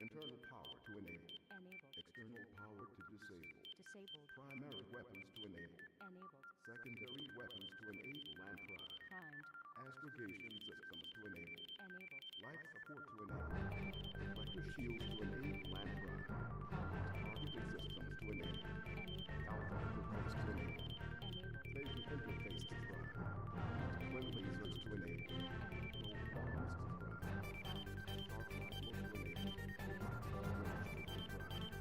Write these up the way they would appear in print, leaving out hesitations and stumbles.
Internal power to enable. Enabled. External power to disable. Disabled. Primary weapons to enable. Enabled. Secondary weapons to enable and prime. Primed. Astrogation systems to enable. Enabled. Life support to enable. Reflector shields to enable and prime. Targeting systems to enable. Enabled. Alpha interface to enable. Enabled. Laser interface to prime. Twin lasers to enable. Low bombs to prime. Arc rifle to enable. Register to prime.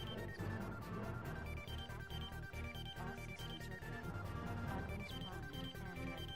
All systems go. All systems are go. Weapons primed and ready.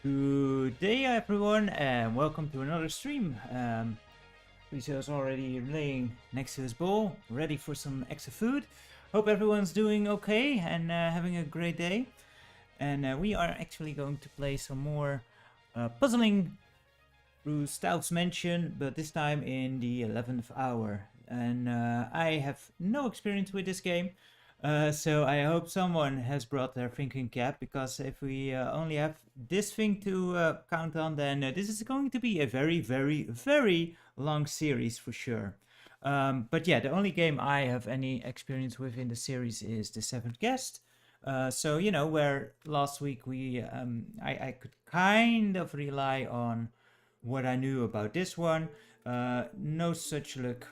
Good day, everyone, and welcome to another stream. Rizo's already laying next to his bowl, ready for some extra food. Hope everyone's doing okay and having a great day. And we are actually going to play some more puzzling through Stauf's Mansion, but this time in the 11th hour. And I have no experience with this game. So I hope someone has brought their thinking cap, because if we only have this thing to count on, then this is going to be a very, very, very long series for sure. But yeah, the only game I have any experience with in the series is the Seventh Guest. So you know, where last week I could kind of rely on what I knew about this one. No such luck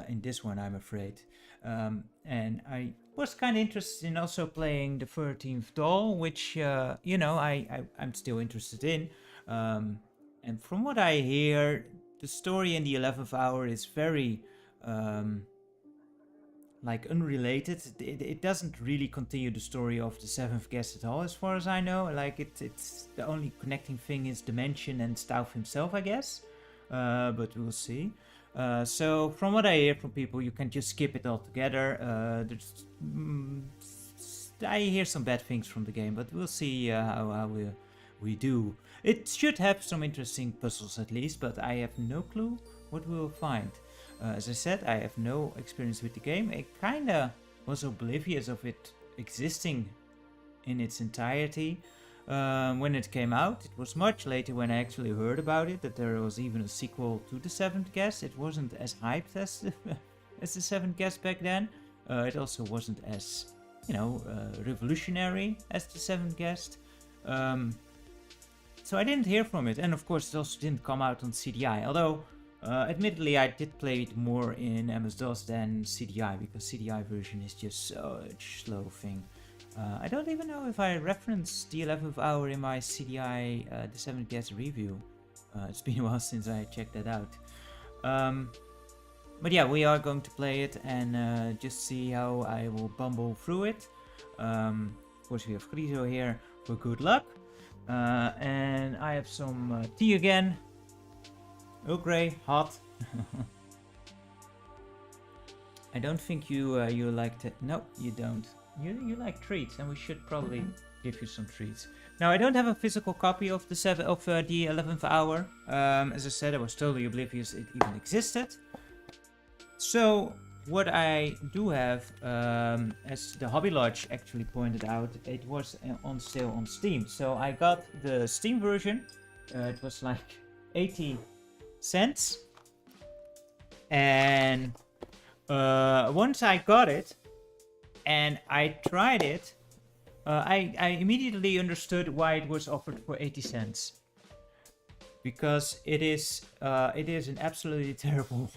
in this one, I'm afraid. And I was kind of interested in also playing the 13th doll, which you know, I'm still interested in. And from what I hear, the story in the 11th hour is very like unrelated. It doesn't really continue the story of the Seventh Guest at all, as far as I know. Like it's the only connecting thing is Dimension and Stauf himself, I guess. But we'll see. So from what I hear from people, you can just skip it altogether. I hear some bad things from the game, but we'll see how we do. It should have some interesting puzzles at least, but I have no clue what we'll find. As I said, I have no experience with the game. I kinda was oblivious of it existing in its entirety when it came out. It was much later when I actually heard about it, that there was even a sequel to the Seventh Guest. It wasn't as hyped as as the Seventh Guest back then. It also wasn't as, you know, revolutionary as the Seventh Guest. So I didn't hear from it, and of course it also didn't come out on CDI, although admittedly I did play it more in MS-DOS than CDI, because CDI version is just such slow thing. I don't even know if I referenced the 11th hour in my CDI the 7th Guest review. It's been a while since I checked that out. But yeah, we are going to play it and just see how I will bumble through it. Of course we have Grizo here for good luck. And I have some tea again. Earl Grey, hot. I don't think you you like to. No, you don't. You like treats, and we should probably give you some treats. Now I don't have a physical copy of the 11th hour. As I said, I was totally oblivious it even existed. So what I do have, as the Hobby Lodge actually pointed out, it was on sale on Steam. So I got the Steam version. It was like 80 cents. And once I got it and I tried it, I immediately understood why it was offered for 80 cents. Because it is an absolutely terrible.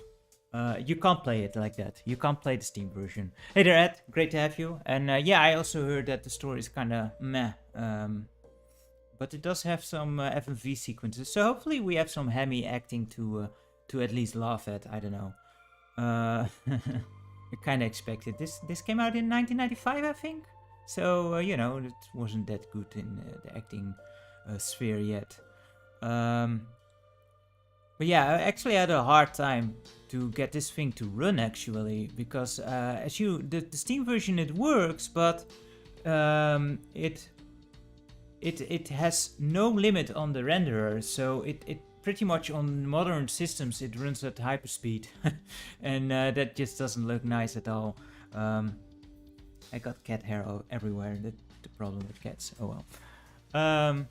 You can't play it like that. You can't play the Steam version. Hey there, Ed. Great to have you. And yeah, I also heard that the story is kind of meh. But it does have some FMV sequences. So hopefully we have some hammy acting to at least laugh at. I don't know. I kind of expected. This came out in 1995, I think. So, you know, it wasn't that good in the acting sphere yet. But yeah, I actually had a hard time to get this thing to run, actually, because the Steam version, it works, but it has no limit on the renderer, so it pretty much on modern systems it runs at hyperspeed, and that just doesn't look nice at all. I got cat hair everywhere. That's the problem with cats. Oh well.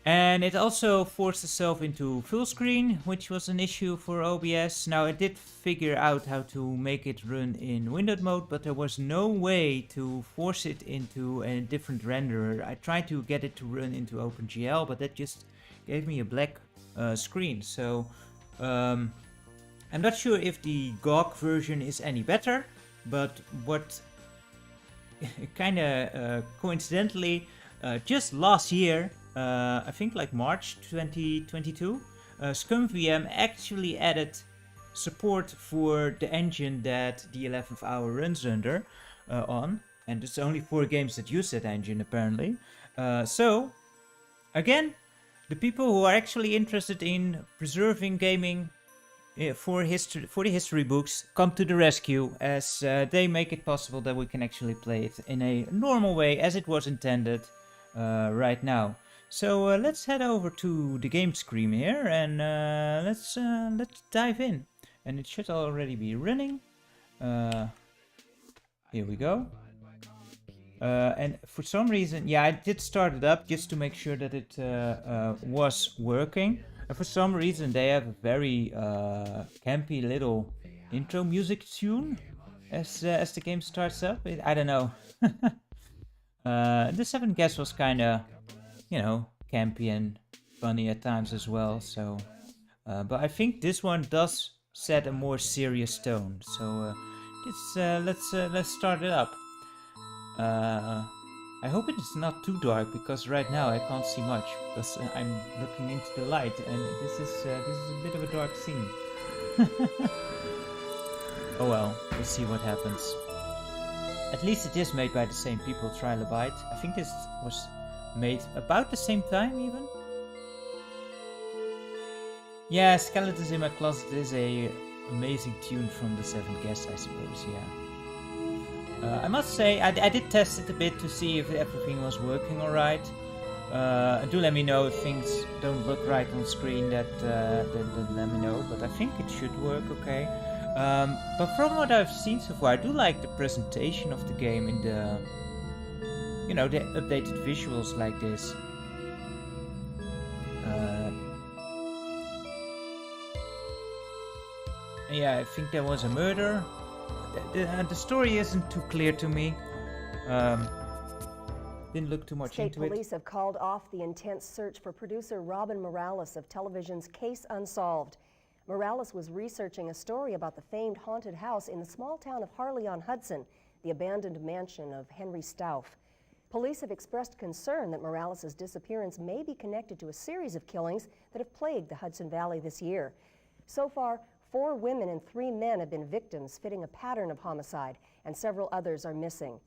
And it also forced itself into full screen, which was an issue for OBS. Now, I did figure out how to make it run in windowed mode, but there was no way to force it into a different renderer. I tried to get it to run into OpenGL, but that just gave me a black screen. So, I'm not sure if the GOG version is any better, but what kind of coincidentally, just last year, I think like March 2022, ScumVM actually added support for the engine that the 11th hour runs under on, and there's only 4 games that use that engine apparently. So again, the people who are actually interested in preserving gaming for the history books come to the rescue, as they make it possible that we can actually play it in a normal way as it was intended right now. So let's head over to the game screen here, and let's dive in. And it should already be running. Here we go. And for some reason, yeah, I did start it up just to make sure that it was working. And for some reason, they have a very campy little intro music tune as the game starts up. I don't know. The Seven Guests was kind of, you know, campy and funny at times as well. So, but I think this one does set a more serious tone. So, let's start it up. I hope it is not too dark, because right now I can't see much because I'm looking into the light, and this is a bit of a dark scene. Oh well, we'll see what happens. At least it is made by the same people, Trilobite. I think this was made about the same time even. Yeah, Skeletons in My Closet is a amazing tune from the Seven Guests, I suppose, yeah. I must say, I did test it a bit to see if everything was working alright. Do let me know if things don't look right on screen, then let me know, but I think it should work okay. But from what I've seen so far, I do like the presentation of the game in the, you know, the updated visuals like this. Yeah, I think there was a murder. The story isn't too clear to me. Didn't look too much State into it. police have called off the intense search for producer Robin Morales of television's Case Unsolved. Morales was researching a story about the famed haunted house in the small town of Harley-on-Hudson, the abandoned mansion of Henry Stauf. Police have expressed concern that Morales' disappearance may be connected to a series of killings that have plagued the Hudson Valley this year. So far, 4 women and 3 men have been victims, fitting a pattern of homicide, and several others are missing.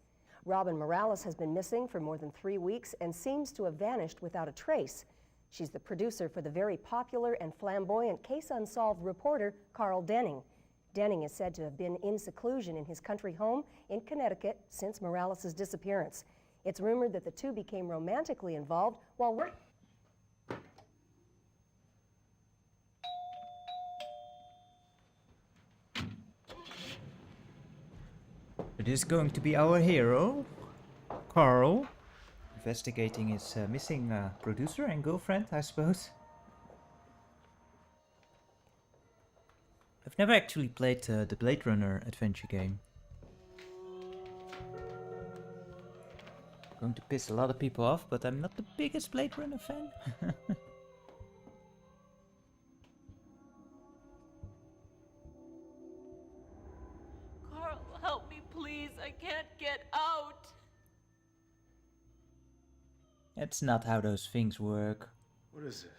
Robin Morales has been missing for more than 3 weeks and seems to have vanished without a trace. She's the producer for the very popular and flamboyant Case Unsolved reporter Carl Denning. Denning is said to have been in seclusion in his country home in Connecticut since Morales' disappearance. It's rumored that the two became romantically involved while working. It is going to be our hero, Carl, investigating his missing producer and girlfriend, I suppose. I've never actually played the Blade Runner adventure game. Going to piss a lot of people off, but I'm not the biggest Blade Runner fan. Carl, help me please. I can't get out. That's not how those things work. What is this?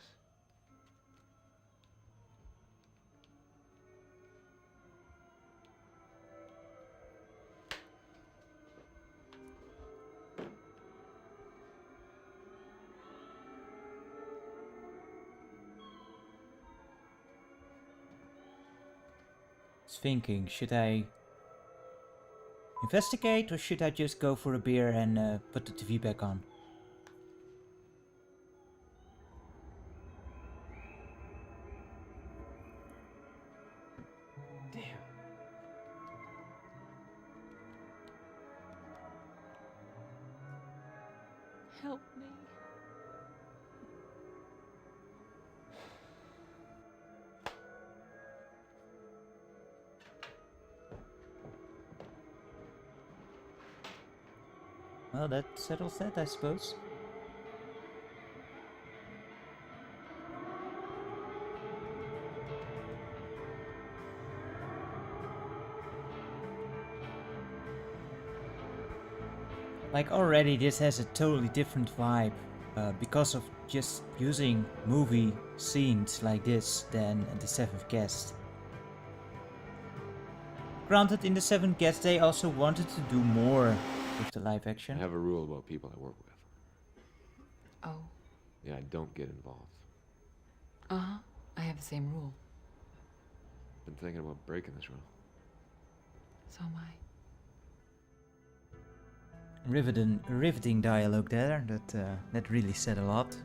Thinking, should I investigate or should I just go for a beer and put the TV back on? Damn. Help me. Well, that settles that, I suppose. Like already this has a totally different vibe because of just using movie scenes like this than The Seventh Guest. Granted, in The Seventh Guest they also wanted to do more with the live I action. have a rule about people I work with. Oh. Yeah, don't get involved. Uh-huh. I have the same rule. Been thinking about breaking this rule. So am I. Riveting dialogue there. That really said a lot.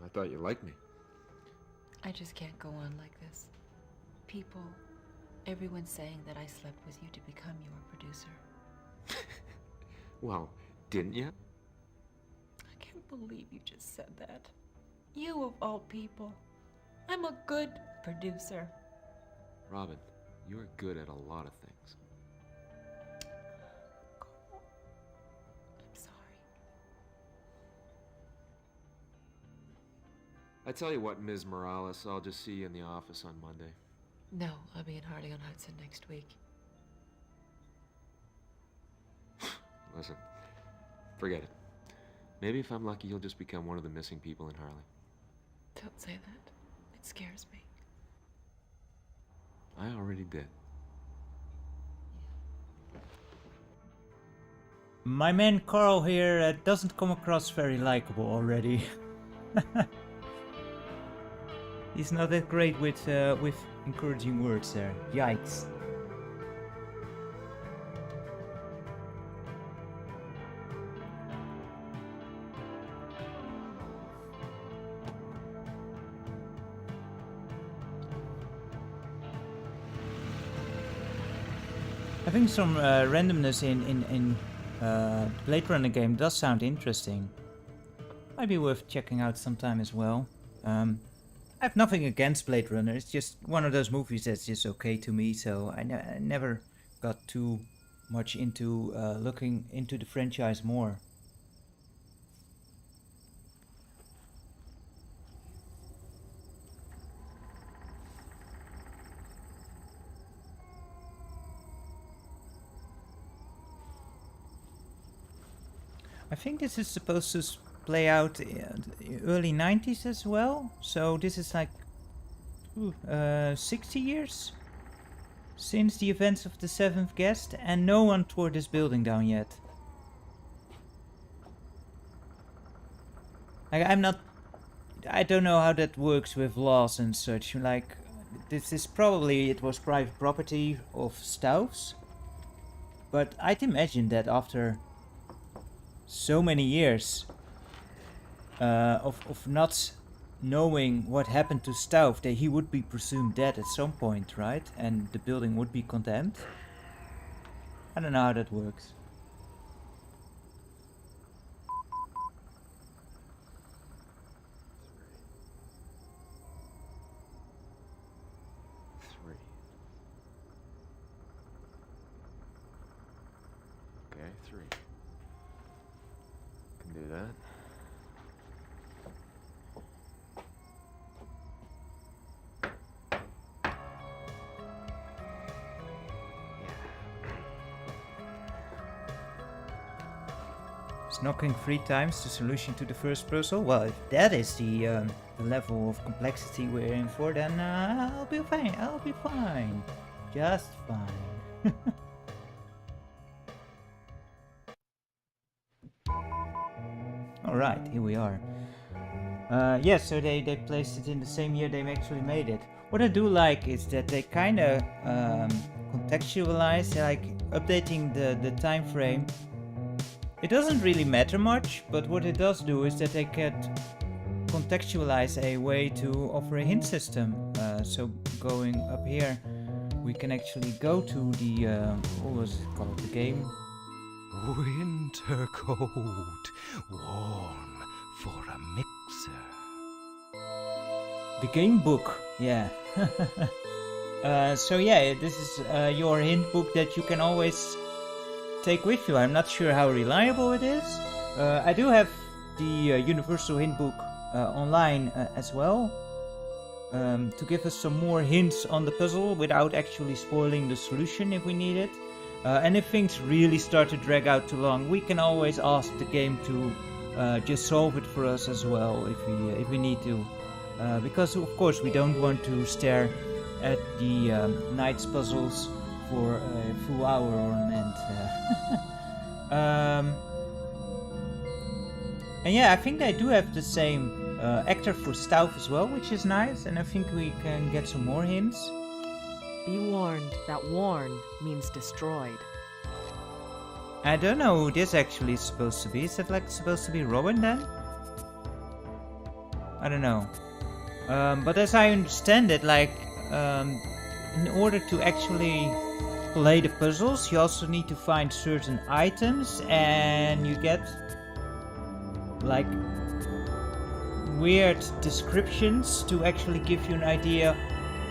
I thought you liked me. I just can't go on like this. People, everyone's saying that I slept with you to become your producer. Well, didn't you? I can't believe you just said that. You of all people. I'm a good producer. Robin, you're good at a lot of things. I'm sorry. I tell you what, Ms. Morales, I'll just see you in the office on Monday. No, I'll be in Harley-on-Hudson next week. Listen, forget it. Maybe if I'm lucky, you'll just become one of the missing people in Harley. Don't say that. It scares me. I already did. My man Carl here doesn't come across very likable already. He's not that great with encouraging words there. Yikes. Having some randomness in Blade Runner game does sound interesting. Might be worth checking out sometime as well. I have nothing against Blade Runner, it's just one of those movies that's just okay to me, so I never got too much into looking into the franchise more. I think this is supposed to play out in the early 90s as well, so this is like 60 years since the events of the Seventh Guest, and no one tore this building down yet. I don't know how that works with laws and such, like this is probably, it was private property of Stauf's, but I'd imagine that after so many years of not knowing what happened to Stauf, that he would be presumed dead at some point, right? And the building would be condemned. I don't know how that works. Three. Okay, 3. Can do that. Is knocking 3 times the solution to the first puzzle? Well, if that is the level of complexity we're in for, then I'll be fine. I'll be fine. Just fine. Alright, here we are. Yes, so they placed it in the same year they actually made it. What I do like is that they kind of contextualize, like updating the time frame. It doesn't really matter much, but what it does do is that they can contextualize a way to offer a hint system. So going up here, we can actually go to the, what was it called, the game? Winter coat, warm for a mixer. The game book, yeah. So yeah, this is your hint book that you can always take with you. I'm not sure how reliable it is. I do have the universal hint book online as well, to give us some more hints on the puzzle without actually spoiling the solution if we need it. And if things really start to drag out too long, we can always ask the game to just solve it for us as well if we need to. Because of course we don't want to stare at the knight's puzzles for a full hour on end. And yeah, I think they do have the same actor for Stauf as well, which is nice, and I think we can get some more hints. Be warned that warn means destroyed. I don't know who this actually is supposed to be. Is it like supposed to be Robin then? I don't know. But as I understand it, like in order to actually play the puzzles, you also need to find certain items, and you get like weird descriptions to actually give you an idea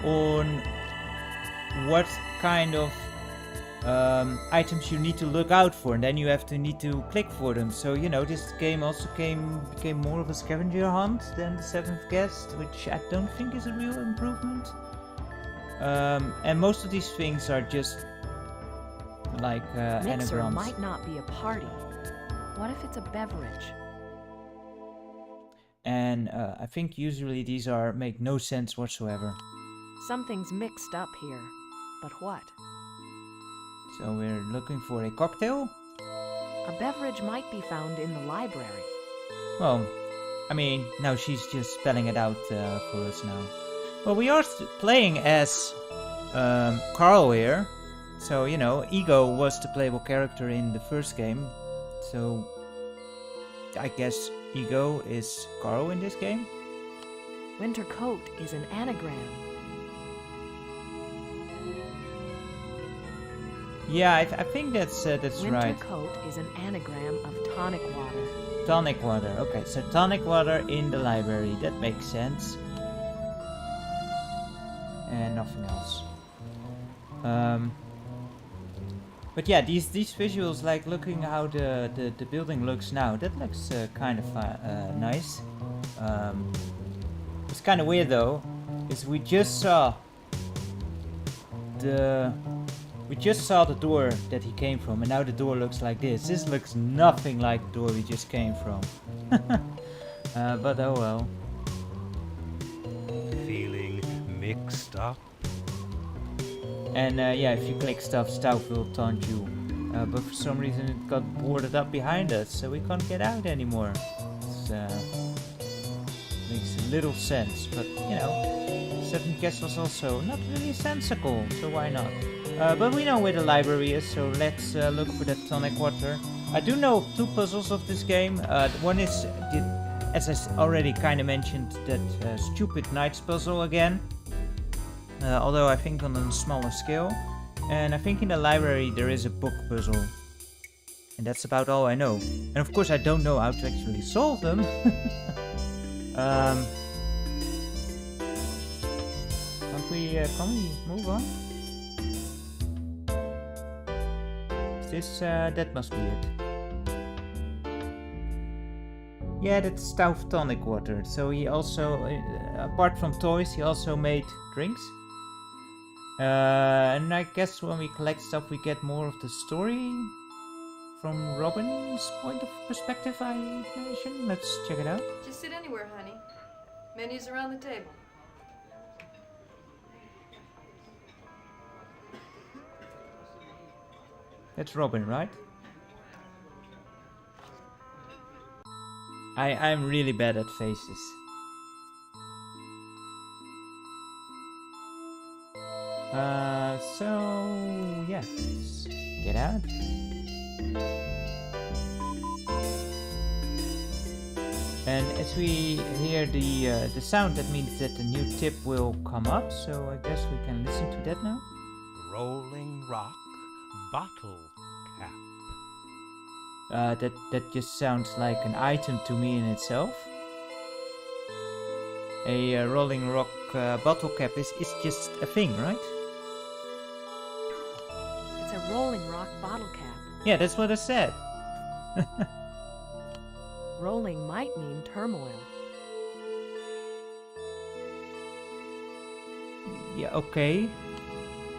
on what kind of items you need to look out for, and then you need to click for them. So you know, this game also became more of a scavenger hunt than the Seventh Guest, which I don't think is a real improvement. And most of these things are just like Mixer anagrams. might not be a party. What if it's a beverage? And I think usually these make no sense whatsoever. Something's mixed up here. But what? So we're looking for a cocktail? A beverage might be found in the library. Well, I mean, now she's just spelling it out for us now. Well, we are playing as Carl here. So, you know, Ego was the playable character in the first game. So, I guess Ego is Carl in this game. Winter coat is an anagram. Yeah, I think that's Winter right. coat is an anagram of tonic water. Tonic water. Okay, so tonic water in the library. That makes sense. And nothing else. But yeah, these visuals, like looking how the building looks now, that looks kind of nice. It's kind of weird though, is we just saw the door that he came from, and now the door looks like this. This looks nothing like the door we just came from. But oh well. Feeling mixed up? And yeah, if you click stuff, Stauf will taunt you. But for some reason it got boarded up behind us, so we can't get out anymore. Makes little sense, but you know, Seventh Guest was also not really sensical, so why not? But we know where the library is, so let's look for that tonic water. I do know two puzzles of this game. One is, as I already kind of mentioned, that stupid Knights puzzle again. Although I think on a smaller scale. And I think in the library there is a book puzzle. And that's about all I know. And of course I don't know how to actually solve them. Can we move on? That must be it. Yeah, that's Stauf tonic water. So he also, apart from toys, he also made drinks. And I guess when we collect stuff, we get more of the story from Robin's point of perspective, I imagine. Let's check it out. Just sit anywhere, honey. Menu's around the table. That's Robin, right? I'm really bad at faces. So yeah, let's get out. And as we hear the sound, that means that the new tip will come up. So I guess we can listen to that now. Rolling rock, bottle cap. That just sounds like an item to me in itself. a rolling rock bottle cap is just a thing, right? It's a rolling rock bottle cap. Yeah, that's what I said. Rolling might mean turmoil. Yeah, okay.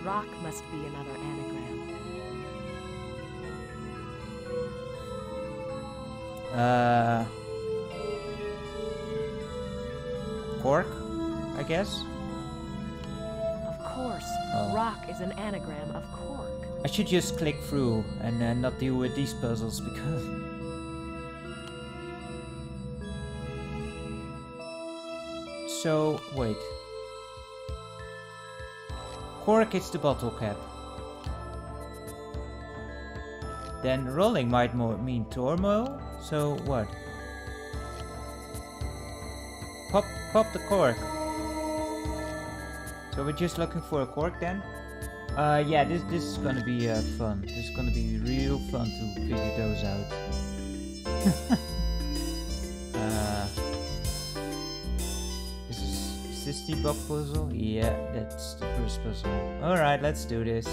Rock must be another anagram. Cork, I guess. Of course, Oh. rock is an anagram of cork. I should just click through and not deal with these puzzles because... So, wait. Cork is the bottle cap. Then rolling might mean turmoil. So what? Pop the cork. So we're just looking for a cork then? Yeah, this is gonna be fun. This is gonna be real fun to figure those out. Is this the bug puzzle? Yeah, that's the first puzzle. Alright, let's do this.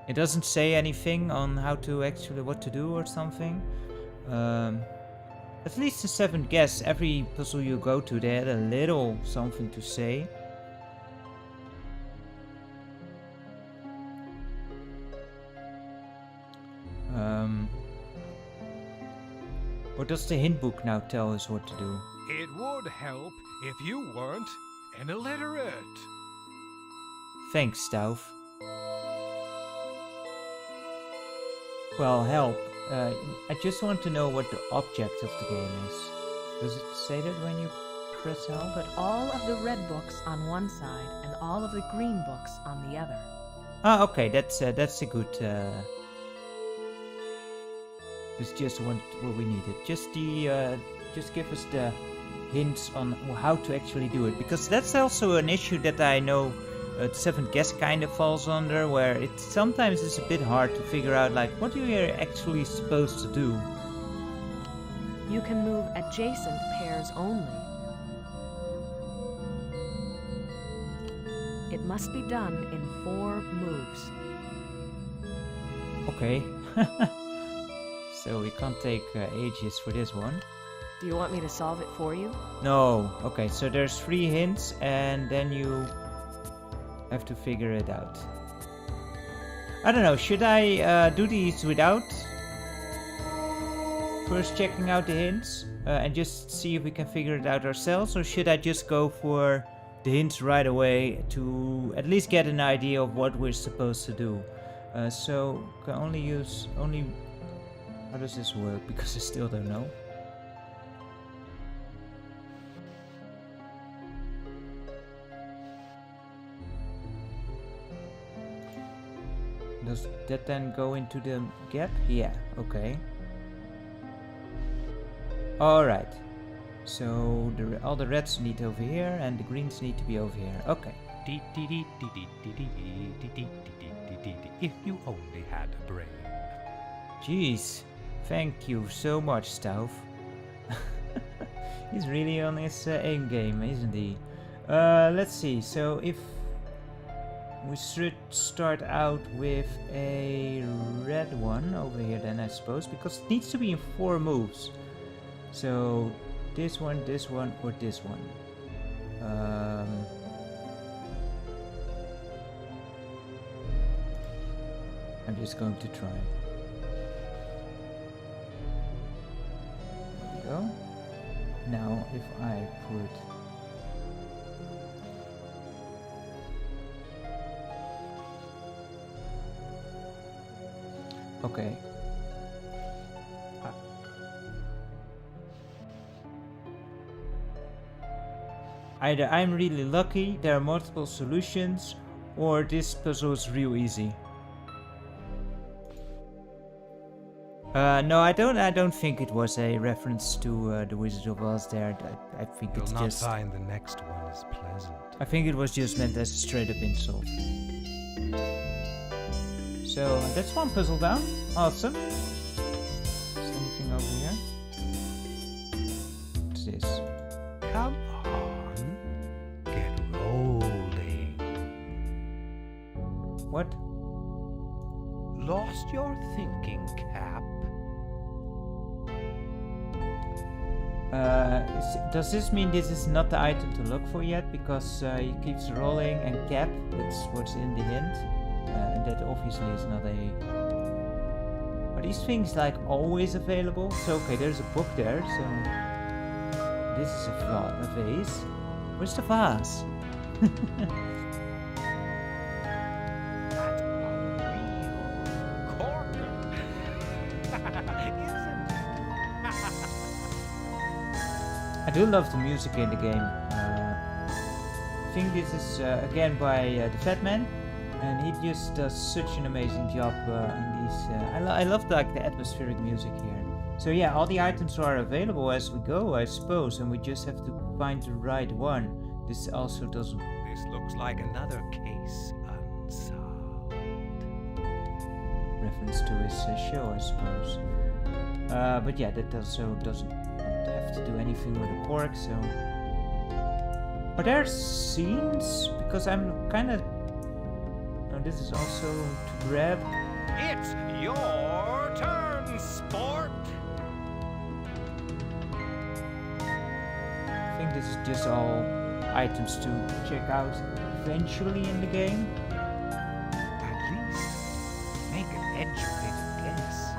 It doesn't say anything on how to actually what to do or something. At least the 7th guess, every puzzle you go to, they had a little something to say. Or does the hint book now tell us what to do? It would help if you weren't an illiterate. Thanks, Stauf. Well, help. I just want to know what the object of the game is. Does it say that when you press help? Put all of the red books on one side and all of the green books on the other. Ah, okay, that's a good. It's just what we needed. Just give us the hints on how to actually do it, because that's also an issue that I know. The 7th guess kind of falls under, where it sometimes is a bit hard to figure out like what you're actually supposed to do. You can move adjacent pairs only. It must be done in 4 moves. Okay. So we can't take ages for this one. Do you want me to solve it for you? No. Okay, so there's 3 hints and then you have to figure it out. I don't know, should I do these without first checking out the hints and just see if we can figure it out ourselves, or should I just go for the hints right away to at least get an idea of what we're supposed to do? So can only use how does this work, because I still don't know. Does that then go into the gap? Yeah, okay. Alright. So all the reds need over here and the greens need to be over here. Okay. If you only had a brain. Jeez. Thank you so much, Stauf. He's really on his aim game, isn't he? Let's see. So if we should start out with a red one over here then, I suppose, because it needs to be in 4 moves. So this one, or this one. I'm just going to try. There we go. Now if I put okay. Either I'm really lucky, there are multiple solutions, or this puzzle is real easy. No, I don't think it was a reference to the Wizard of Oz there. I think You'll it's not just... find the next one as pleasant. I think it was just meant as a straight up insult. So that's one puzzle down. Awesome. Is anything over here? this? Come on, get rolling. What? Lost your thinking cap? Does this mean this is not the item to look for yet? Because he keeps rolling and cap, that's what's in the hint. And that obviously is not a... Are these things like always available? So okay, there's a book there, so... This is a vase. Where's the vase? That's a real corker. Isn't it? I do love the music in the game. I think this is again by the Fat Man, and he just does such an amazing job in these. I love like the atmospheric music here. So yeah, all the items are available as we go, I suppose, and we just have to find the right one. This also doesn't. This looks like another case unsolved. Reference to his show, I suppose. But yeah, that also doesn't have to do anything with the cork, so... Are there scenes? Because I'm kind of... Oh, this is also to grab. It's your turn, sport. I think this is just all items to check out eventually in the game. At least make an educated guess.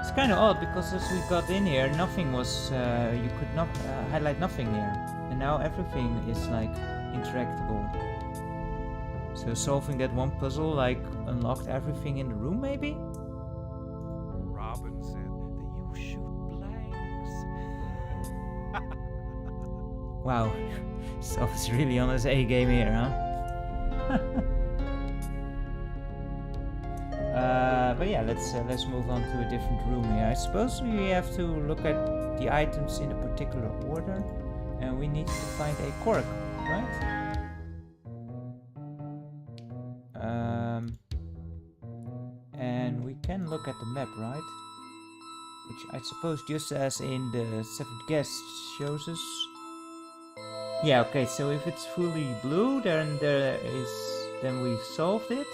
It's kind of odd because as we got in here, nothing was... you could not highlight nothing here. And now everything is like interactable. So solving that one puzzle like unlocked everything in the room maybe? Robin said that you shoot blanks. Wow, Stauf is really on his A game here, huh? But yeah, let's move on to a different room here. I suppose we have to look at the items in a particular order, and we need to find a cork, right? And we can look at the map, right? Which I suppose just as in the 7th guest shows us. Yeah, okay, so if it's fully blue, then we've solved it.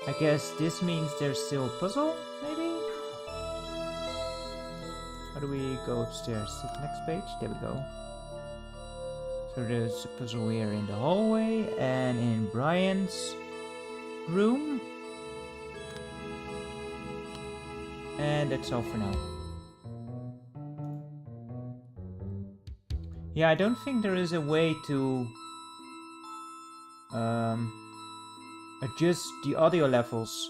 I guess this means there's still a puzzle, maybe? How do we go upstairs? To the next page? There we go. So there's a puzzle here in the hallway and in Brian's room. And that's all for now. Yeah, I don't think there is a way to adjust the audio levels.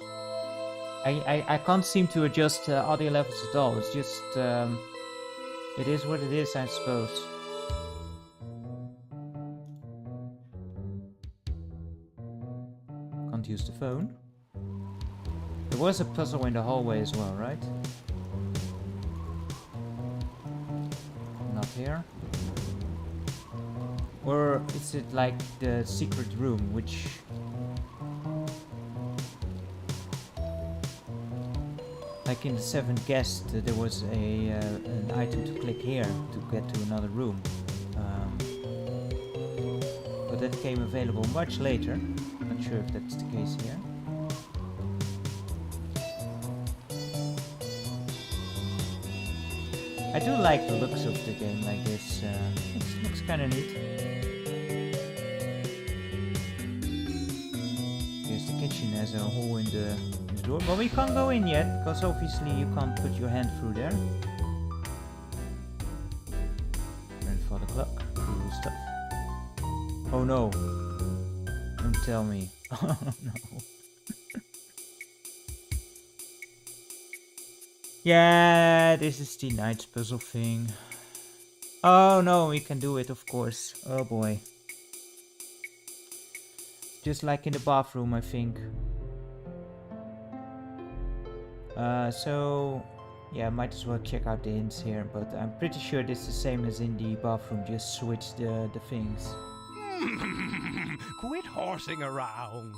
I can't seem to adjust audio levels at all. It's just it is what it is, I suppose. Can't use the phone. There was a puzzle in the hallway as well, right? Not here. Or is it like the secret room, which... Like in the 7th guest, there was an item to click here to get to another room. But that came available much later. Not sure if that's the case here. I do like the looks of the game like this. Looks kind of neat. Here's the kitchen as a hole in the door. But we can't go in yet, because obviously you can't put your hand through there. Grandfather clock. Cool stuff. Oh no. Don't tell me. Oh no. Yeah, this is the Knight's puzzle thing. Oh no, we can do it, of course. Oh boy. Just like in the bathroom, I think. So, yeah, might as well check out the hints here, but I'm pretty sure this is the same as in the bathroom, just switch the things. Quit horsing around.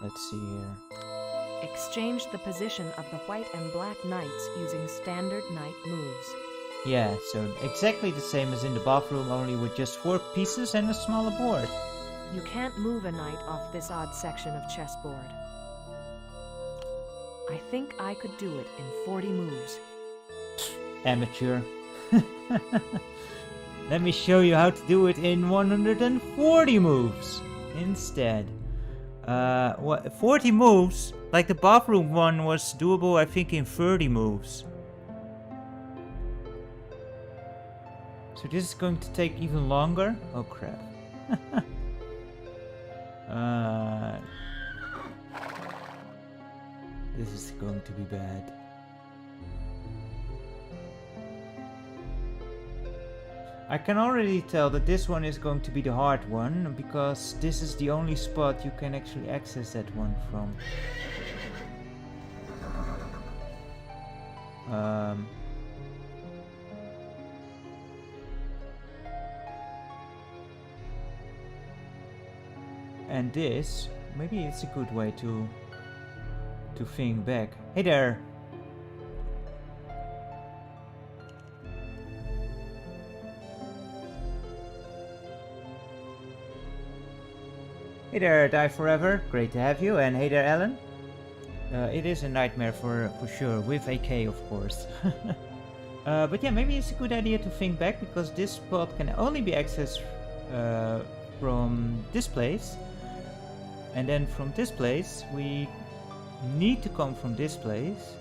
Let's see here. Exchange the position of the white and black knights using standard knight moves. Yeah, so exactly the same as in the bathroom, only with just 4 pieces and a smaller board. You can't move a knight off this odd section of chessboard. I think I could do it in 40 moves. Amateur. Let me show you how to do it in 140 moves instead. What, 40 moves? Like the bathroom one was doable, I think, in 30 moves. So this is going to take even longer? Oh crap. This is going to be bad. I can already tell that this one is going to be the hard one, because this is the only spot you can actually access that one from. And this, maybe it's a good way to think back. Hey there! Hey there, Die Forever. Great to have you. And hey there, Alan. It is a nightmare for sure, with AK of course. But yeah, maybe it's a good idea to think back, because this spot can only be accessed from this place. And then from this place, we need to come from this place.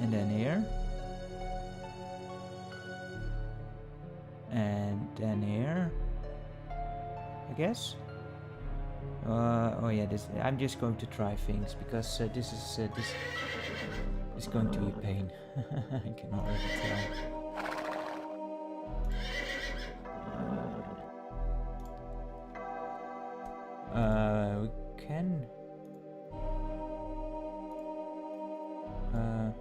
And then here. And then here. I guess. Oh yeah, this. I'm just going to try things, because this is going to be a pain. I can already tell. We can. Oh,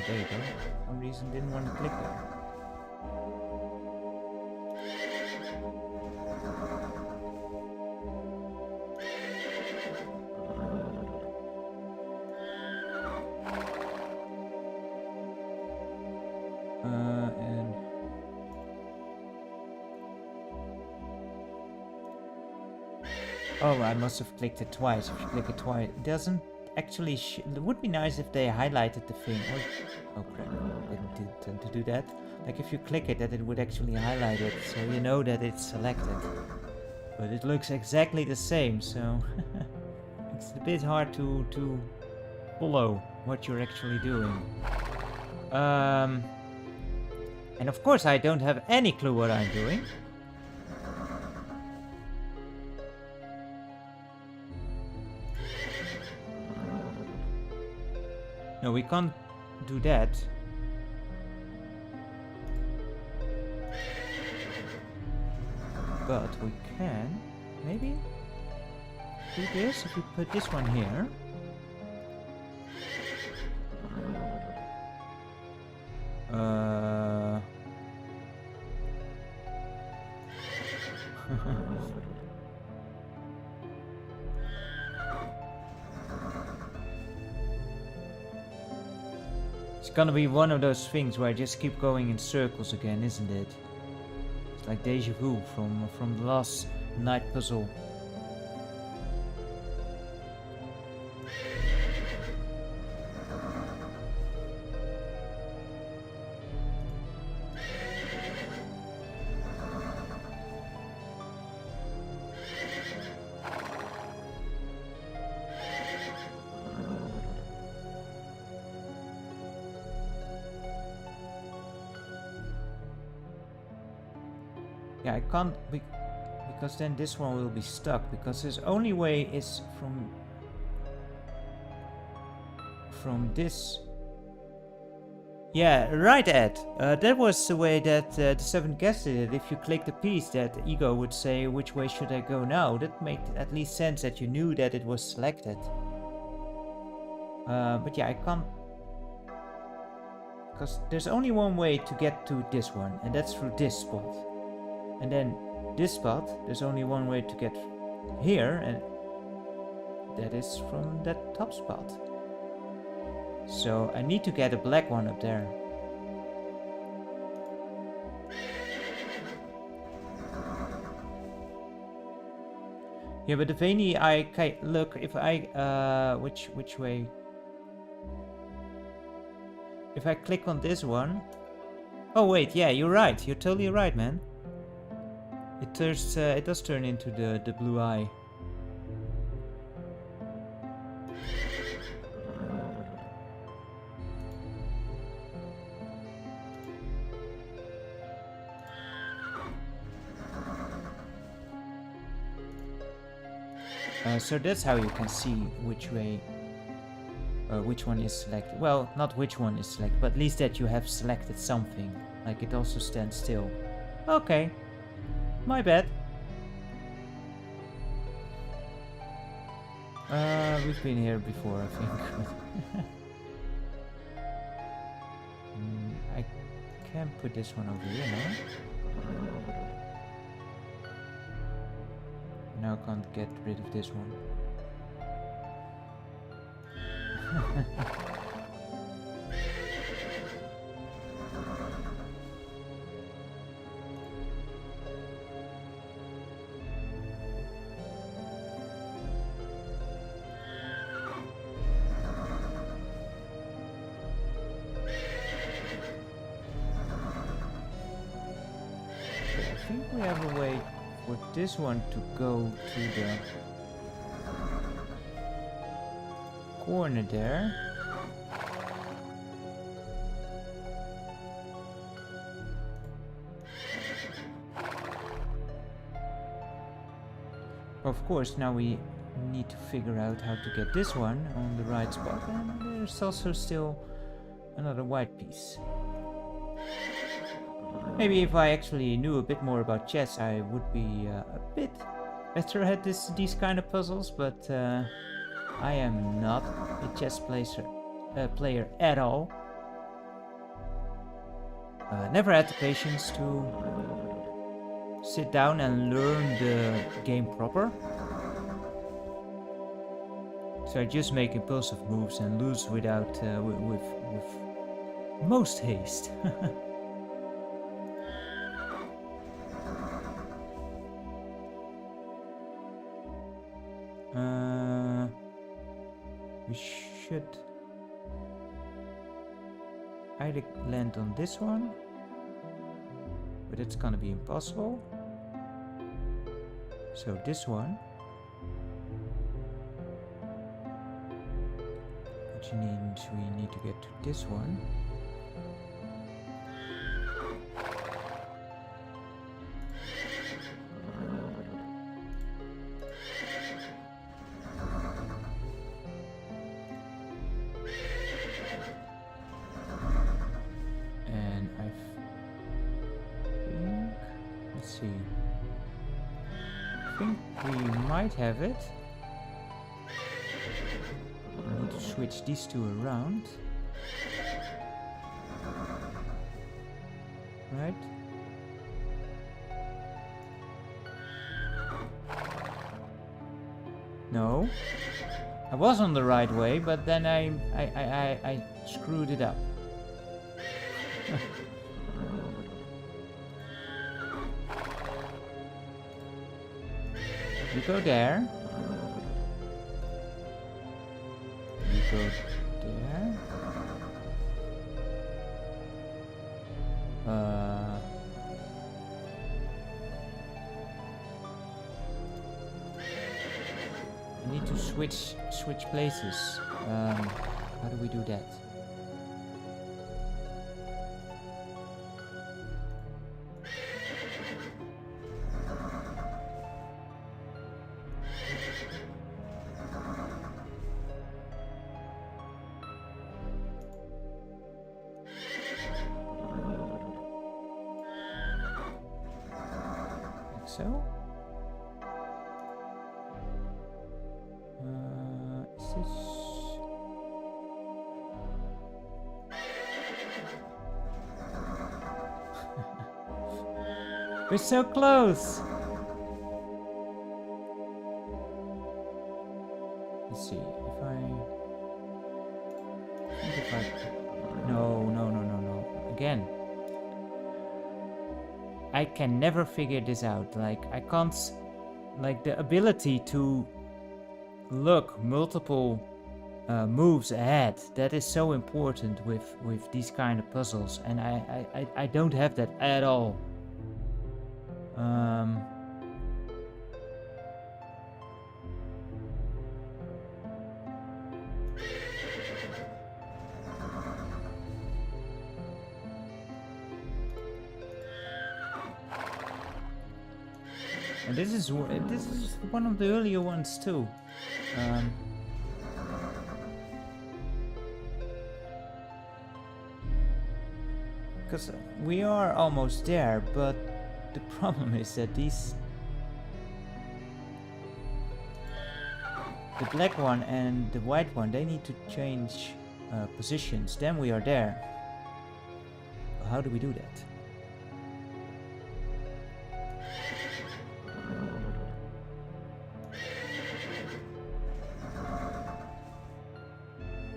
there you go. For some reason didn't want to click there. And oh, I must have clicked it twice. If you click it twice, it doesn't actually. It would be nice if they highlighted the thing. Oh crap! I didn't tend to do that. Like if you click it, that it would actually highlight it, so you know that it's selected. But it looks exactly the same, so it's a bit hard to follow what you're actually doing. And of course I don't have any clue what I'm doing. No, we can't do that. But we can, maybe, do this if we put this one here. It's gonna be one of those things where I just keep going in circles again, isn't it? It's like deja vu from the last night puzzle. Yeah, I can't because then this one will be stuck, because his only way is from this. Yeah, right, Ed. That was the way that the seventh guest did it. If you click the piece, that Ego would say, which way should I go now? That made at least sense that you knew that it was selected. But yeah, I can't, because there's only one way to get to this one, and that's through this spot. And then this spot, there's only one way to get here, and that is from that top spot. So I need to get a black one up there. Yeah, but the veiny, look if I which way? If I click on this one. Oh wait, yeah, you're right. You're totally right, man. It turns it does turn into the blue eye. So that's how you can see which way, which one is selected. Well, not which one is selected, but at least that you have selected something. Like it also stands still. Okay, my bad. We've been here before, I think. I can put this one over here now. Now I can't get rid of this one. I think we have a way for this one to go to the corner there. Of course, now we need to figure out how to get this one on the right spot, and there's also still another white piece. Maybe if I actually knew a bit more about chess, I would be a bit better at these kind of puzzles, but I am not a chess player at all. Never had the patience to sit down and learn the game proper. So I just make impulsive moves and lose without with most haste. We should either land on this one, but it's gonna be impossible. So this one, which means we need to get to this one. Have it. I need to switch these two around. Right? No. I was on the right way, but then I screwed it up. You go there. You go there. I need to switch places. How do we do that? So, is this? We're so close. Let's see, if I... No. Again. I can never figure this out. Like, I can't... Like, the ability to look multiple moves ahead, that is so important with these kind of puzzles. And I don't have that at all. And this is one of the earlier ones too. Because we are almost there, but the problem is that the black one and the white one, they need to change positions. Then we are there. How do we do that?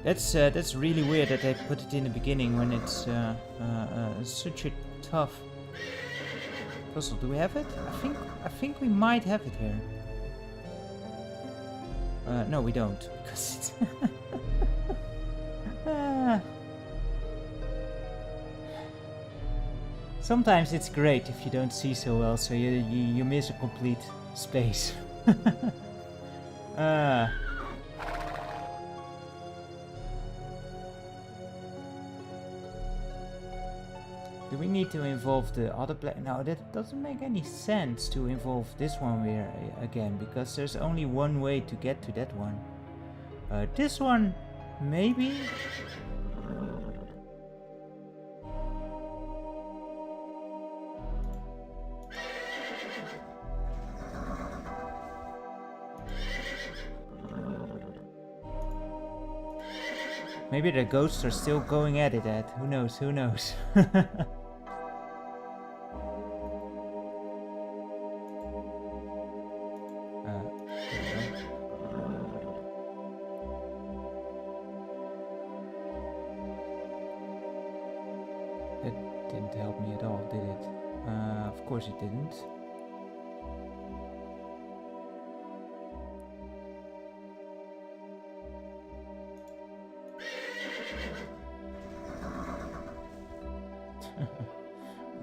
That's really weird that they put it in the beginning when it's such a tough puzzle. Do we have it? I think we might have it here. No, we don't, because it's sometimes it's great if you don't see so well, so you miss a complete space. Do we need to involve the other black? No, that doesn't make any sense to involve this one here again, because there's only one way to get to that one. This one, maybe? Maybe the ghosts are still going at it, Ed. Who knows? Who knows? That didn't help me at all, did it? Of course it didn't.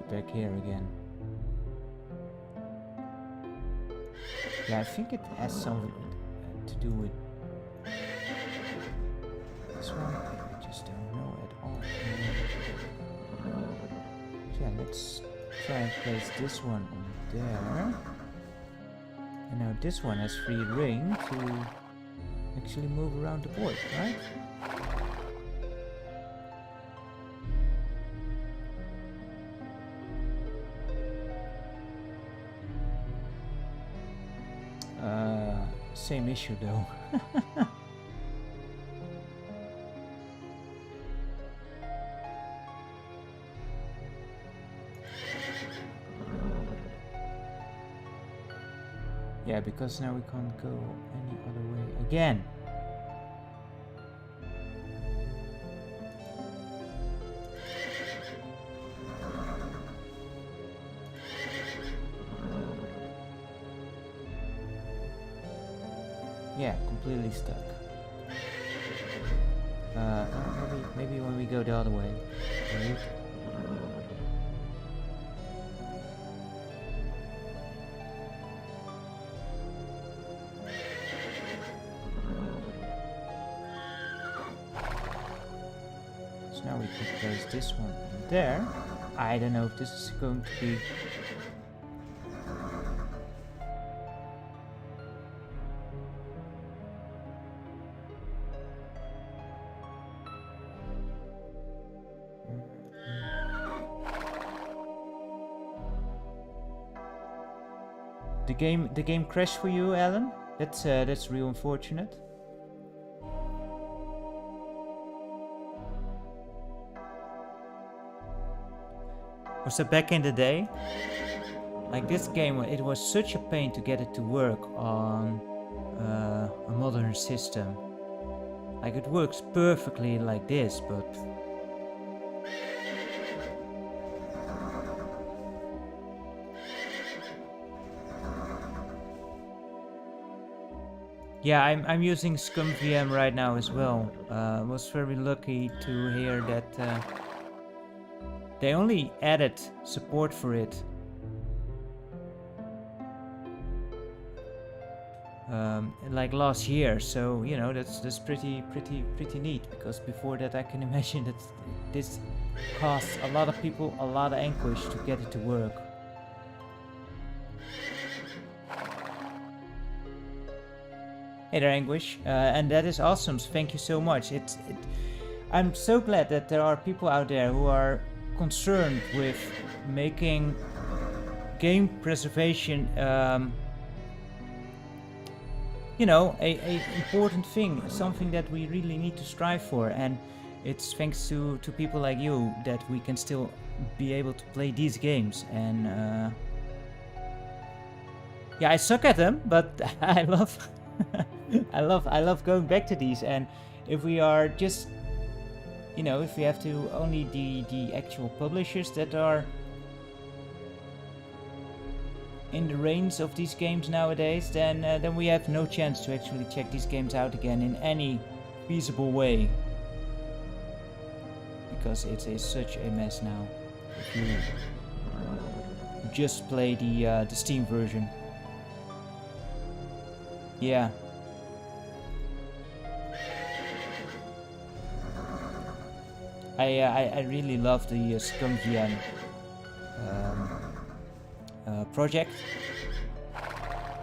Back here again. Yeah, I think it has something to do with this one. I just don't know at all. Yeah, let's try and place this one on there. And now this one has free ring to actually move around the board, right? Same issue though. Yeah, because now we can't go any other way again. Yeah, completely stuck. Maybe when we go the other way. Right? So now we can place this one there. I don't know if this is going to be... The game crashed for you, Alan? That's real unfortunate. Was that back in the day? Like this game, it was such a pain to get it to work on a modern system. Like it works perfectly like this, but yeah, I'm using ScumVM right now as well. Was very lucky to hear that they only added support for it like last year, so you know that's pretty neat, because before that I can imagine that this costs a lot of people a lot of anguish to get it to work. Hey there, Anguish, and that is awesome. So thank you so much. I'm so glad that there are people out there who are concerned with making game preservation, you know, a important thing, something that we really need to strive for. And it's thanks to people like you that we can still be able to play these games. And yeah, I suck at them, but I love. I love going back to these. And if we are just, you know, if we have to only the actual publishers that are in the reins of these games nowadays, then we have no chance to actually check these games out again in any feasible way, because it is such a mess now. If you just play the Steam version. Yeah. I really love the ScumVM project.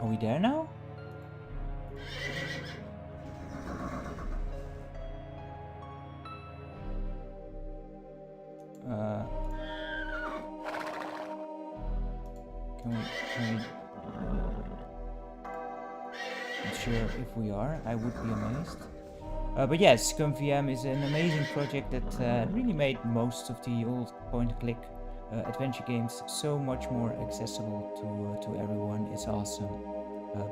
Are we there now? Can we not sure if we are, I would be amazed. But yes, ScumVM is an amazing project that really made most of the old point-and-click adventure games so much more accessible to everyone. It's awesome.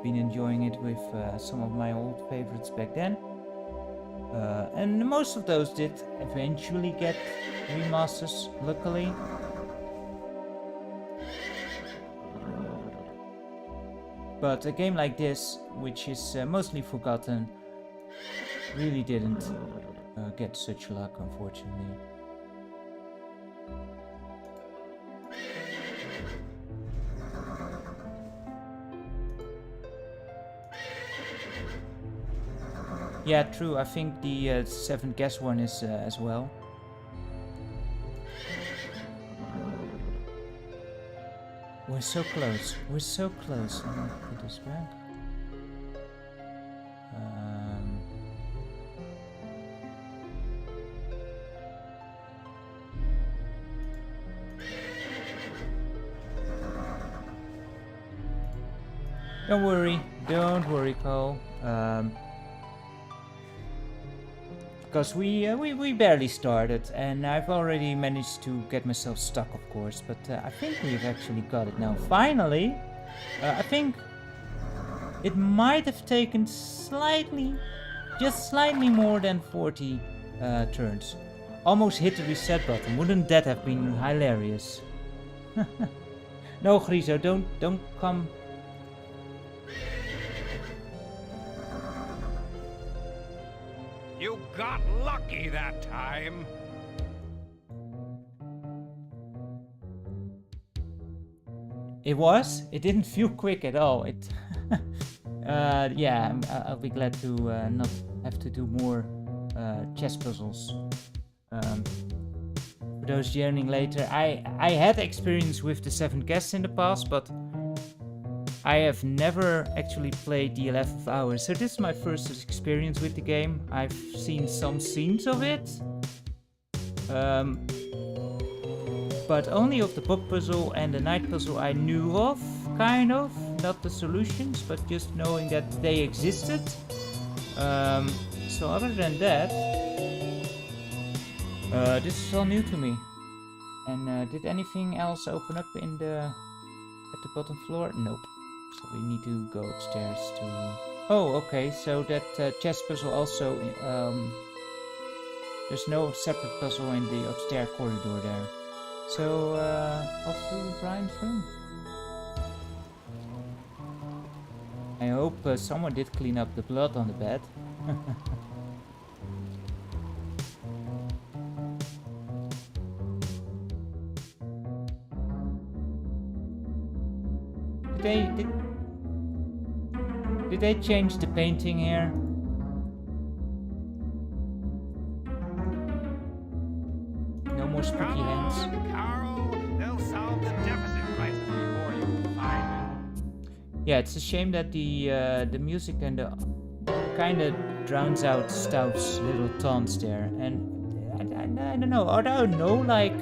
Been enjoying it with some of my old favorites back then. And most of those did eventually get remasters, luckily. But a game like this, which is mostly forgotten, really didn't get such luck, unfortunately. Yeah, true. I think the 7th Guest one is as well. We're so close. We're so close. I'm gonna put this back. Don't worry, Cole. Because we barely started, and I've already managed to get myself stuck, of course. But I think we've actually got it now. Finally, I think it might have taken just slightly more than 40 turns. Almost hit the reset button. Wouldn't that have been hilarious? No, Griso, don't come. You got lucky that time. It didn't feel quick at all. Yeah, I'll be glad to not have to do more chess puzzles. For those yearning later, I had experience with the 7th Guest in the past, but I have never actually played the 11th Hour, so this is my first experience with the game. I've seen some scenes of it, but only of the book puzzle and the night puzzle I knew of, kind of. Not the solutions, but just knowing that they existed. So other than that, this is all new to me. And did anything else open up at the bottom floor? Nope. So we need to go upstairs to Oh, okay, so that chess puzzle also, there's no separate puzzle in the upstairs corridor there. So, off to Brian's room. I hope someone did clean up the blood on the bed. Did they change the painting here? No more spooky Come hands. on, Carl. They'll solve the deficit crisis before you find Yeah, it's a shame that the music and the kind of drowns out Stauf's little taunts there. And I don't know. Are there no like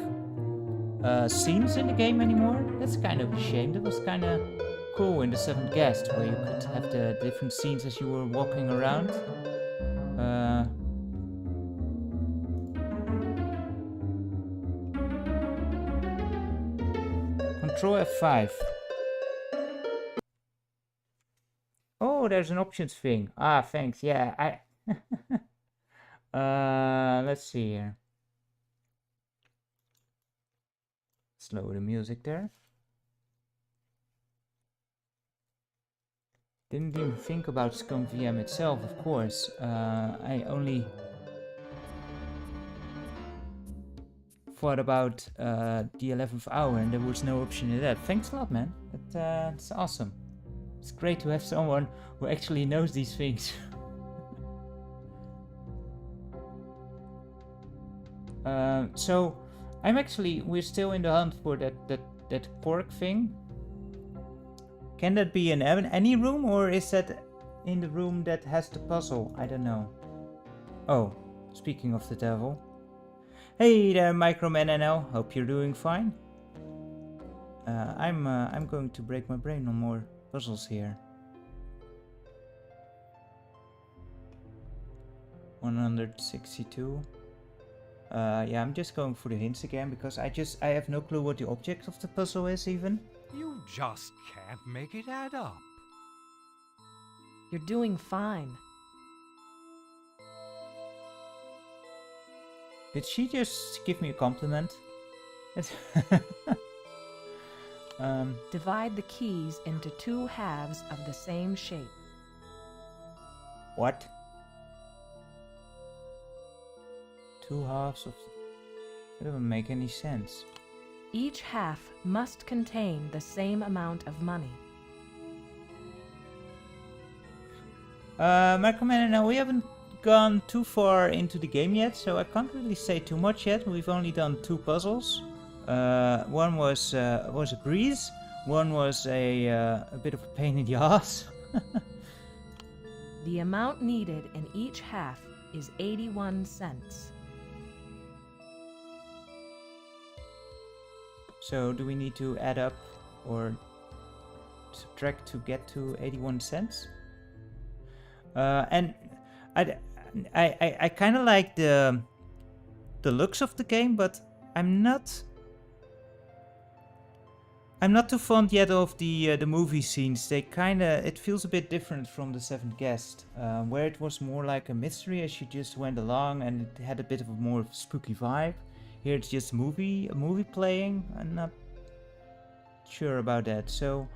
scenes in the game anymore? That's kind of a shame. That was kind of cool in the Seventh Guest, where you could have the different scenes as you were walking around. Control F5. Oh, there's an options thing. Ah, thanks. Yeah, let's see here. Slow the music there. Didn't even think about Skunk VM itself, of course. I only thought about the 11th hour and there was no option in that. Thanks a lot, man. That's awesome. It's great to have someone who actually knows these things. So we're still in the hunt for that cork thing. Can that be in any room, or is that in the room that has the puzzle? I don't know. Oh, speaking of the devil. Hey there, Microman NL. Hope you're doing fine. I'm going to break my brain on more puzzles here. 162. Yeah, I'm just going for the hints again because I have no clue what the object of the puzzle is even. You just can't make it add up. You're doing fine. Did she just give me a compliment? Divide the keys into 2 halves of the same shape. What? 2 halves of... That doesn't make any sense. Each half must contain the same amount of money. Microman, now we haven't gone too far into the game yet, so I can't really say too much yet. We've only done 2 puzzles. One was a breeze. One was a bit of a pain in the ass. The amount needed in each half is 81 cents. So do we need to add up or subtract to get to 81 cents? And I kind of like the looks of the game, but I'm not too fond yet of the movie scenes. It feels a bit different from the Seventh Guest, where it was more like a mystery as you just went along, and it had a bit of a more spooky vibe. Here it's just a movie playing. I'm not sure about that. So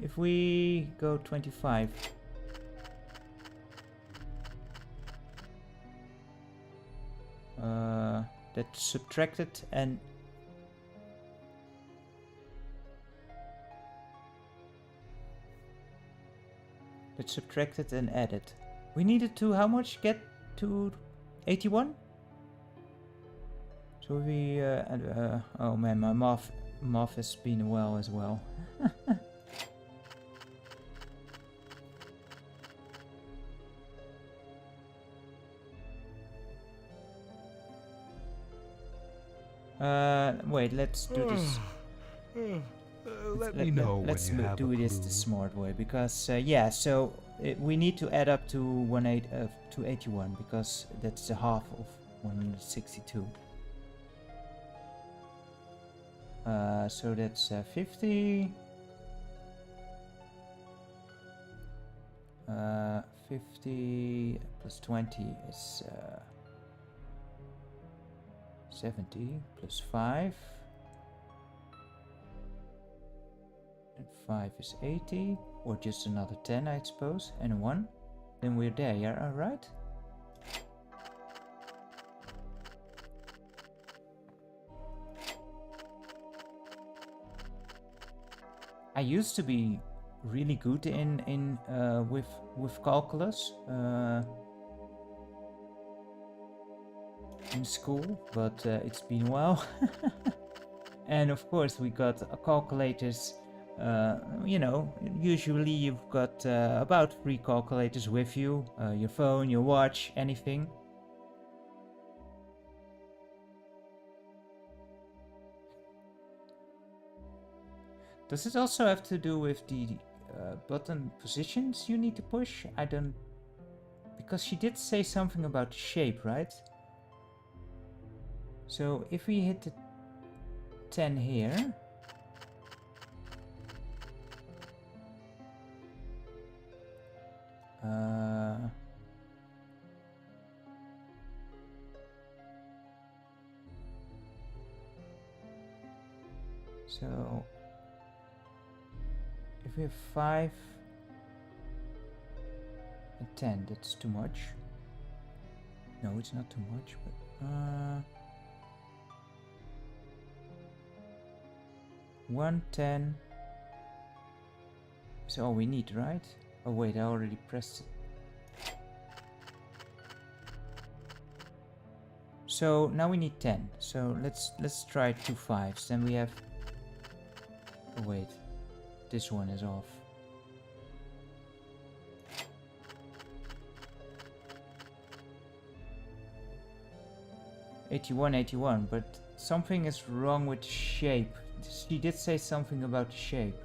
if we go 25. That's subtracted and added. We needed to how much get to 81? So we oh man, my math has been a while as well. Wait, let's do this. Let me know when Let's you have do a this clue. the smart way, because yeah, so we need to add up to 81 because that's the half of 162. So that's 50. 50 plus 20 is 70 plus 5. And 5 is 80, or just another 10, I suppose, and a 1. Then we're there, yeah, alright? I used to be really good in with calculus in school, but it's been a while. And of course we got calculators. You know, usually you've got about 3 calculators with you, your phone, your watch, anything. Does it also have to do with the button positions you need to push? I don't... Because she did say something about the shape, right? So if we hit the 10 here... So if we have 5 and 10, that's too much. No, it's not too much, but 1, 10 is all we need, right? Oh wait, I already pressed it. So now we need 10. So let's try 2 5s. Then we have... Oh wait, this one is off. $81, but something is wrong with the shape. She did say something about the shape.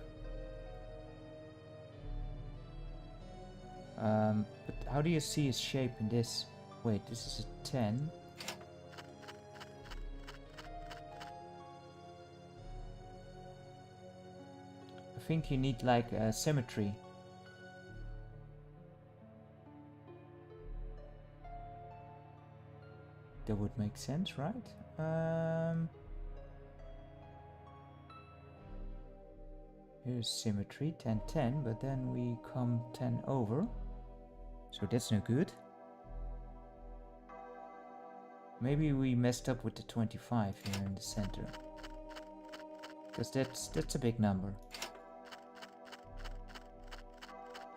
But how do you see his shape in this? Wait, this is a 10. I think you need like symmetry. That would make sense, right? Here's symmetry, 10, 10, but then we come 10 over. So that's no good. Maybe we messed up with the 25 here in the center. Because that's a big number.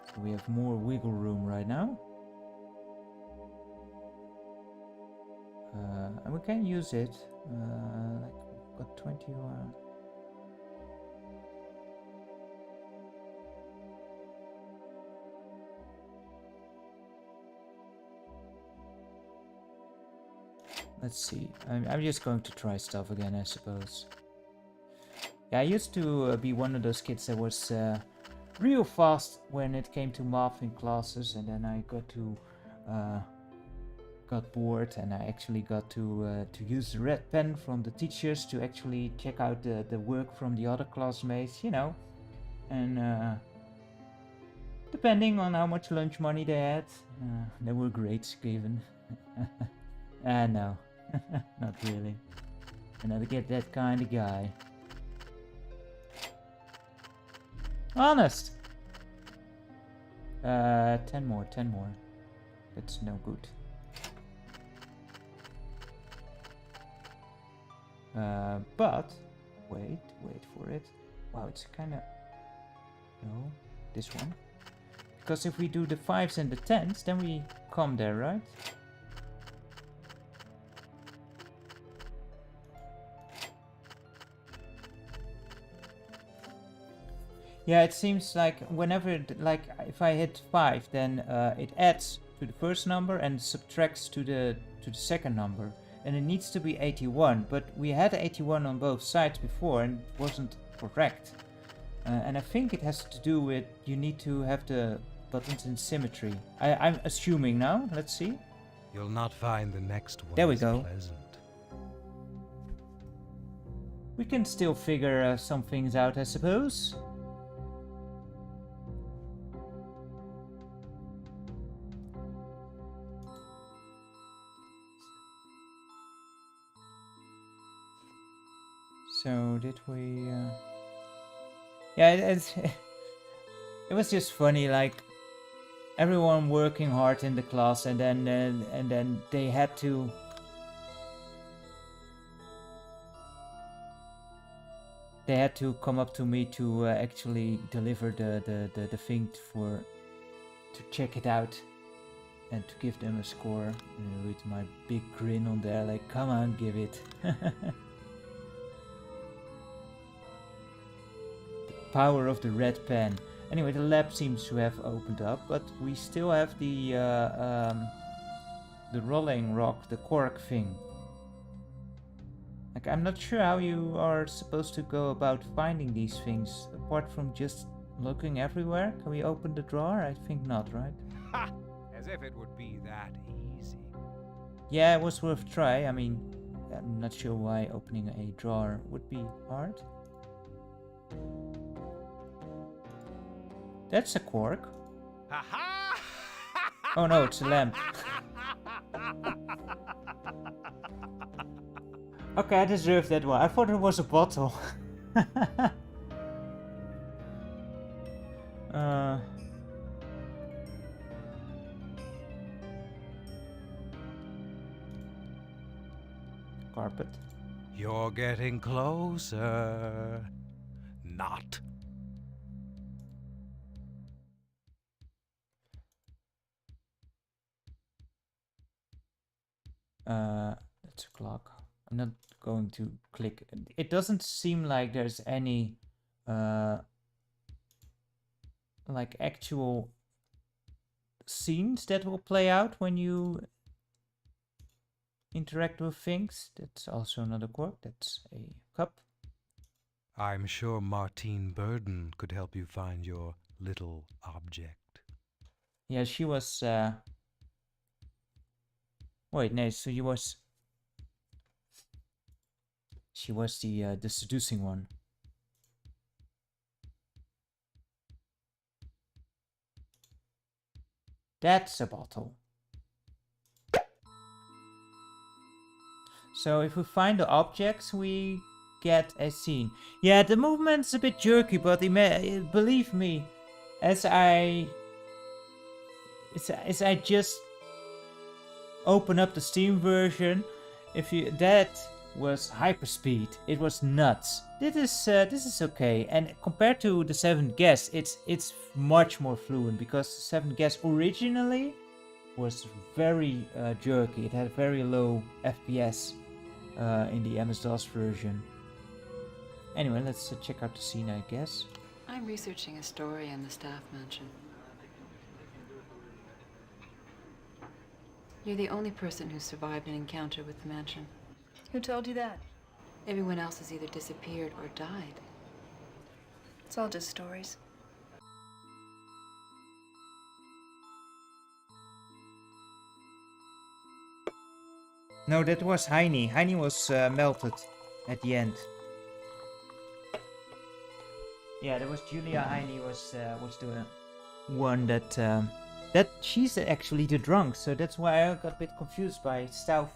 So we have more wiggle room right now. And we can use it. Like we've got 21. Let's see. I'm just going to try stuff again, I suppose. Yeah, I used to be one of those kids that was real fast when it came to math in classes, and then I got bored, and I actually got to use the red pen from the teachers to actually check out the work from the other classmates, you know. And depending on how much lunch money they had, there were grades given. No. Not really. And I get that kind of guy. Honest! 10 more. That's no good. But, wait for it. Wow, it's kinda... No, this one. Because if we do the 5s and the 10s, then we come there, right? Yeah, it seems like whenever, like, if I hit 5, then it adds to the first number and subtracts to the second number, and it needs to be 81. But we had 81 on both sides before, and it wasn't correct. And I think it has to do with you need to have the buttons in symmetry. I'm assuming now. Let's see. You'll not find the next one There we go. pleasant. We can still figure some things out, I suppose. So did we? Yeah, it was just funny, like everyone working hard in the class, and then they had to. They had to come up to me to actually deliver the thing to check it out and to give them a score, with my big grin on there, like, come on, give it. Power of the red pen. Anyway, the lab seems to have opened up, but we still have the rolling rock, the cork thing. Like, I'm not sure how you are supposed to go about finding these things, apart from just looking everywhere. Can we open the drawer? I think not, right? Ha! As if it would be that easy. Yeah, it was worth a try. I mean, I'm not sure why opening a drawer would be hard. That's a cork. Ha ha! Oh no, it's a lamp. Okay, I deserve that one. I thought it was a bottle. Carpet. You're getting closer. Not. That's a clock. I'm not going to click. It doesn't seem like there's any like actual scenes that will play out when you interact with things. That's also another cork. That's a cup. I'm sure Martine Burden could help you find your little object. Yeah, she was. Wait, no. So she was the seducing one. That's a bottle. So if we find the objects, we get a scene. Yeah, the movement's a bit jerky, but believe me, as I just open up the Steam version, that was hyperspeed. It was nuts. This is okay, and compared to the 7th Guest, it's much more fluent, because the 7th Guest originally was very jerky. It had very low FPS in the MS-DOS version. Anyway, let's check out the scene, I guess. I'm researching a story in the Stauf mansion. You're the only person who survived an encounter with the mansion. Who told you that? Everyone else has either disappeared or died. It's all just stories. No, that was Heine. Heine was melted at the end. Yeah, that was Julia Heine was the one that she's actually the drunk, so that's why I got a bit confused by Stauf.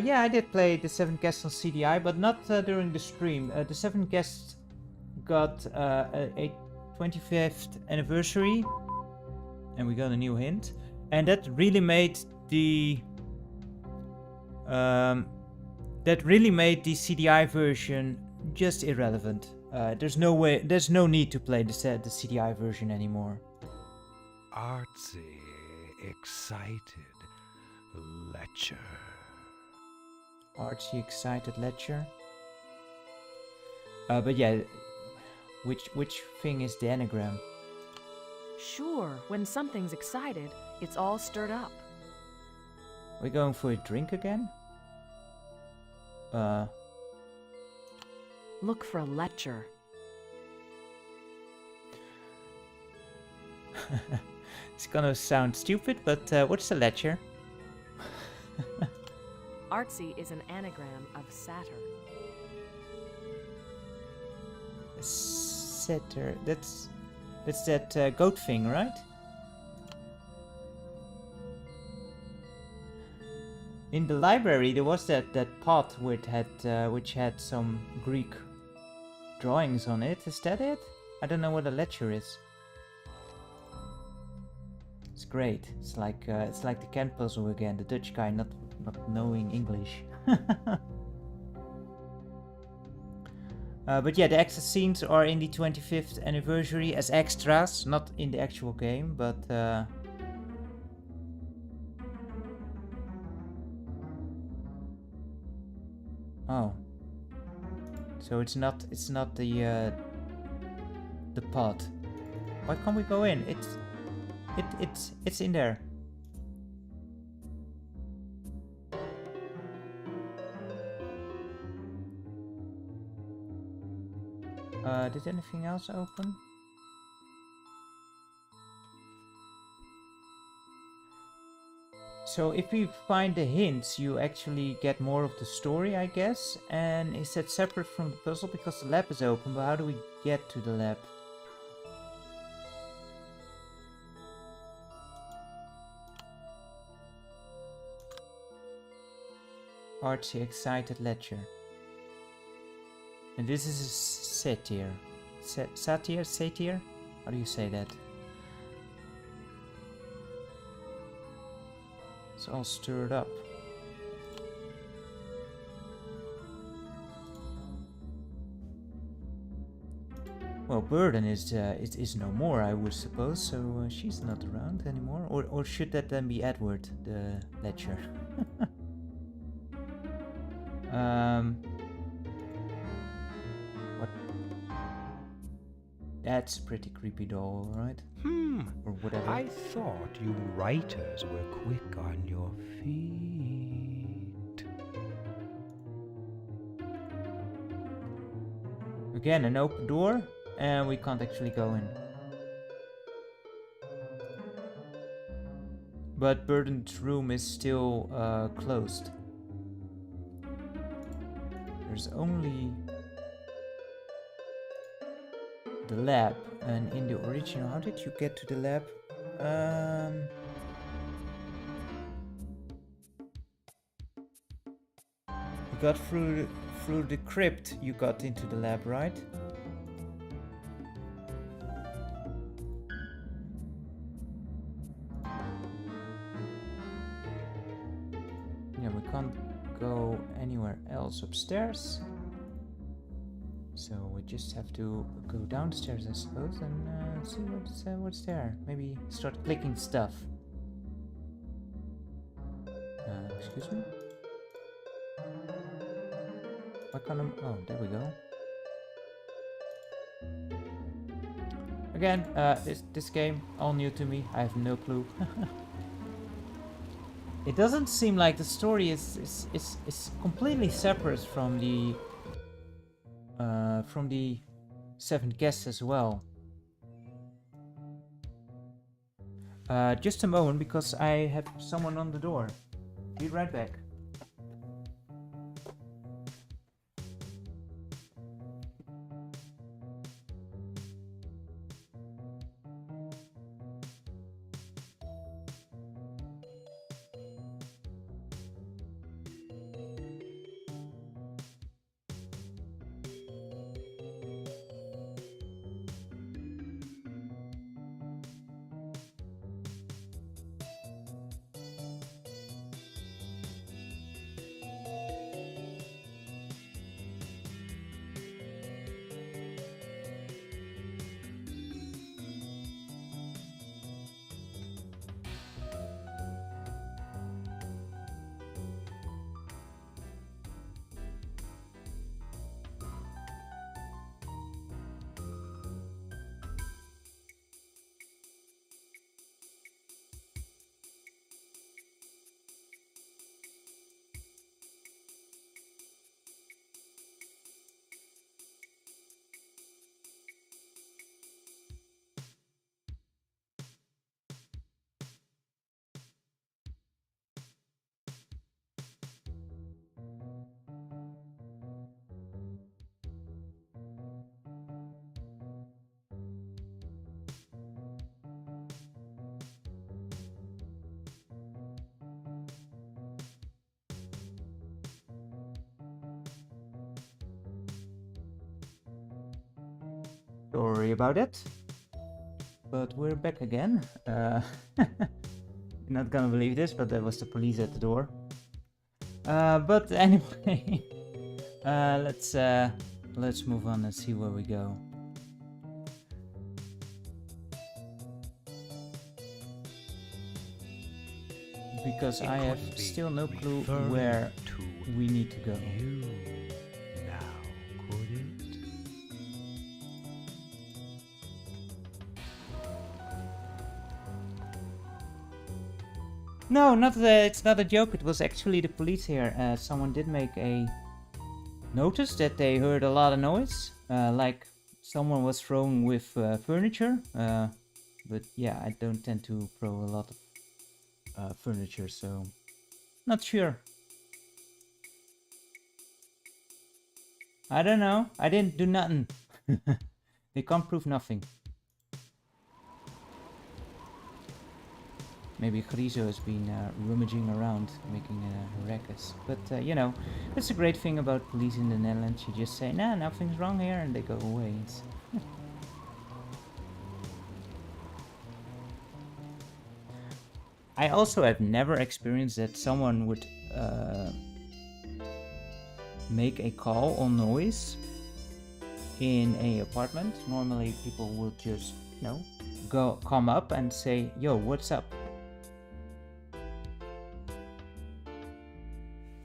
Yeah, I did play the 7th Guest on CDI, but not during the stream. The 7th Guest got a 25th anniversary, and we got a new hint, and that really made the CDI version just irrelevant. There's no need to play the CDI version anymore. Artsy, excited, lecher. Artsy, excited, lecher. But yeah, which thing is the anagram? Sure, when something's excited, it's all stirred up. We're going for a drink again? Look for a lecher. It's gonna sound stupid, but what's a lecher? Artsy is an anagram of satyr. Satyr. That's that goat thing, right? In the library, there was that pot which had some Greek drawings on it. Is that it? I don't know what a ledger is. It's great. It's like the Ken puzzle again. The Dutch guy not knowing English. But yeah, the extra scenes are in the 25th anniversary as extras, not in the actual game, but oh, so it's not the pot. Why can't we go in? It's in there. Did anything else open? So if you find the hints, you actually get more of the story, I guess. And is that separate from the puzzle? Because the lab is open, but how do we get to the lab? Artsy excited ledger. And this is a satyr. Satyr? How do you say that? It's all stirred up. Well, Burden is no more, I would suppose, so she's not around anymore. Or should that then be Edward, the ledger? What? That's a pretty creepy doll, right? Or whatever. I thought you writers were quick on your feet. Again, an open door, and we can't actually go in. But Burden's room is still closed. There's only the lab, and in the original, how did you get to the lab? You got through the crypt. You got into the lab, right? Yeah, we can't go anywhere else upstairs. So we just have to go downstairs, I suppose, and see what's there. Maybe start clicking stuff. Excuse me? Why can't I... Oh, there we go. Again, this game, all new to me. I have no clue. It doesn't seem like the story is completely separate from the Seven Guests as well. Just a moment, because I have someone on the door. Be right back. Sorry about it. But we're back again. You're not gonna believe this, but there was the police at the door. But anyway, let's move on and see where we go. Because I have still no clue where we need to go. You now, could it? No, not it's not a joke. It was actually the police here. Someone did make a notice that they heard a lot of noise, like someone was throwing with furniture. But yeah, I don't tend to throw a lot of furniture, so not sure. I don't know. I didn't do nothing. They can't prove nothing. Maybe Grizo has been rummaging around, making a ruckus. But, you know, that's a great thing about police in the Netherlands. You just say, nah, nothing's wrong here, and they go away. I also have never experienced that someone would make a call on noise in a apartment. Normally people will just, you know, come up and say, yo, what's up?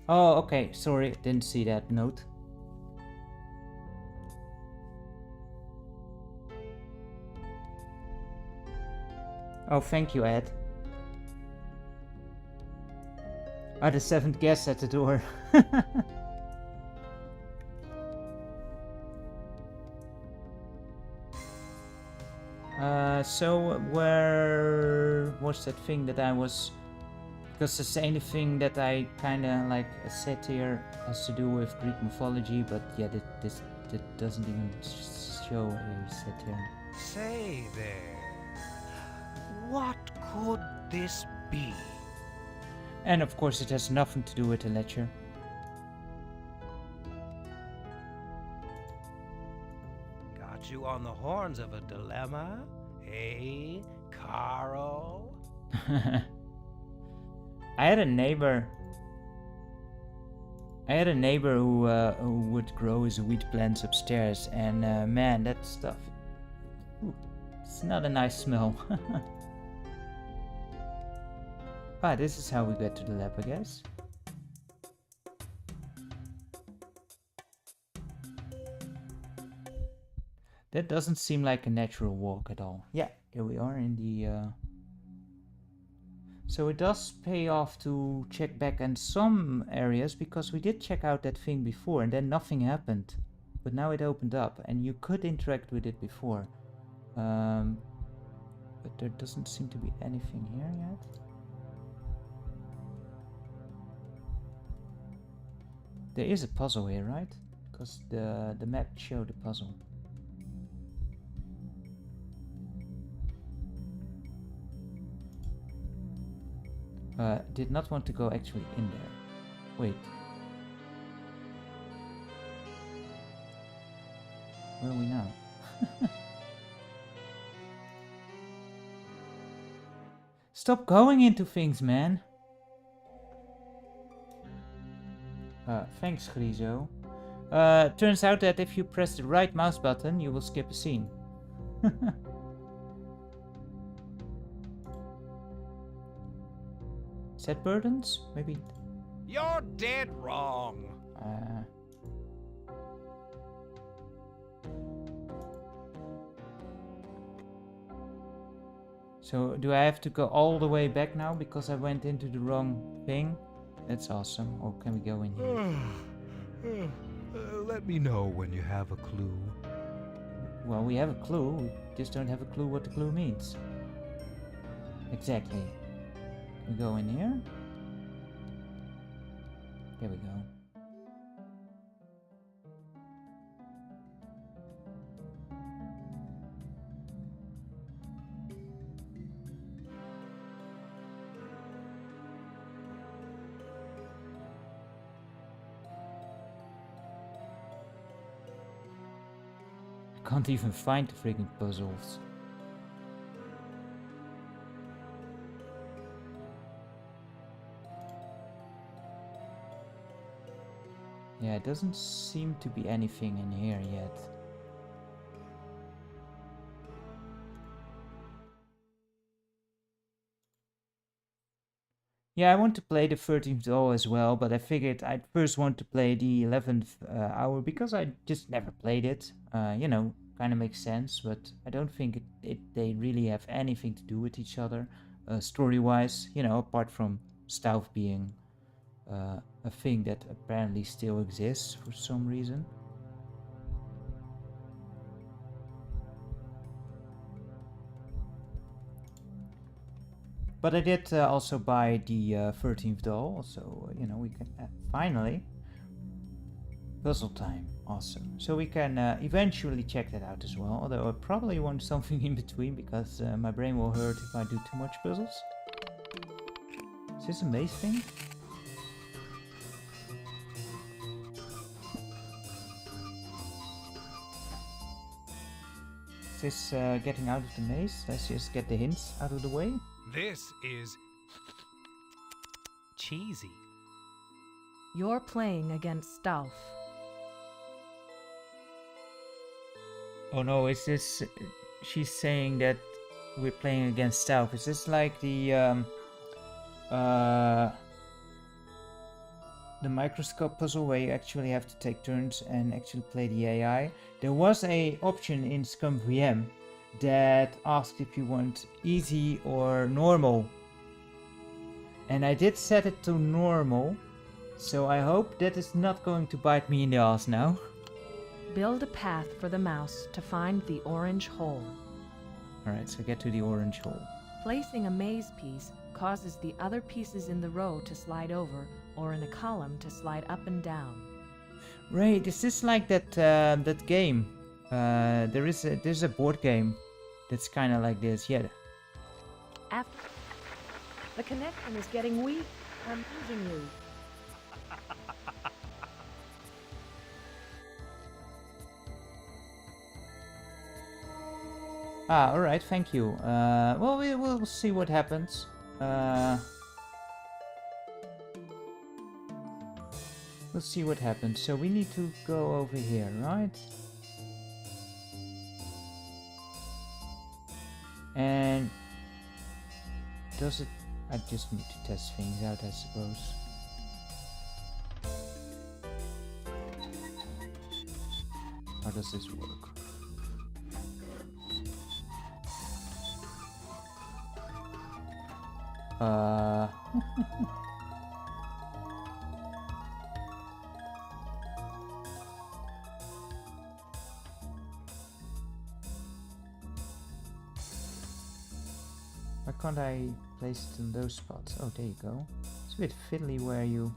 Oh, okay, sorry, didn't see that note. Oh, thank you, Ed. Ah, the seventh guest at the door. So where was that thing that I was... Because it's the only thing that I kinda like said here has to do with Greek mythology, but yeah, that doesn't even show a satyr. Say there, what could this be? And of course it has nothing to do with the ledger. Got you on the horns of a dilemma, hey, Carl? I had a neighbor who would grow his wheat plants upstairs, and man, that stuff, it's not a nice smell. Ah, this is how we get to the lab, I guess. That doesn't seem like a natural walk at all. Yeah, here we are in the... So it does pay off to check back in some areas, because we did check out that thing before and then nothing happened. But now it opened up and you could interact with it before. But there doesn't seem to be anything here yet. There is a puzzle here, right? Because the map showed the puzzle. Did not want to go actually in there. Wait. Where are we now? Stop going into things, man. Thanks, Grizo. Turns out that if you press the right mouse button, you will skip a scene. Set burdens? Maybe. You're dead wrong. So do I have to go all the way back now because I went into the wrong thing? That's awesome. Or can we go in here? Let me know when you have a clue. Well, we have a clue. We just don't have a clue what the clue means. Exactly. We go in here. There we go. Can't even find the freaking puzzles. Yeah, it doesn't seem to be anything in here yet. Yeah, I want to play the 13th doll as well, but I figured I'd first want to play the 11th hour because I just never played it. You know, kind of makes sense, but I don't think they really have anything to do with each other story-wise, you know, apart from Stauf being a thing that apparently still exists for some reason. But I did also buy the 13th doll, so you know we can finally puzzle time. Awesome. So we can eventually check that out as well. Although I probably want something in between because my brain will hurt if I do too much puzzles. Is this a maze thing? Is this getting out of the maze? Let's just get the hints out of the way. This is cheesy. You're playing against Stauf. Oh no, is this... She's saying that we're playing against Stauf. Is this like the microscope puzzle where you actually have to take turns and actually play the AI? There was a option in Scum VM that asked if you want easy or normal. And I did set it to normal, so I hope that is not going to bite me in the ass now. Build a path for the mouse to find the orange hole. Alright, so get to the orange hole. Placing a maze piece causes the other pieces in the row to slide over or in a column to slide up and down. Right, is this like that game? There's a board game that's kind of like this, yeah. After the connection is getting weak. I'm losing you. Ah, alright, thank you. Well, we'll see what happens. We'll see what happens. So we need to go over here, right? And does it... I just need to test things out, I suppose. How does this work? Why can't I place it in those spots? Oh, there you go. It's a bit fiddly where you...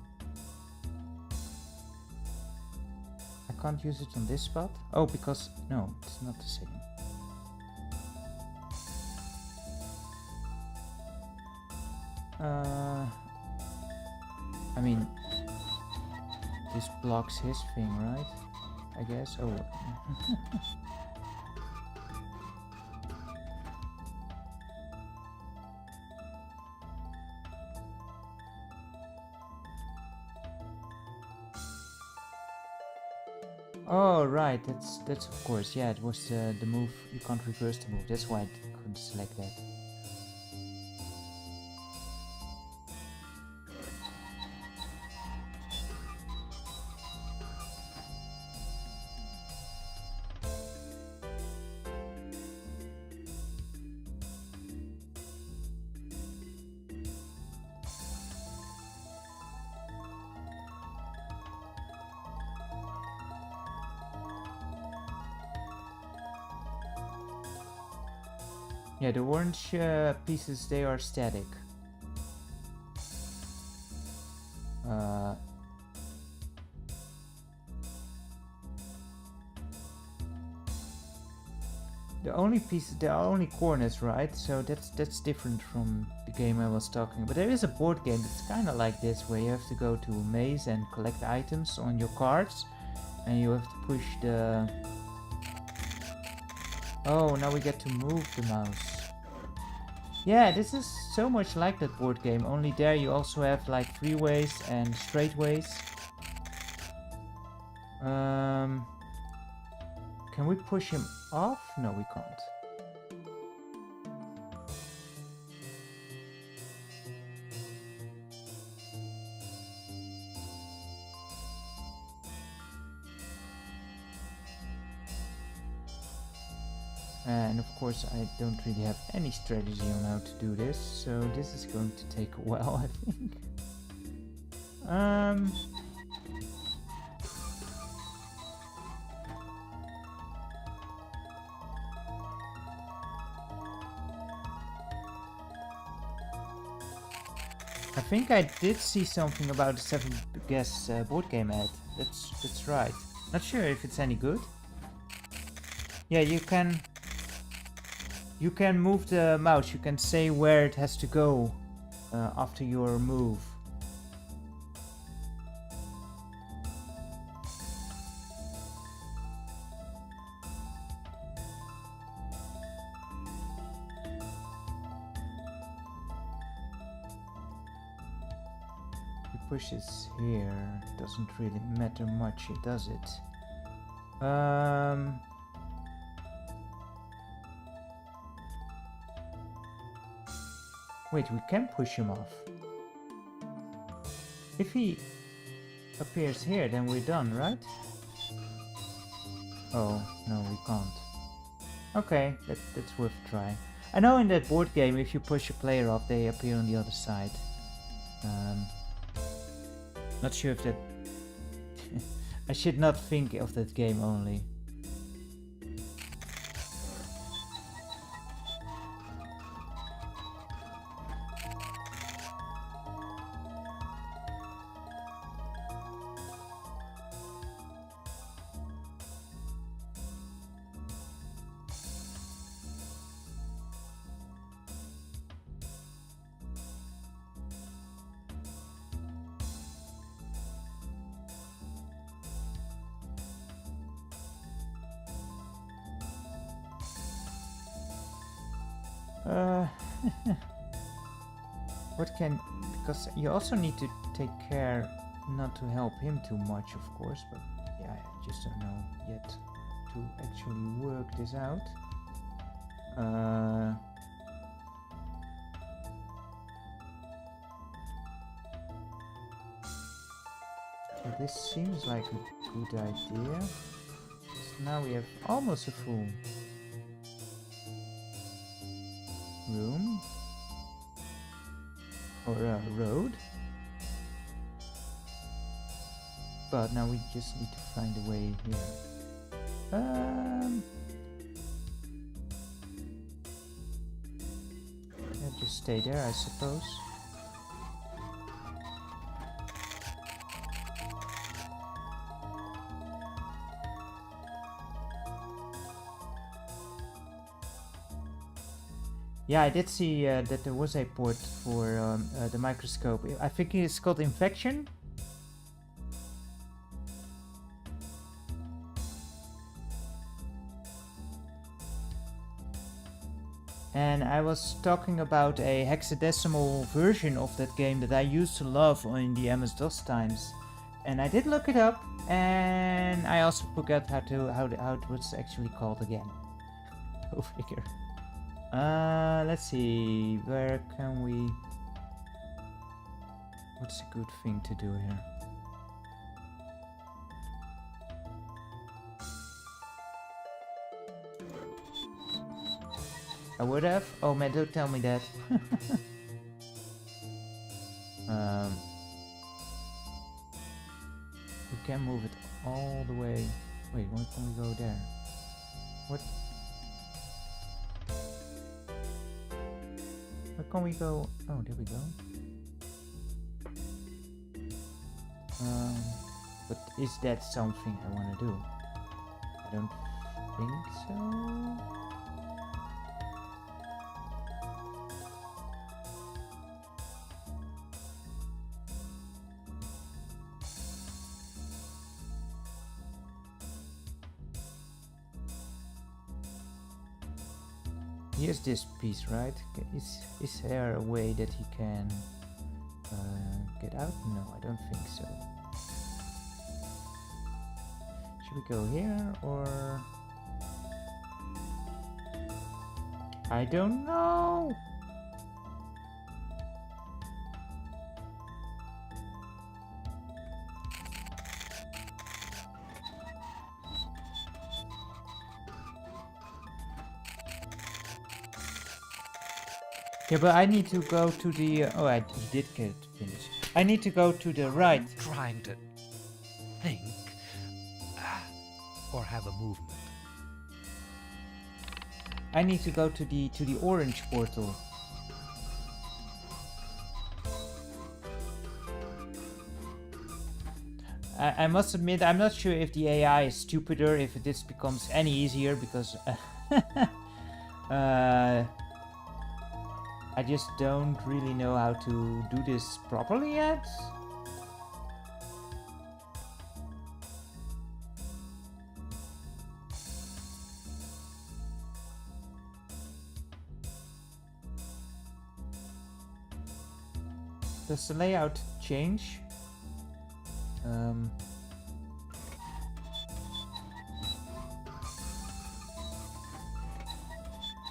I can't use it on this spot? Oh, because... No, it's not the same. I mean... This blocks his thing, right? I guess. Oh. Oh right, that's of course, yeah, it was the move, you can't reverse the move, that's why I couldn't select that. Yeah, the orange pieces, they are static. The only pieces, there are only corners, right? So that's different from the game I was talking about. But there is a board game that's kind of like this, where you have to go to a maze and collect items on your cards, and you have to push the Oh, now we get to move the mouse. Yeah, this is so much like that board game, only there you also have like freeways and straightaways. Can we push him off? No, we can't. And of course I don't really have any strategy on how to do this, so this is going to take a while, I think. I think I did see something about the 7 Guess board game ad. That's right. Not sure if it's any good. Yeah, you can move the mouse. You can say where it has to go after your move. Pushes here, doesn't really matter much, does it? Wait, we can push him off. If he appears here, then we're done, right? Oh, no, we can't. Okay, that's worth a try. I know in that board game, if you push a player off, they appear on the other side. Not sure if that... I should not think of that game only. What can... Because you also need to take care not to help him too much, of course, but yeah, I just don't know yet to actually work this out. So this seems like a good idea. So now we have almost a full room. Or a road. But now we just need to find a way here. Yeah, just stay there, I suppose. Yeah, I did see that there was a port for the microscope. I think it's called Infection. And I was talking about a hexadecimal version of that game that I used to love in the MS-DOS times. And I did look it up, and I also forgot how it was actually called again. Go figure. Let's see, where can we... What's a good thing to do here? I would have? Oh man, don't tell me that. We can move it all the way. Wait, why can we go there? What? Where can we go? Oh, there we go. But is that something I want to do? I don't think so. Here's this piece, right? Is there a way that he can get out? No, I don't think so. Should we go here or? I don't know. Yeah, but I need to go to the. Oh, he did get it finished. I need to go to the right. I'm trying to think or have a movement. I need to go to the orange portal. I must admit, I'm not sure if the AI is stupider, if this becomes any easier, because I just don't really know how to do this properly yet. Does the layout change?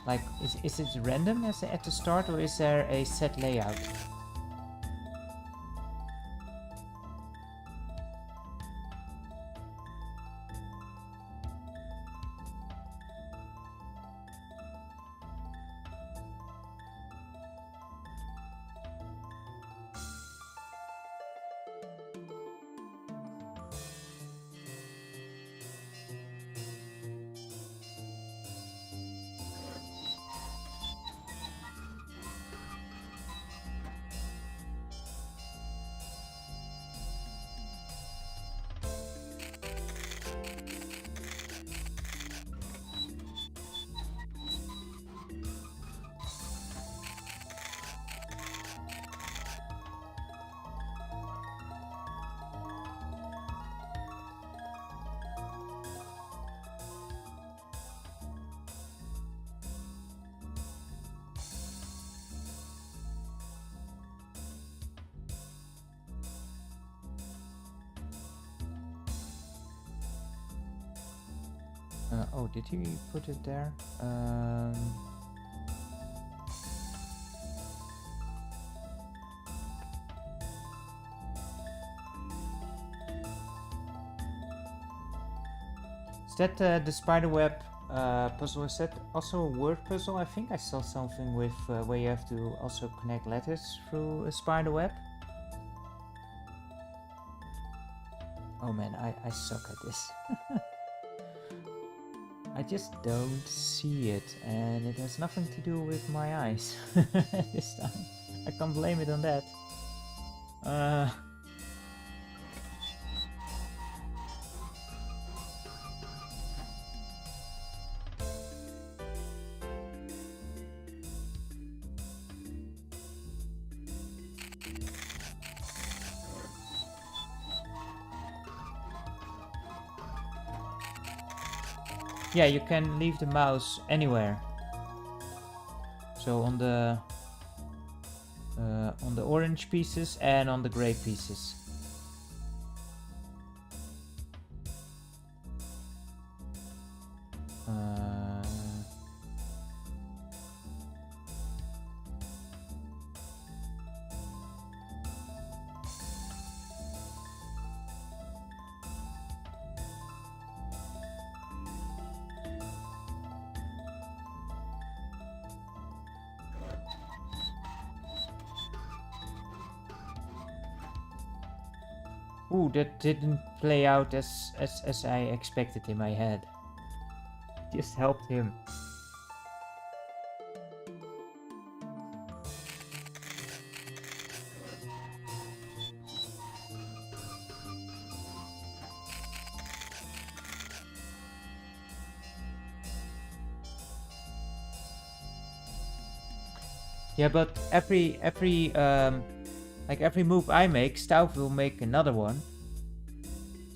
Like, is it random at the start, or is there a set layout? Oh, did he put it there? Is that the spiderweb puzzle? Is that also a word puzzle? I think I saw something with where you have to also connect letters through a spiderweb. Oh man, I suck at this. I just don't see it, and it has nothing to do with my eyes this time. I can't blame it on that. Yeah, you can leave the mouse anywhere. So on the orange pieces and on the gray pieces. Ooh, that didn't play out as I expected in my head. Just helped him. Yeah, but every move I make, Stauf will make another one.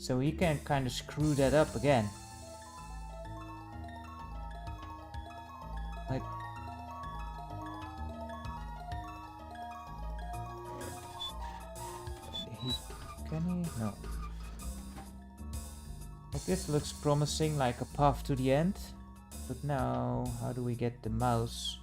So he can kind of screw that up again. Like, me? No. Like this looks promising, like a path to the end. But now, how do we get the mouse?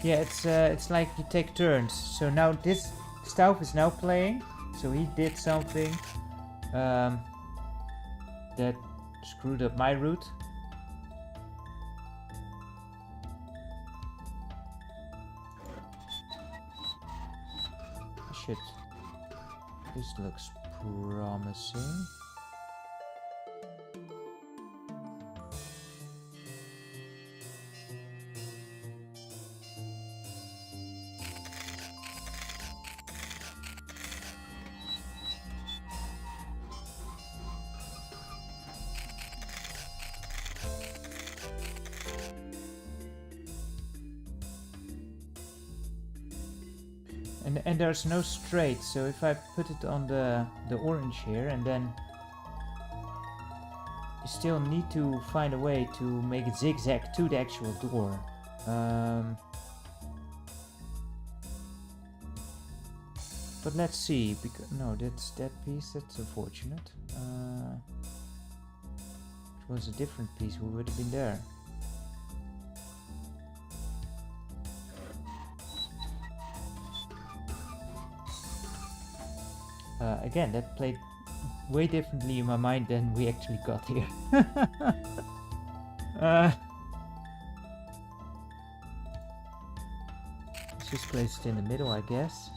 Yeah, it's like you take turns. So now this Stauf is now playing. So he did something that screwed up my route. Shit. This looks promising. And there's no straight, so if I put it on the orange here, and then you still need to find a way to make it zigzag to the actual door. But let's see, because no, that's that piece. That's unfortunate. If it was a different piece, we would have been there. Again, that played way differently in my mind than we actually got here. Let's just place it in the middle, I guess.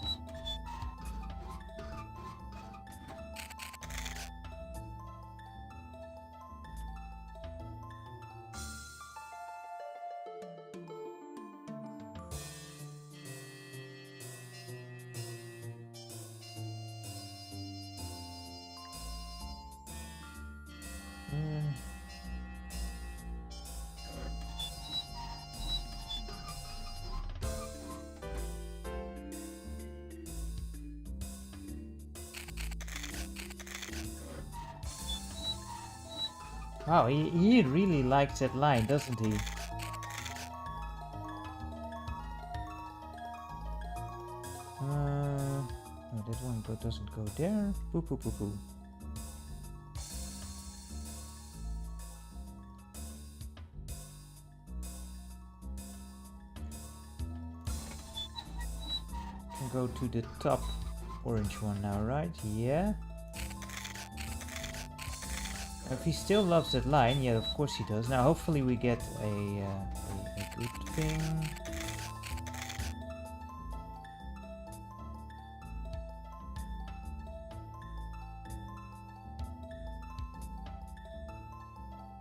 Wow, he really likes that line, doesn't he? No, that one doesn't go there. Poo poo poo poo. Can go to the top orange one now, right? Yeah. If he still loves that line, yeah, of course he does. Now, hopefully we get a good thing.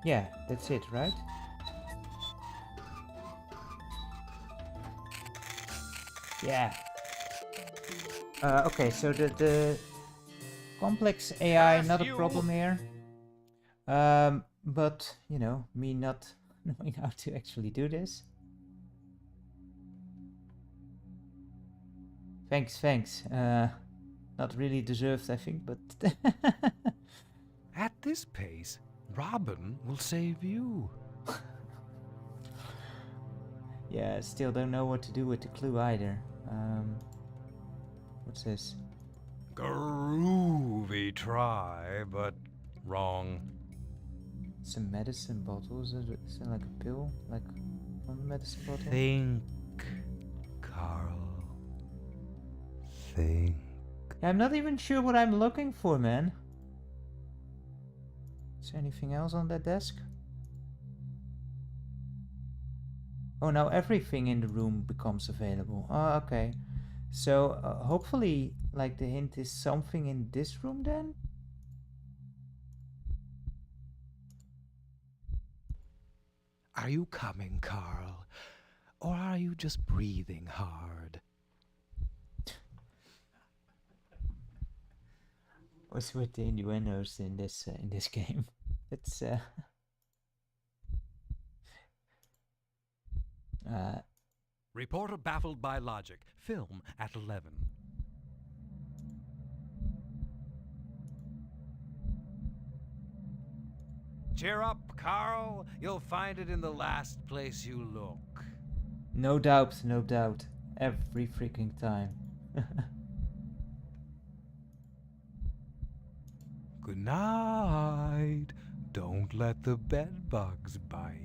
Yeah, that's it, right? Yeah. Okay, so the complex AI, not a problem here. But, you know, me not knowing how to actually do this. Thanks. Not really deserved, I think, but... At this pace, Robin will save you. Yeah, still don't know what to do with the clue either. What's this? Groovy try, but wrong. Some medicine bottles. Is it like a pill? Like one medicine bottle? Think, Carl. Think. Yeah, I'm not even sure what I'm looking for, man. Is there anything else on that desk? Oh, now everything in the room becomes available. Oh, okay. So, hopefully, like, the hint is something in this room then? Are you coming, Carl? Or are you just breathing hard? What's with the innuendos in this game? It's Reporter baffled by logic. Film at 11. Cheer up, Carl. You'll find it in the last place you look. No doubt, no doubt. Every freaking time. Good night. Don't let the bed bugs bite.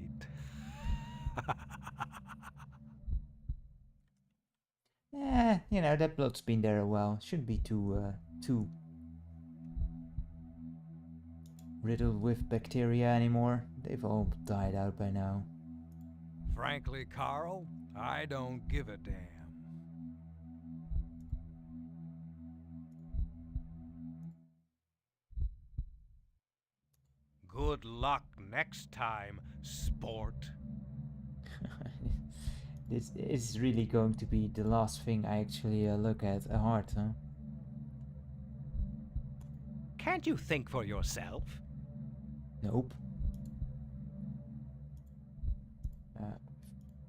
That blood's been there a while. Shouldn't be too riddled with bacteria anymore. They've all died out by now. Frankly, Carl, I don't give a damn. Good luck next time, sport. This is really going to be the last thing I actually look at. A heart, huh? Can't you think for yourself? Nope.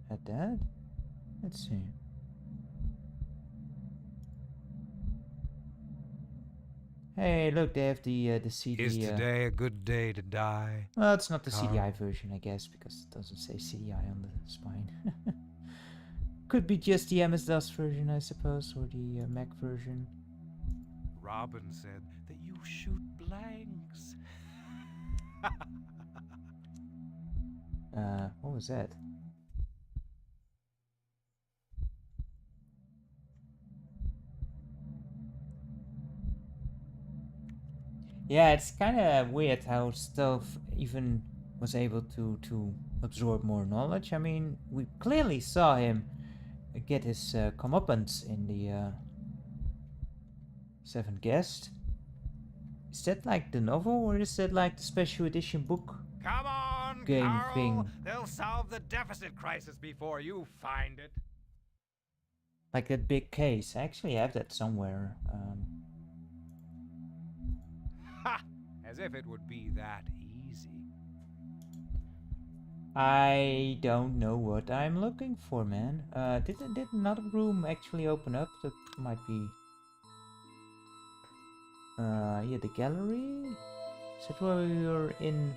At that? Let's see. Hey, look, they have the CD. Is today a good day to die? Well, it's not the Carl? CDI version, I guess, because it doesn't say CDI on the spine. Could be just the MS-DOS version, I suppose, or the Mac version. Robin said that you shoot blanks. What was that? Yeah, it's kind of weird how Stauf even was able to absorb more knowledge. I mean, we clearly saw him get his comeuppance in the Seventh Guest. Is that like the novel, or is that like the special edition book? Come on, Game Carl. thing. They'll solve the deficit crisis before you find it. Like that big case. I actually have that somewhere. Ha! As if it would be that easy. I don't know what I'm looking for, man. Did another room actually open up? That might be... yeah, the gallery? Is that where we were in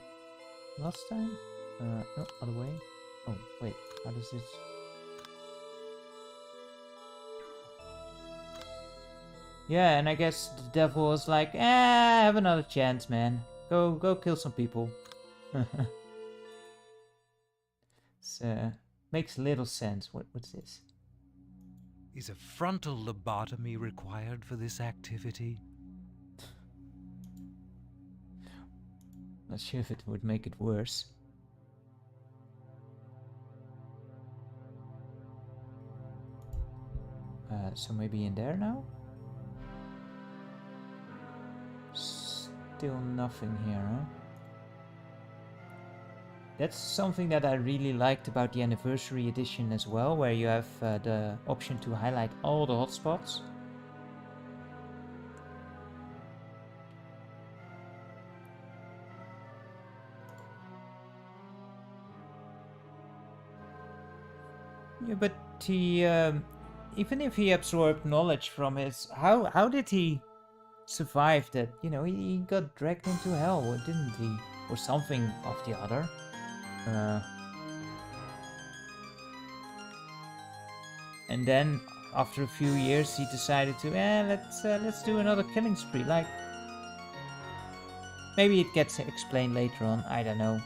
last time? No, other way. Oh, wait, how does this... Yeah, and I guess the devil was like, have another chance, man. Go kill some people. So, makes little sense. What's this? Is a frontal lobotomy required for this activity? Not sure if it would make it worse. So maybe in there now? Still nothing here, huh? That's something that I really liked about the anniversary edition as well, where you have the option to highlight all the hotspots. Yeah, but he, even if he absorbed knowledge from his, how did he survive that? You know, he got dragged into hell, didn't he? Or something of the other. And then after a few years, he decided to, let's do another killing spree. Like, maybe it gets explained later on. I don't know.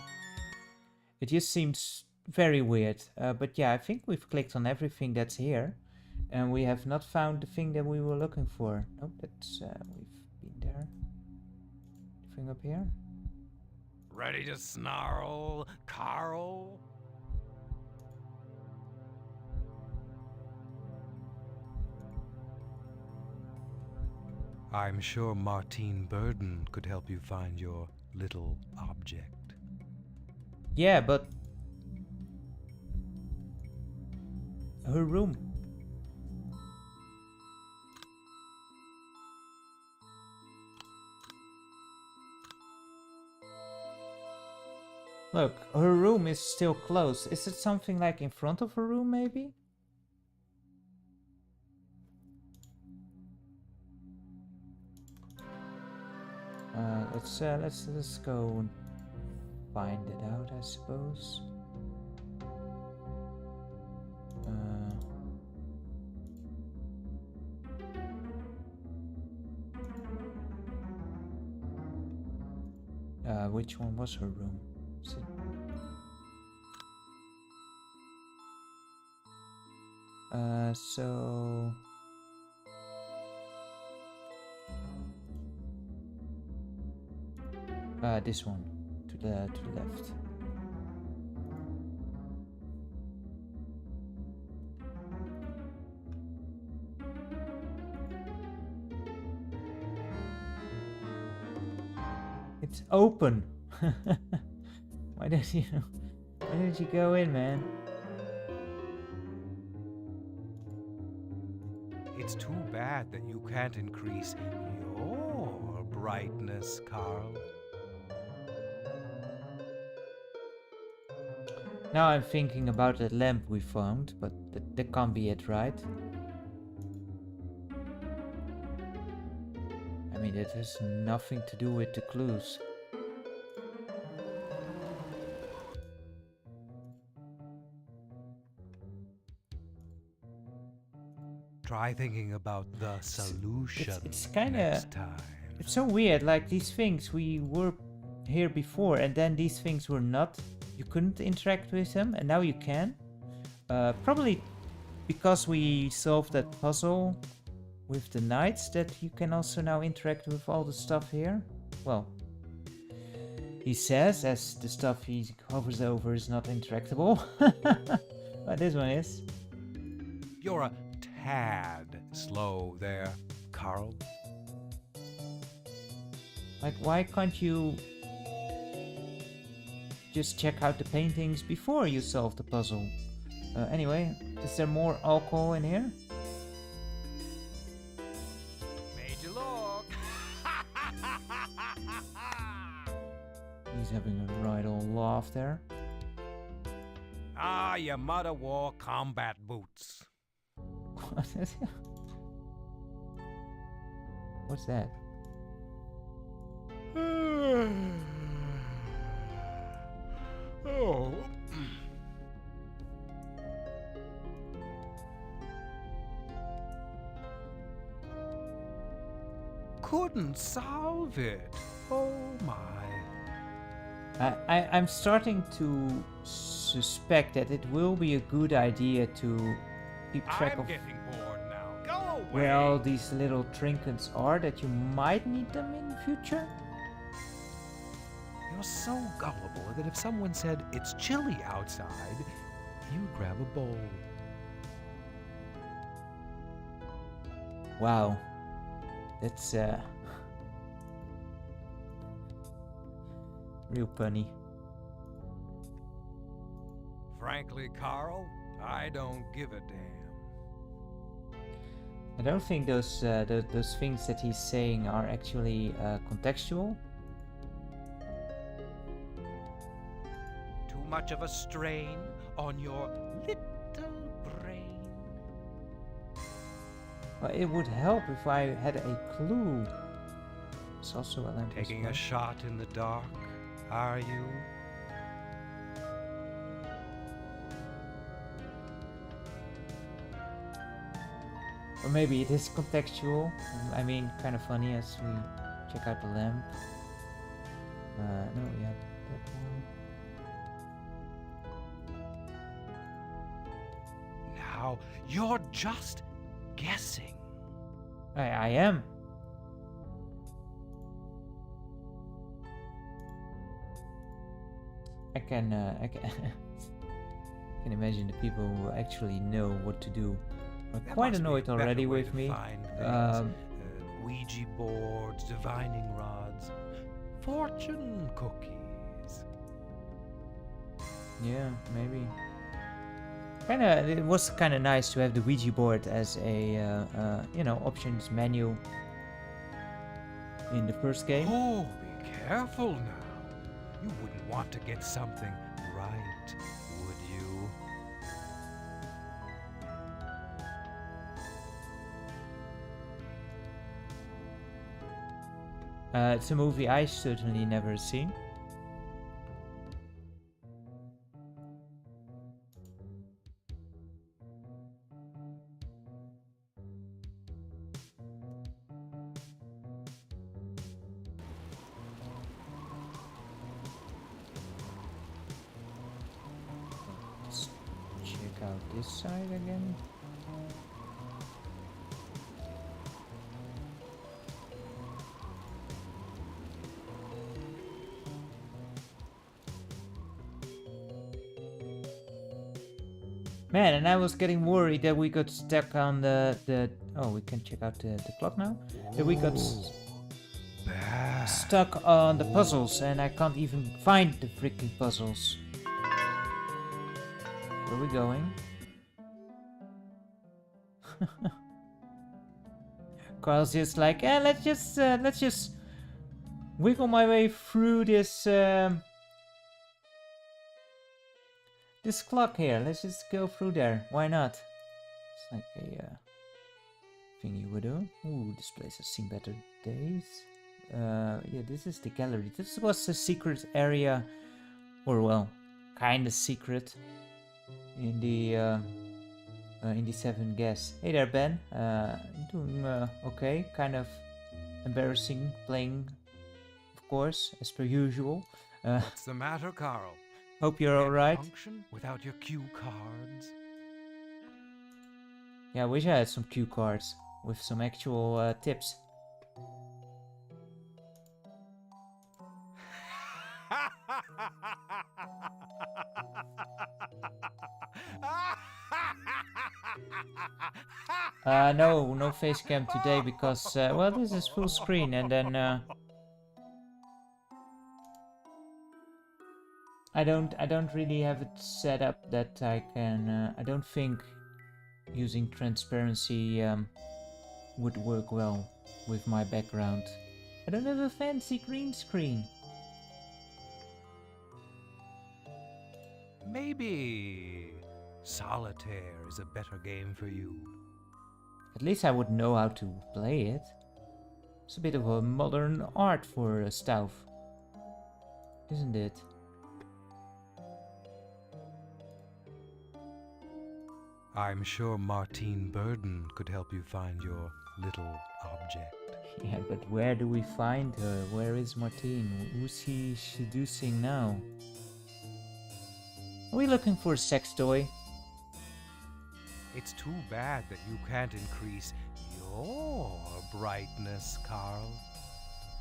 It just seems very weird. But yeah, I think we've clicked on everything that's here, and we have not found the thing that we were looking for. Nope, that's we've been there. Anything up here? Ready to snarl, Carl? I'm sure Martine Burden could help you find your little object. Yeah, but her room. Look, her room is still closed. Is it something like in front of her room, maybe? Let's go. find it out, I suppose. Which one was her room? Is it... so... this one, to the left. It's open. Why didn't you go in, man? It's too bad that you can't increase your brightness, Carl. Now I'm thinking about that lamp we found, but that can't be it, right? I mean, it has nothing to do with the clues. Try thinking about the solution It's kind next of... time. It's so weird, like these things, we were here before and then these things were not. You couldn't interact with them and now you can. Probably because we solved that puzzle with the knights, that you can also now interact with all the stuff here. Well, he says, as the stuff he hovers over is not interactable. But this one is. You're a tad slow there, Carl. Like, why can't you just check out the paintings before you solve the puzzle? Anyway, is there more alcohol in here? Made you look. He's having a right old laugh there. Ah, your mother wore combat boots. What is it? What's that? Oh. Couldn't solve it. Oh my. I'm starting to suspect that it will be a good idea to keep track I'm of getting bored now. Go away. where all these little trinkets are, that you might need them in the future. You're so gullible that if someone said it's chilly outside, you'd grab a bowl. Wow. That's real punny. Frankly, Carl, I don't give a damn. I don't think those things that he's saying are actually contextual. Too much of a strain on your little brain. Well, it would help if I had a clue. It's also a lamp. Taking a shot in the dark, are you? Or maybe it is contextual. I mean, kind of funny as we check out the lamp. No, we had that one. Now, you're just guessing. I am. I can can imagine the people who actually know what to do are There quite must be a annoyed better already way with to me. find things. Ouija boards, divining rods, fortune cookies. Yeah, maybe. It was kind of nice to have the Ouija board as a options menu in the first game. Oh, be careful now. You wouldn't want to get something right, would you? It's a movie I certainly never seen. check out this side again. Man, and I was getting worried that we got stuck on the oh, we can check out the clock now. That we got stuck on the puzzles, and I can't even find the freaking puzzles. Where are we going? Carl's just like, let's just wiggle my way through this this clock here. Let's just go through there. Why not? It's like a thing you would do. Ooh, this place has seen better days. Yeah, this is the gallery. This was a secret area, or well, kind of secret in the 7 guests. Hey there, Ben. Doing okay. Kind of embarrassing playing, of course, as per usual. What's the matter, Carl? Hope you're Can't alright. function without your cue cards. Yeah, I wish I had some cue cards with some actual tips. No face cam today because well, this is full screen, and then I don't really have it set up that I can. I don't think using transparency would work well with my background. I don't have a fancy green screen. Maybe solitaire is a better game for you. At least I would know how to play it. It's a bit of a modern art for Stauf, isn't it? I'm sure Martine Burden could help you find your little object. Yeah, but where do we find her? Where is Martine? Who's he seducing now? Are we looking for a sex toy? It's too bad that you can't increase your brightness, Carl.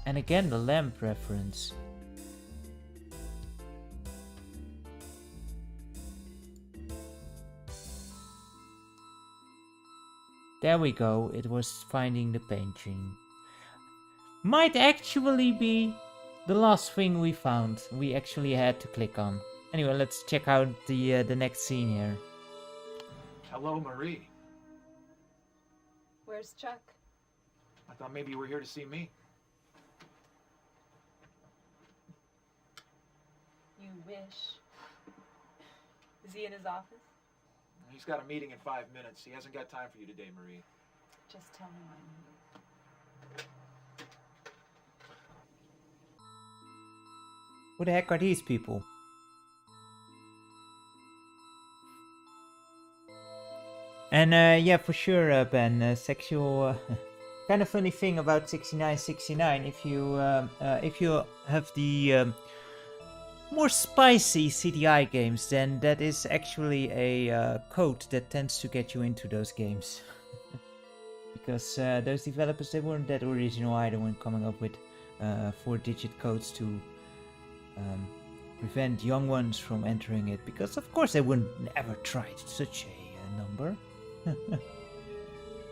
And again, the lamp reference. There we go, it was finding the painting. Might actually be the last thing we found. We actually had to click on. Anyway, let's check out the next scene here. Hello, Marie. Where's Chuck? I thought maybe you were here to see me. You wish. Is he in his office? He's got a meeting in 5 minutes. He hasn't got time for you today, Marie. Just tell him I'm here. Who the heck are these people? And yeah, for sure, Ben, sexual... kind of funny thing about 6969, if you have the more spicy CDI games, then that is actually a code that tends to get you into those games. Because those developers, they weren't that original either when coming up with 4-digit codes to prevent young ones from entering it, because of course they wouldn't ever try such a number.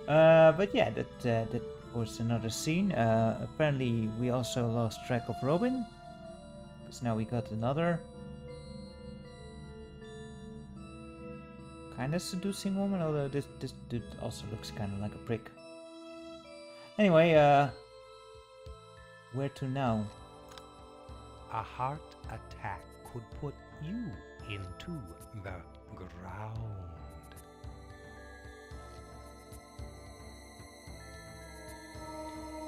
But yeah, that was another scene. Apparently we also lost track of Robin, because now we got another kind of seducing woman, although this dude also looks kind of like a prick. Anyway, where to now? A heart attack could put you into the ground.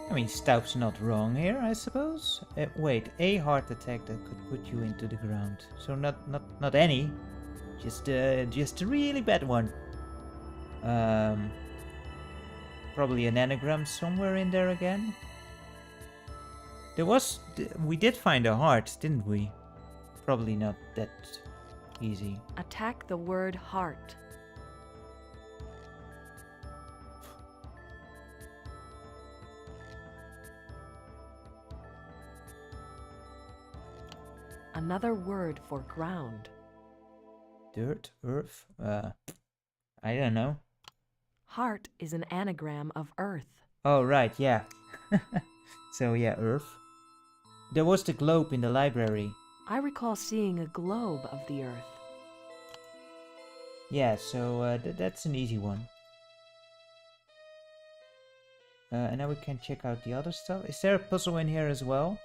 I mean, Stauf's not wrong here, I suppose. Wait, a heart attack that could put you into the ground. So not any, just a really bad one. Probably an anagram somewhere in there again. We did find a heart, didn't we? Probably not that easy. Attack the word heart. another word for ground. Dirt, earth, I don't know. Heart is an anagram of earth. Oh, right, yeah. So, yeah, earth. There was the globe in the library. I recall seeing a globe of the earth. Yeah, so that's an easy one. And now we can check out the other stuff. Is there a puzzle in here as well?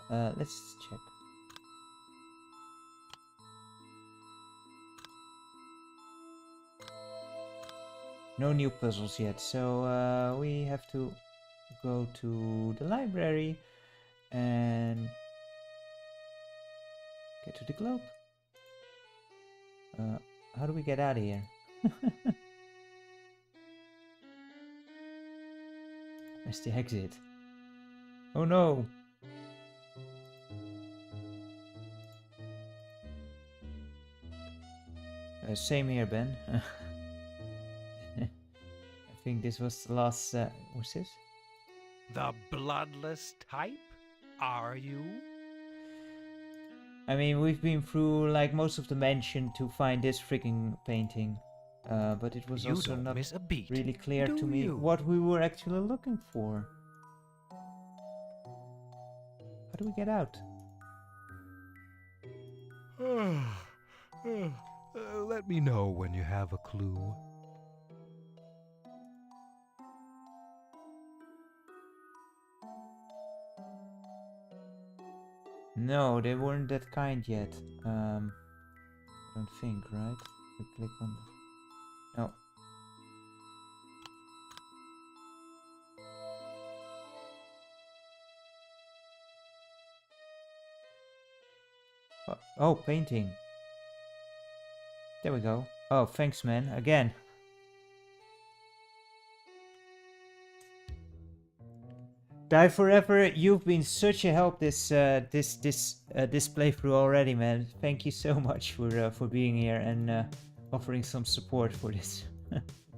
Let's check. No new puzzles yet, so we have to go to the library and get to the globe. How do we get out of here? Where's the exit? Oh no! Same here, Ben. I think this was the last... what's this? The bloodless type? Are you? I mean, we've been through like most of the mansion to find this freaking painting. But it was You also don't not miss a beat, really clear do to me you? what we were actually looking for. How do we get out? Let me know when you have a clue. No, they weren't that kind yet. I don't think, right? We click on... No. Oh, painting. There we go. Oh, thanks, man. Again. Die Forever, you've been such a help this playthrough already, man. Thank you so much for being here and offering some support for this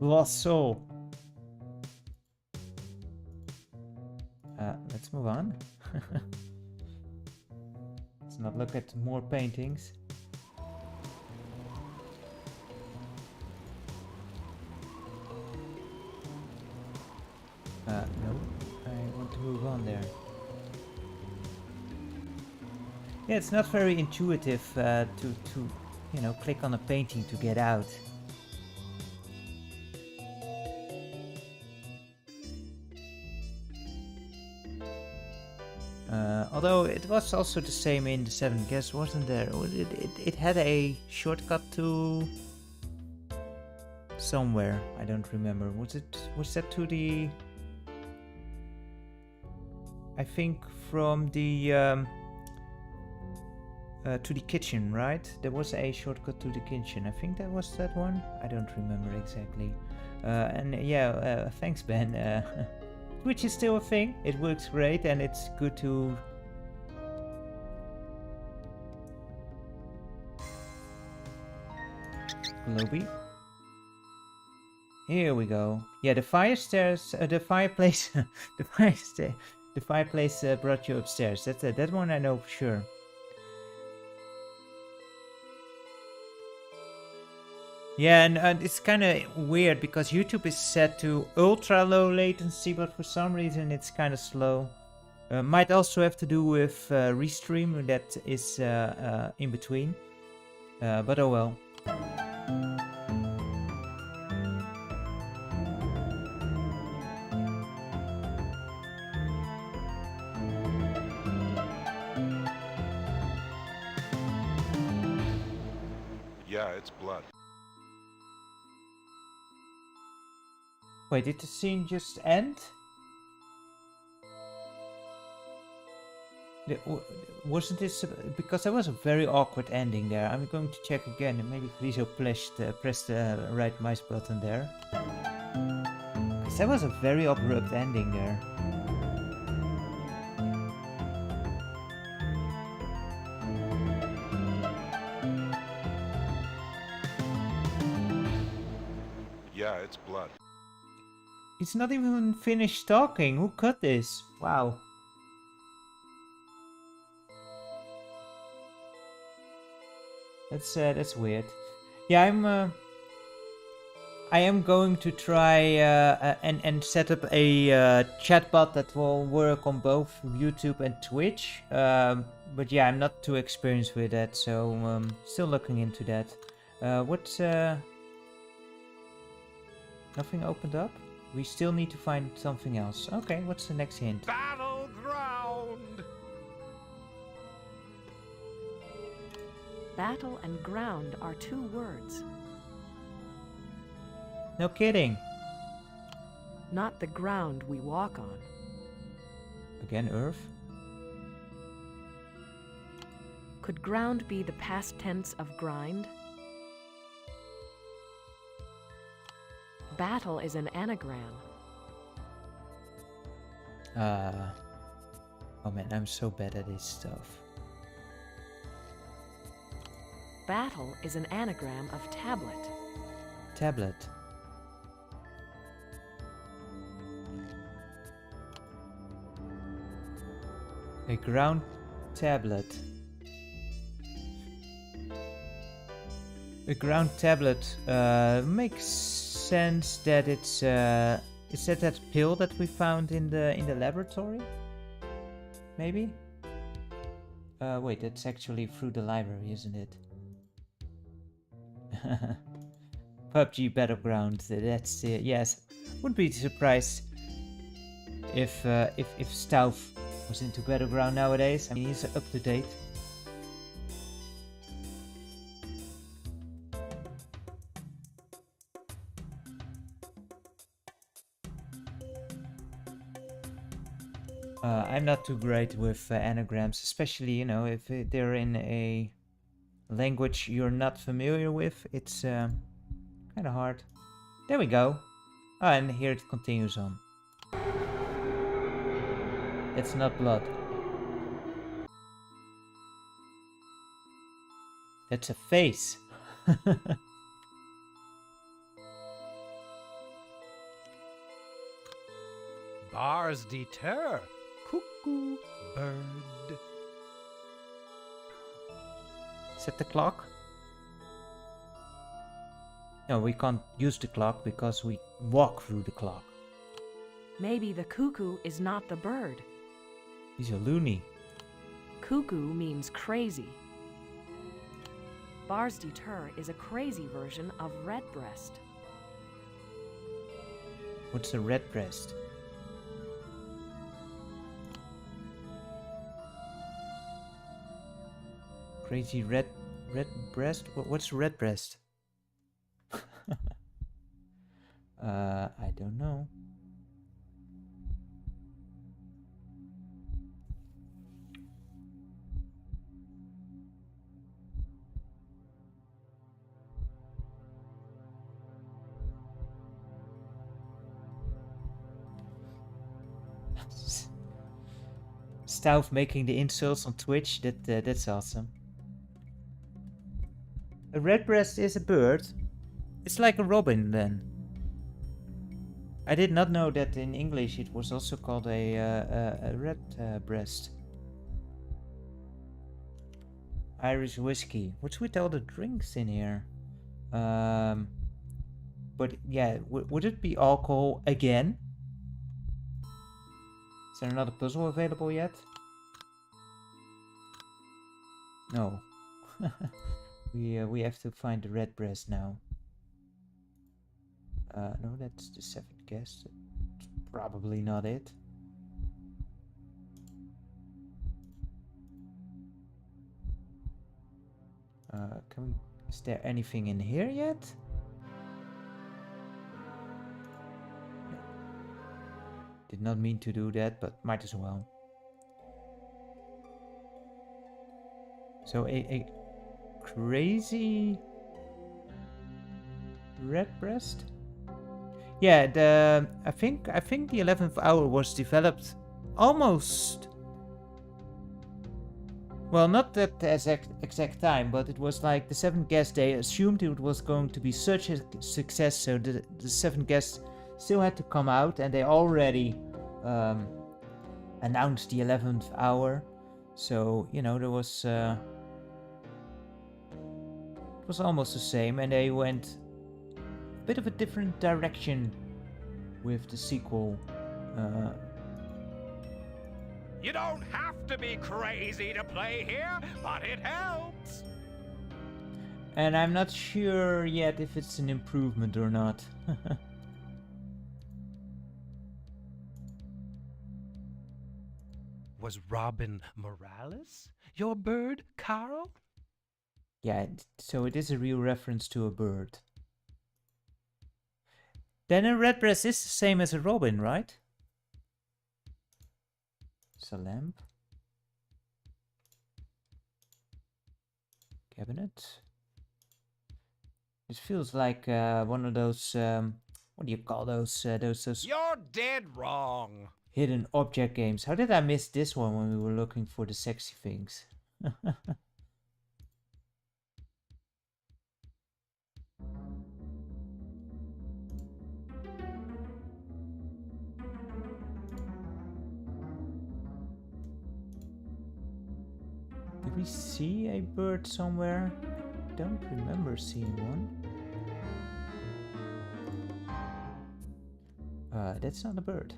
lost soul. Let's move on. Let's not look at more paintings. No. I want to move on there. Yeah, it's not very intuitive to you know, click on a painting to get out. Although it was also the same in the 7 Guess, wasn't there? It had a shortcut to somewhere. I don't remember. Was that to the... I think from the to the kitchen, right? There was a shortcut to the kitchen. I think that was that one. I don't remember exactly. And yeah, thanks, Ben. Which is still a thing. It works great, and it's good to... Globy. Here we go. Yeah, the fire stairs, the fireplace, the fireplace brought you upstairs. That one I know for sure. Yeah, and it's kind of weird because YouTube is set to ultra low latency, but for some reason it's kind of slow. Might also have to do with restream that is in between. But oh well. Yeah, it's blood. Wait, did the scene just end? Wasn't this... because that was a very awkward ending there. I'm going to check again and maybe Friso pressed the right mouse button there. Because that was a very abrupt ending there. Yeah, it's blood. He's not even finished talking. Who cut this? Wow. That's weird. Yeah, I am going to try and set up a chatbot that will work on both YouTube and Twitch. But yeah, I'm not too experienced with that, so still looking into that. What's nothing opened up? We still need to find something else. Okay, what's the next hint? Battleground! Battle and ground are 2 words. No kidding. Not the ground we walk on. Again, Earth. Could ground be the past tense of grind? Battle is an anagram. Oh man, I'm so bad at this stuff. Battle is an anagram of tablet. Tablet. A ground tablet. A ground tablet makes sense that it's is that pill that we found in the laboratory? Maybe? Wait, that's actually through the library, isn't it? PUBG Battleground, that's yes. Wouldn't be surprised if Stauf was into Battleground nowadays. I mean, he's up to date. I'm not too great with anagrams, especially, you know, if they're in a language you're not familiar with. It's kind of hard. There we go. Oh, and here it continues on. It's not blood. That's a face. Bars deter. Cuckoo bird. Set the clock. No, we can't use the clock because we walk through the clock. Maybe the cuckoo is not the bird. He's a loony. Cuckoo means crazy. Bars deter is a crazy version of redbreast. What's a redbreast? Crazy red breast? What's redbreast? I don't know. Stauf making the insults on Twitch. That's awesome. A redbreast is a bird. It's like a robin then. I did not know that in English it was also called a redbreast. Irish whiskey. What's with all the drinks in here? But yeah, would it be alcohol again? Is there another puzzle available yet? No. We have to find the redbreast now. No, that's the 7th guest. Probably not it. Is there anything in here yet? No. Did not mean to do that, but might as well. So a crazy redbreast? Yeah, I think the 11th hour was developed almost, well, not that exact time, but it was like the 7th guest. They assumed it was going to be such a success, so the 7th guest still had to come out, and they already announced the 11th hour. So, you know, there was It was almost the same, and they went a bit of a different direction with the sequel. You don't have to be crazy to play here, but it helps. And I'm not sure yet if it's an improvement or not. Was Robin Morales your bird, Carl? Yeah, so it is a real reference to a bird. Then a redbreast is the same as a robin, right? It's a lamp. Cabinet. It feels like one of those, what do you call those, those You're dead wrong. hidden object games. How did I miss this one when we were looking for the sexy things? Did we see a bird somewhere? I don't remember seeing one. That's not a bird.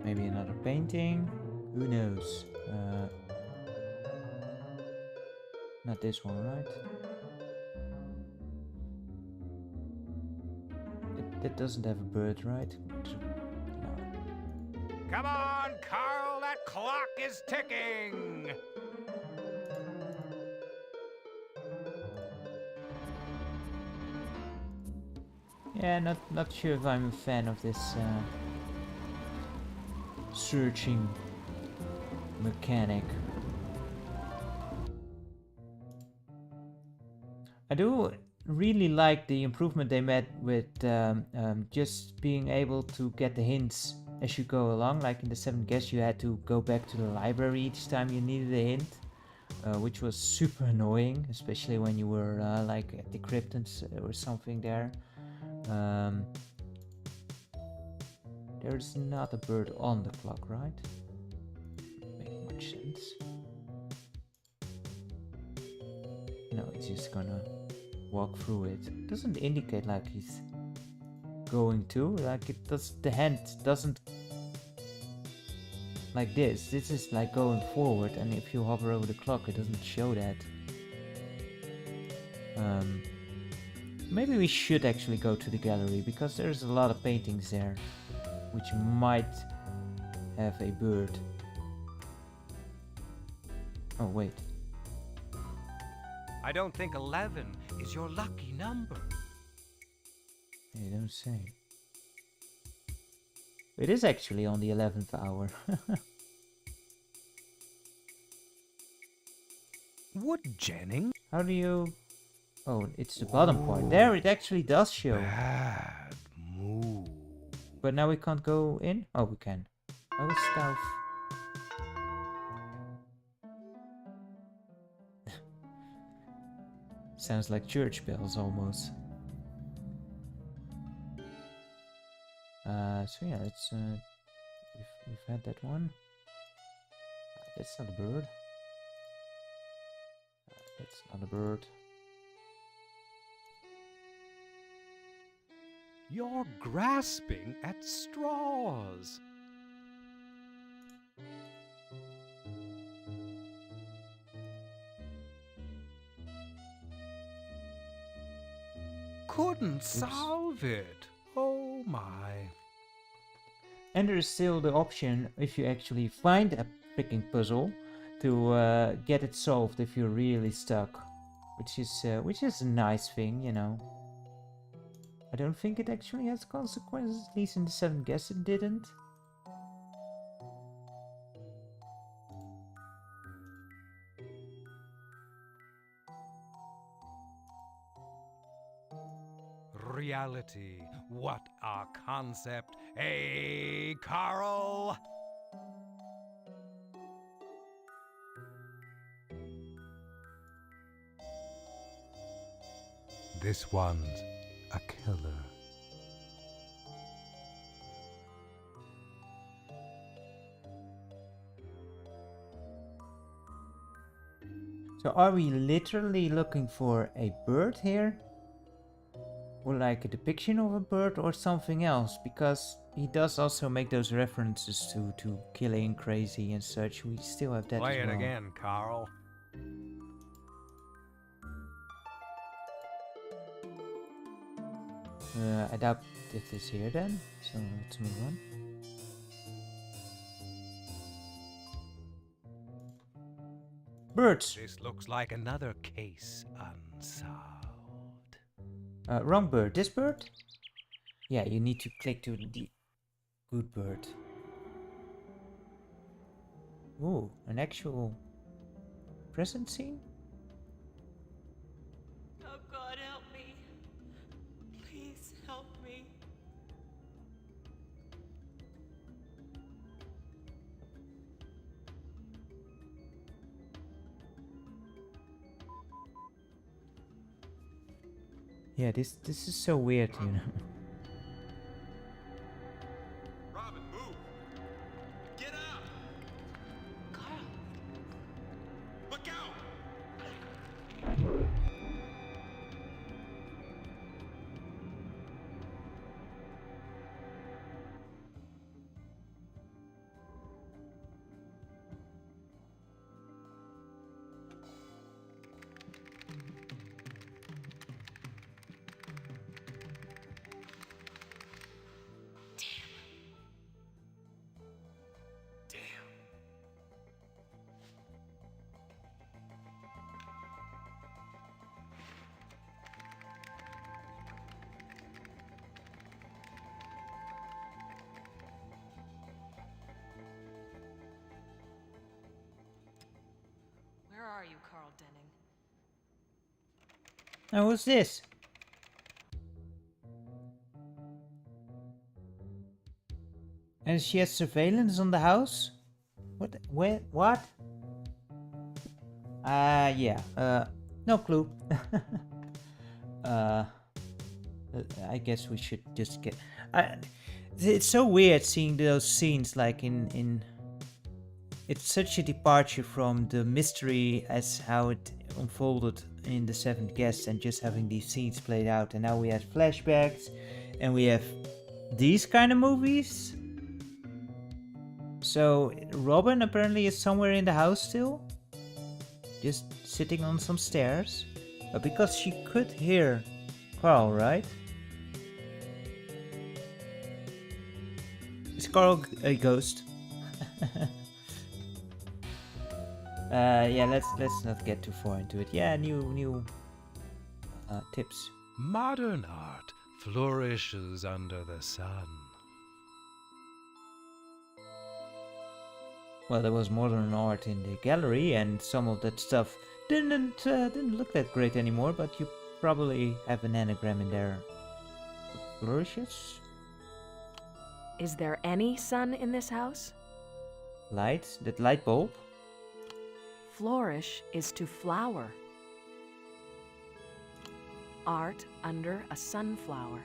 Maybe another painting? Who knows? Not this one, right? That doesn't have a bird, right? No. Come on, Carl, that clock is ticking. Yeah, not sure if I'm a fan of this searching mechanic. I do really like the improvement they made with just being able to get the hints as you go along. Like in the 7th guess, you had to go back to the library each time you needed a hint, which was super annoying, especially when you were like at the cryptons or something there. There's not a bird on the clock, right? Make much sense. No, it's just gonna walk through it. Doesn't indicate like he's going to. Like it does. The hand doesn't like this. This is like going forward, and if you hover over the clock, it doesn't show that. Maybe we should actually go to the gallery because there's a lot of paintings there, which might have a bird. Oh wait. I don't think 11 is your lucky number. They don't say. It is actually on the 11th hour. Wood Jennings? How do you... Oh, it's the bottom part. There, it actually does show. Bad move. But now we can't go in? Oh, we can. Oh, Stauf. Sounds like church bells almost. So yeah, it's we've had that one. That's not a bird. That's not a bird. You're grasping at straws. Couldn't solve it. Oh my. And there is still the option, if you actually find a freaking puzzle, to get it solved if you're really stuck, which is a nice thing, you know. I don't think it actually has consequences, at least in the 7th guess it didn't. Reality, what a concept, eh, Carl? This one's a killer. So are we literally looking for a bird here? Or like a depiction of a bird or something else? Because he does also make those references to killing crazy and such. We still have that Play as it well. again, Carl. I doubt it is here then, so let's move on. Birds! This looks like another case unsolved. Wrong bird. This bird? Yeah, you need to click to the good bird. Ooh, an actual present scene? Oh God, help me. Please help me. Yeah, this is so weird, you know. Robin, move! Get up! Carl. Look out! Where are you, Carl Denning? Now who's this? And she has surveillance on the house? What? Where? What? Yeah. No clue. I guess we should just get. It's so weird seeing those scenes like in. It's such a departure from the mystery as how it unfolded in The Seventh Guest, and just having these scenes played out. And now we have flashbacks, and we have these kind of movies. So Robin apparently is somewhere in the house still, just sitting on some stairs, because she could hear Carl, right? Is Carl a ghost? Yeah, let's not get too far into it. Yeah, new tips. Modern art flourishes under the sun. Well, there was modern art in the gallery, and some of that stuff didn't look that great anymore. But you probably have an anagram in there. Flourishes? Is there any sun in this house? Light? That light bulb? Flourish is to flower. Art under a sunflower.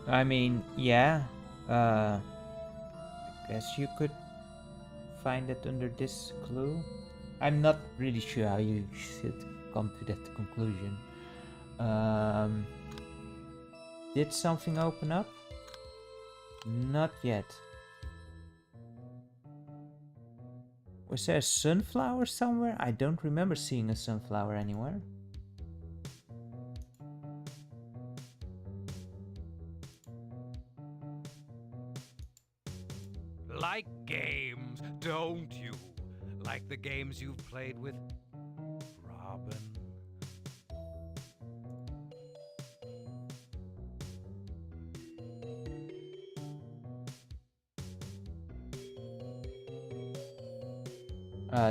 I mean, yeah. Guess you could find it under this clue. I'm not really sure how you should come to that conclusion. Did something open up? Not yet. Was there a sunflower somewhere? I don't remember seeing a sunflower anywhere. Like games, don't you? Like the games you've played with Robin.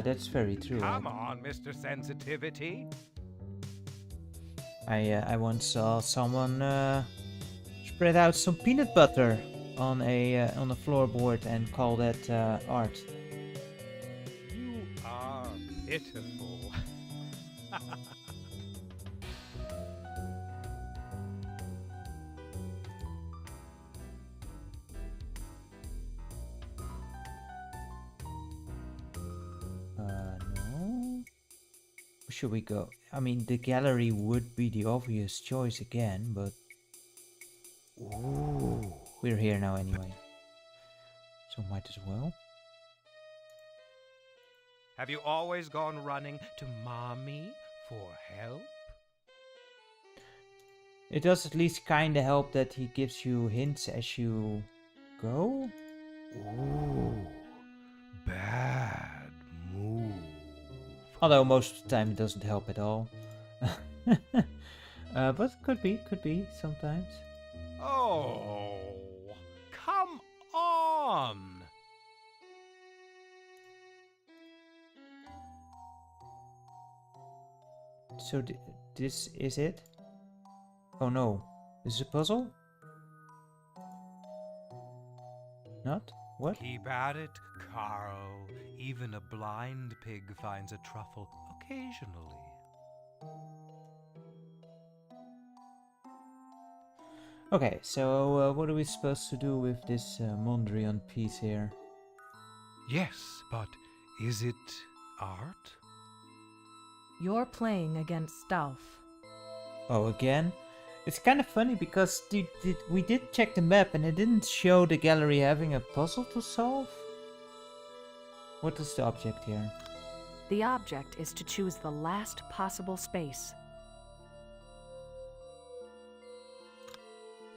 That's very true. Come on, Mr. Sensitivity. I once saw someone spread out some peanut butter on a floorboard and call that art. You are pitiful. should we go? I mean, the gallery would be the obvious choice again, but Ooh. we're here now anyway. So might as well. Have you always gone running to Mommy for help? It does at least kinda help that he gives you hints as you go. Ooh. Bad move. Although most of the time it doesn't help at all. But could be sometimes. Oh, come on! So this is it? Oh no, this is a puzzle? Not? What? Keep at it, Carl. Even a blind pig finds a truffle occasionally. Okay, so what are we supposed to do with this Mondrian piece here? Yes, but is it art? You're playing against Stauf. Oh, again? It's kind of funny because we did check the map and it didn't show the gallery having a puzzle to solve. What is the object here? The object is to choose the last possible space.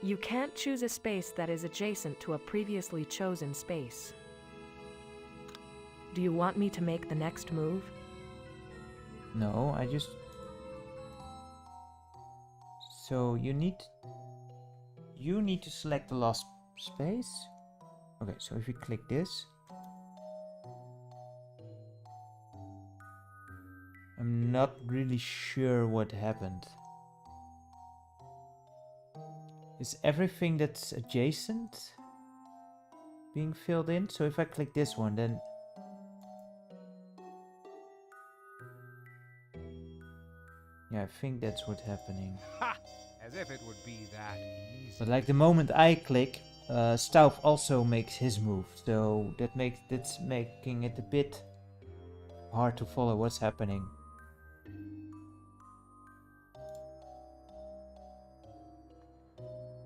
You can't choose a space that is adjacent to a previously chosen space. Do you want me to make the next move? No, I just... So you need to select the last space. Okay, so if you click this, I'm not really sure what happened. Is everything that's adjacent being filled in? So if I click this one, then yeah, I think that's what's happening. Ha! As if it would be that easy. But like the moment I click, Stauf also makes his move, so that's making it a bit hard to follow what's happening.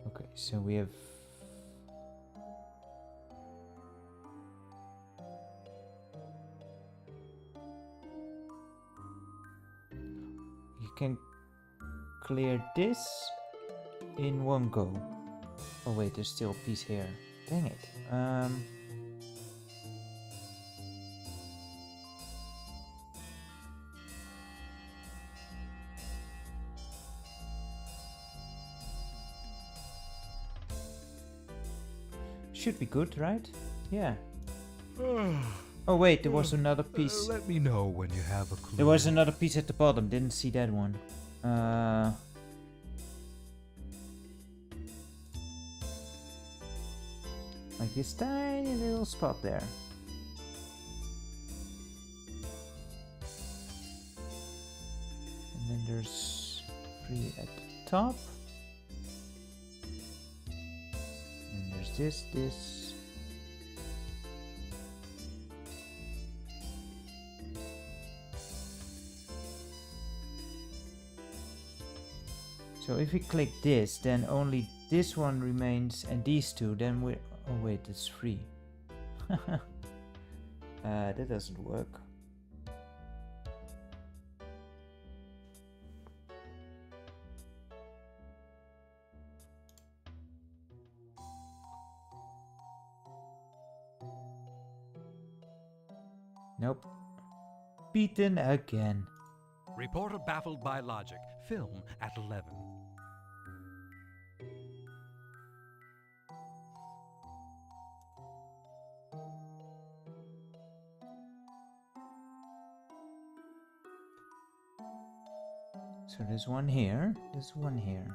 Okay, so we have you can clear this in one go. Oh wait, there's still a piece here. Dang it. Should be good, right? Yeah. Oh wait, there was another piece. Let me know when you have a clue. There was another piece at the bottom. Didn't see that one. Like this tiny little spot there. And then there's 3 at the top. And there's this. So if we click this, then only this one remains and these two, then we're... Oh wait, it's 3. That doesn't work. Nope. Beaten again. Reporter baffled by logic. Film at 11. So there's one here, there's one here.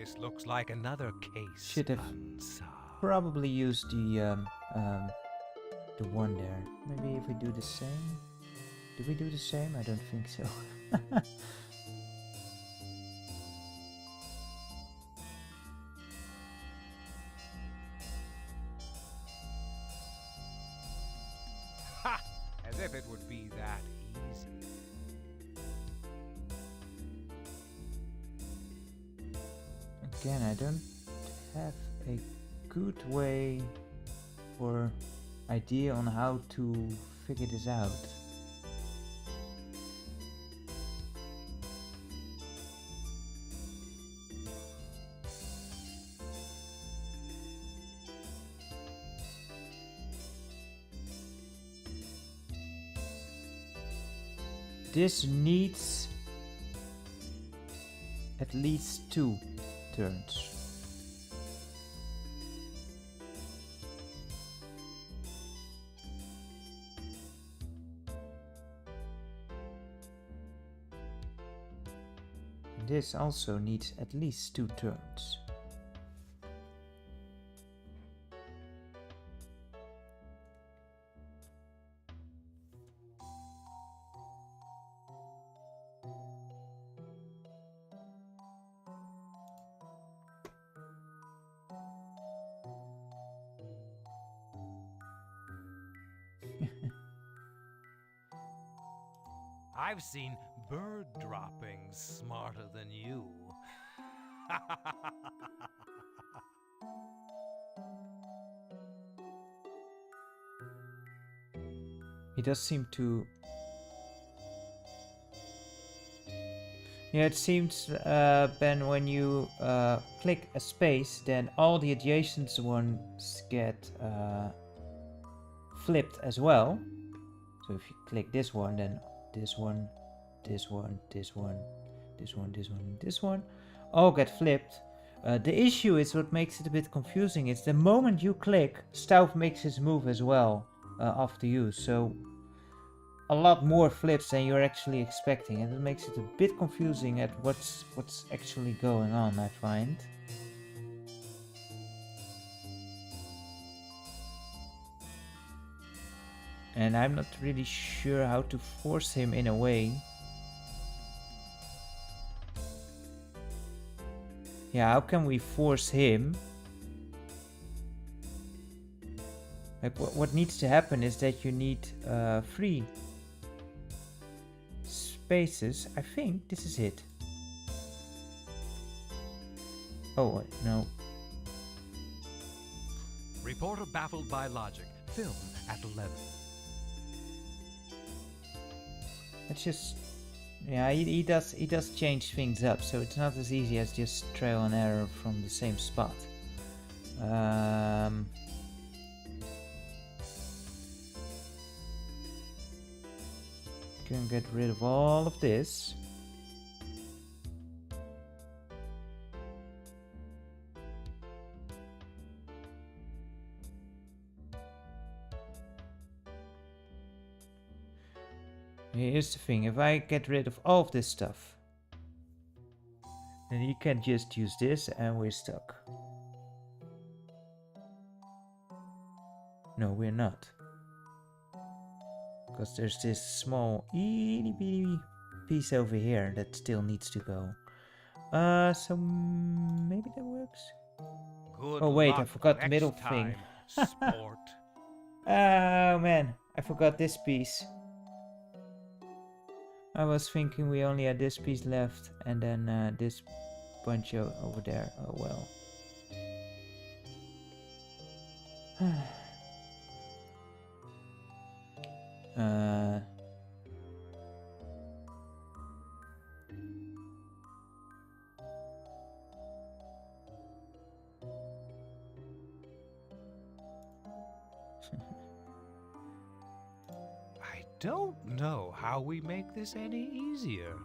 This looks like another case Should have unsolved. probably used the one there. Maybe if we do the same. Do we do the same? I don't think so. Ha! As if it would be that easy. Again, I don't have a good way or idea on how to figure this out. This needs at least 2 turns. This also needs at least 2 turns. I've seen bird droppings smarter than you. He does seem to... Yeah, it seems, Ben, when you click a space, then all the adjacent ones get flipped as well. So if you click this one, then this one, this one, this one, this one, this one, this one, all get flipped. The issue is what makes it a bit confusing. It's the moment you click, Stauf makes his move as well after you. So a lot more flips than you're actually expecting, and it makes it a bit confusing at what's actually going on, I find. And I'm not really sure how to force him in a way. Yeah, how can we force him? Like, what needs to happen is that you need 3 spaces. I think this is it. Oh, no. Reporter baffled by logic. Film at 11. It's just... Yeah, he does change things up, so it's not as easy as just trial and error from the same spot. Can get rid of all of this. Here's the thing, if I get rid of all of this stuff, then you can just use this and we're stuck. No, we're not. Because there's this small itty bitty piece over here that still needs to go. So maybe that works? Good Oh wait, I luck forgot the next middle time, thing. sport. Oh man, I forgot this piece. I was thinking we only had this piece left and then this bunch over there. Oh well. I don't know how we make this any easier.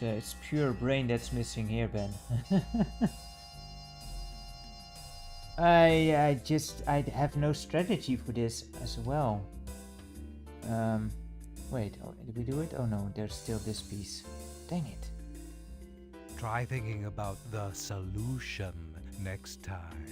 It's pure brain that's missing here, Ben. I have no strategy for this as well. Wait, did we do it? Oh no, there's still this piece. Dang it. Try thinking about the solution next time.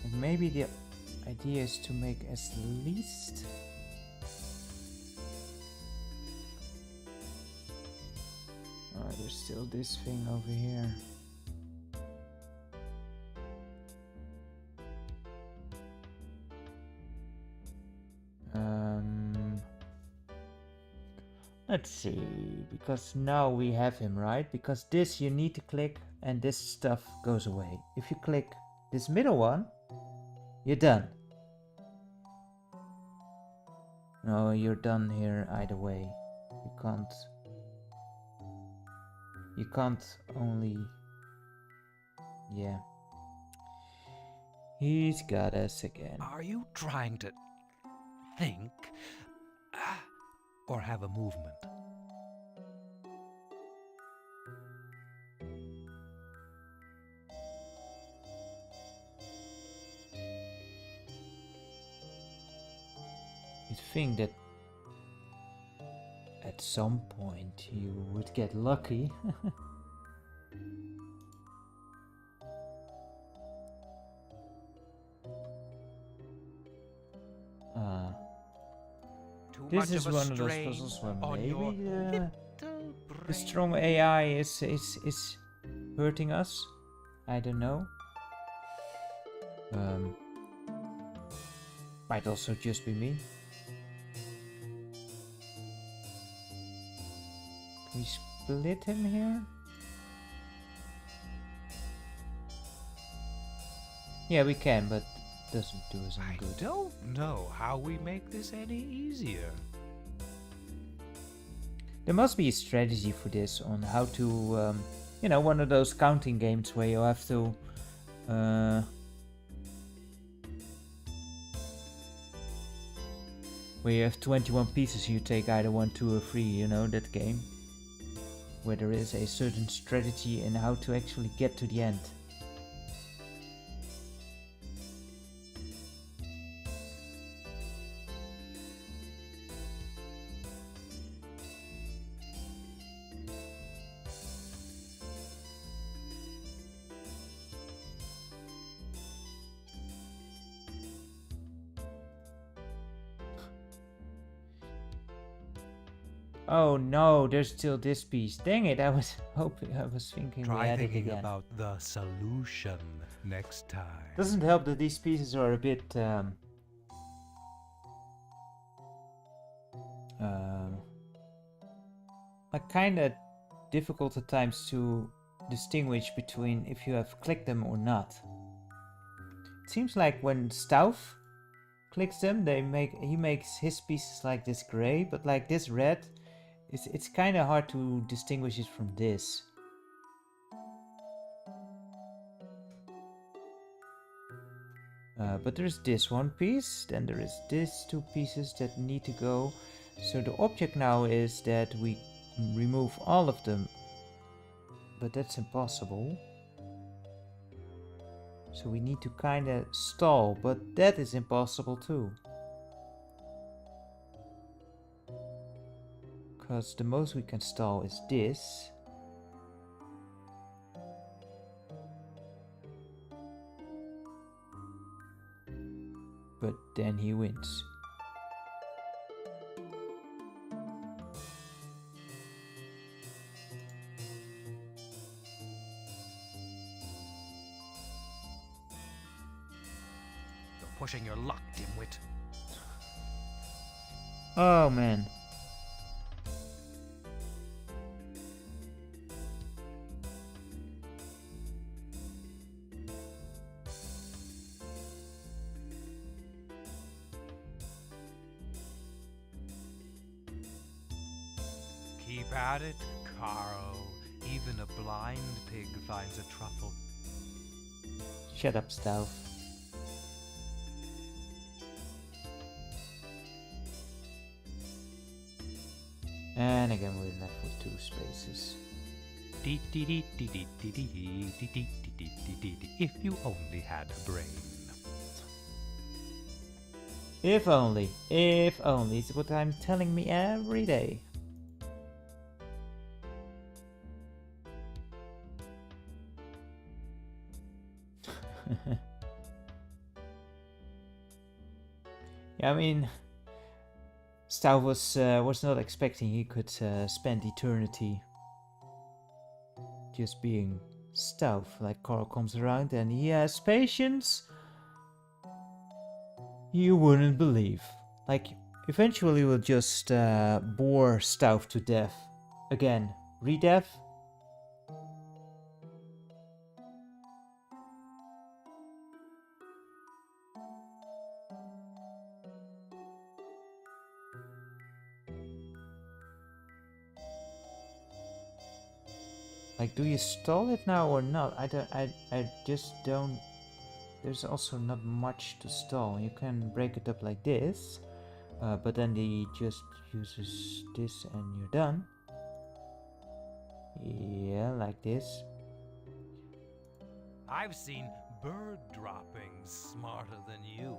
And maybe the idea is to make as least. Oh, there's still this thing over here. Let's see, because now we have him, right? Because this you need to click and this stuff goes away. If you click this middle one, you're done. No, you're done here either way. You can't only... Yeah. He's got us again. Are you trying to think or have a movement? You'd think that at some point you would get lucky. This is one of those puzzles where maybe the strong AI is hurting us. I don't know. Might also just be me. Can we split him here? Yeah, we can, but doesn't do us any good. I don't know how we make this any easier. There must be a strategy for this on how to, you know, one of those counting games where you have to, where you have 21 pieces, you take either 1, 2 or 3, you know, that game. Where there is a certain strategy in how to actually get to the end. Oh no, there's still this piece. Dang it, I was thinking we Try had it thinking again. about the solution next time. Doesn't help that these pieces are a bit like kinda difficult at times to distinguish between if you have clicked them or not. It seems like when Stauf clicks them, he makes his pieces like this gray, but like this red, it's kind of hard to distinguish it from this. But there's this one piece, then there is these 2 pieces that need to go. So the object now is that we remove all of them, but that's impossible. So we need to kind of stall, but that is impossible too. Because the most we can stall is this. But then he wins. You're pushing your luck, dimwit. Oh man. Keep at it, Caro. Even a blind pig finds a truffle. Shut up, Stauf. And again we're left with 2 spaces. If you only had a brain. If only, it's what I'm telling me every day. Yeah, I mean, Stauf was not expecting he could spend eternity just being Stauf. Like, Carl comes around and he has patience. You wouldn't believe. Like, eventually we'll just bore Stauf to death. Again, redev. Like, do you stall it now or not? I just don't. There's also not much to stall. You can break it up like this, but then he just uses this and you're done. Yeah, like this. I've seen bird droppings smarter than you.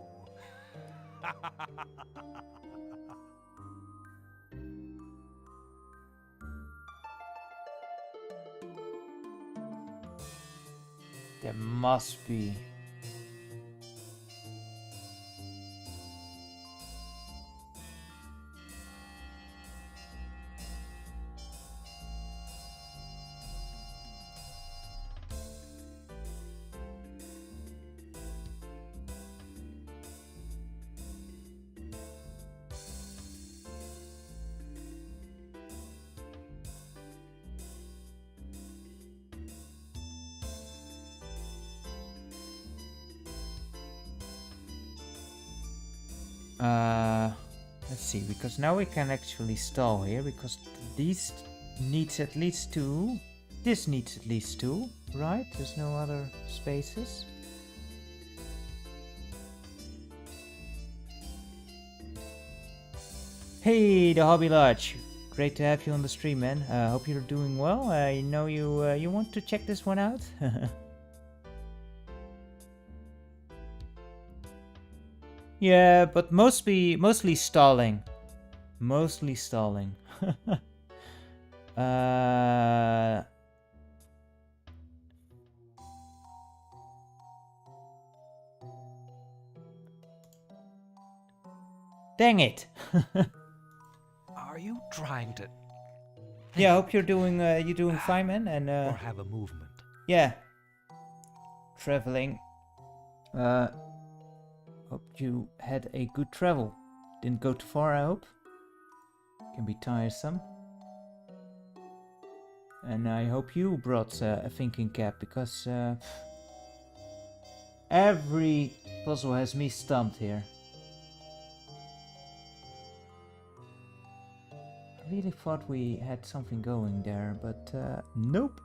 There must be. Let's see, because now we can actually stall here, because these needs at least 2. This needs at least 2, right? There's no other spaces. Hey, the Hobby Lodge. Great to have you on the stream, man. Hope you're doing well. I know you want to check this one out. Yeah, but mostly stalling. Mostly stalling. Dang it. Are you trying to? Yeah, I hope you're doing fine, man, and or have a movement. Yeah. Traveling. Hope you had a good travel. Didn't go too far, I hope. Can be tiresome. And I hope you brought a thinking cap, because every puzzle has me stumped here. I really thought we had something going there, but nope.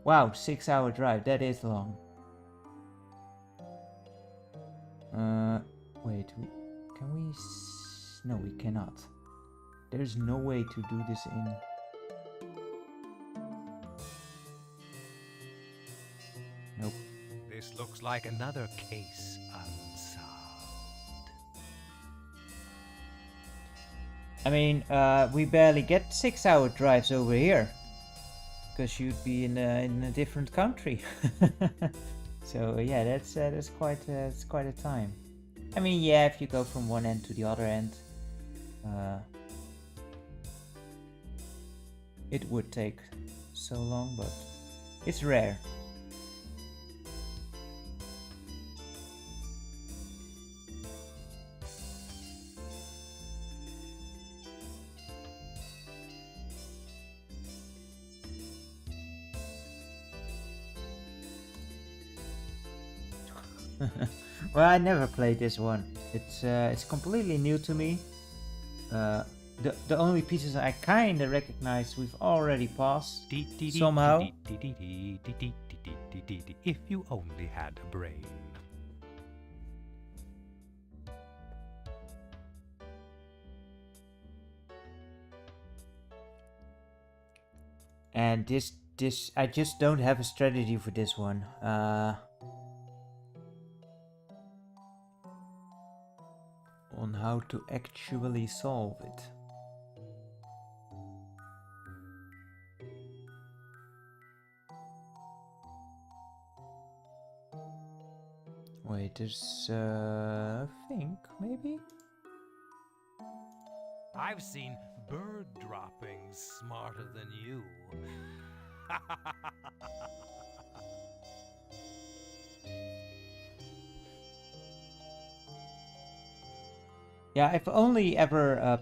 Wow, 6-hour drive, that is long. Wait, can we... No, we cannot. There's no way to do this in... Nope. This looks like another case unsolved. I mean, we barely get 6-hour drives over here. Because you'd be in a different country. So yeah, that's quite a time. I mean, yeah, if you go from one end to the other end, it would take so long, but it's rare. Well, I never played this one. It's completely new to me. The only pieces I kind of recognize we've already passed somehow. If you only had a brain. And this I just don't have a strategy for this one. On how to actually solve it. Wait, there's I think maybe. I've seen bird droppings smarter than you. Yeah, I've only ever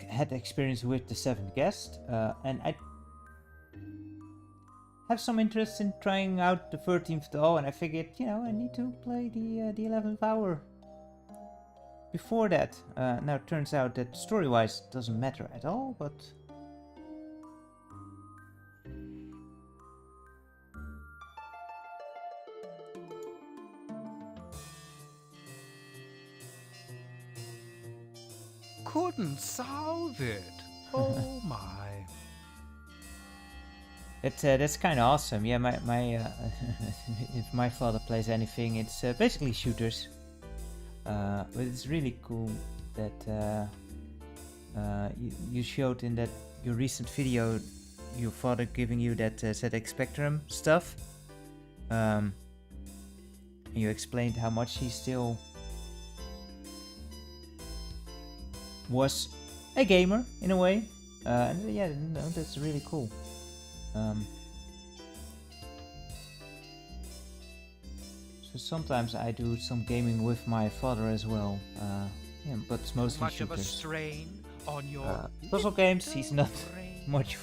had experience with the Seventh Guest, and I have some interest in trying out the 13th Doll, and I figured, you know, I need to play the 11th hour before that. Now it turns out that story-wise it doesn't matter at all, but Couldn't solve it. Oh my. that's kind of awesome. Yeah, my if my father plays anything, it's basically shooters. But it's really cool that you showed in that your recent video your father giving you that ZX Spectrum stuff. You explained how much he still was a gamer in a way. And yeah, no, that's really cool. So sometimes I do some gaming with my father as well. Yeah, but it's mostly Much shooters. of a strain on your Puzzle games, he's not much.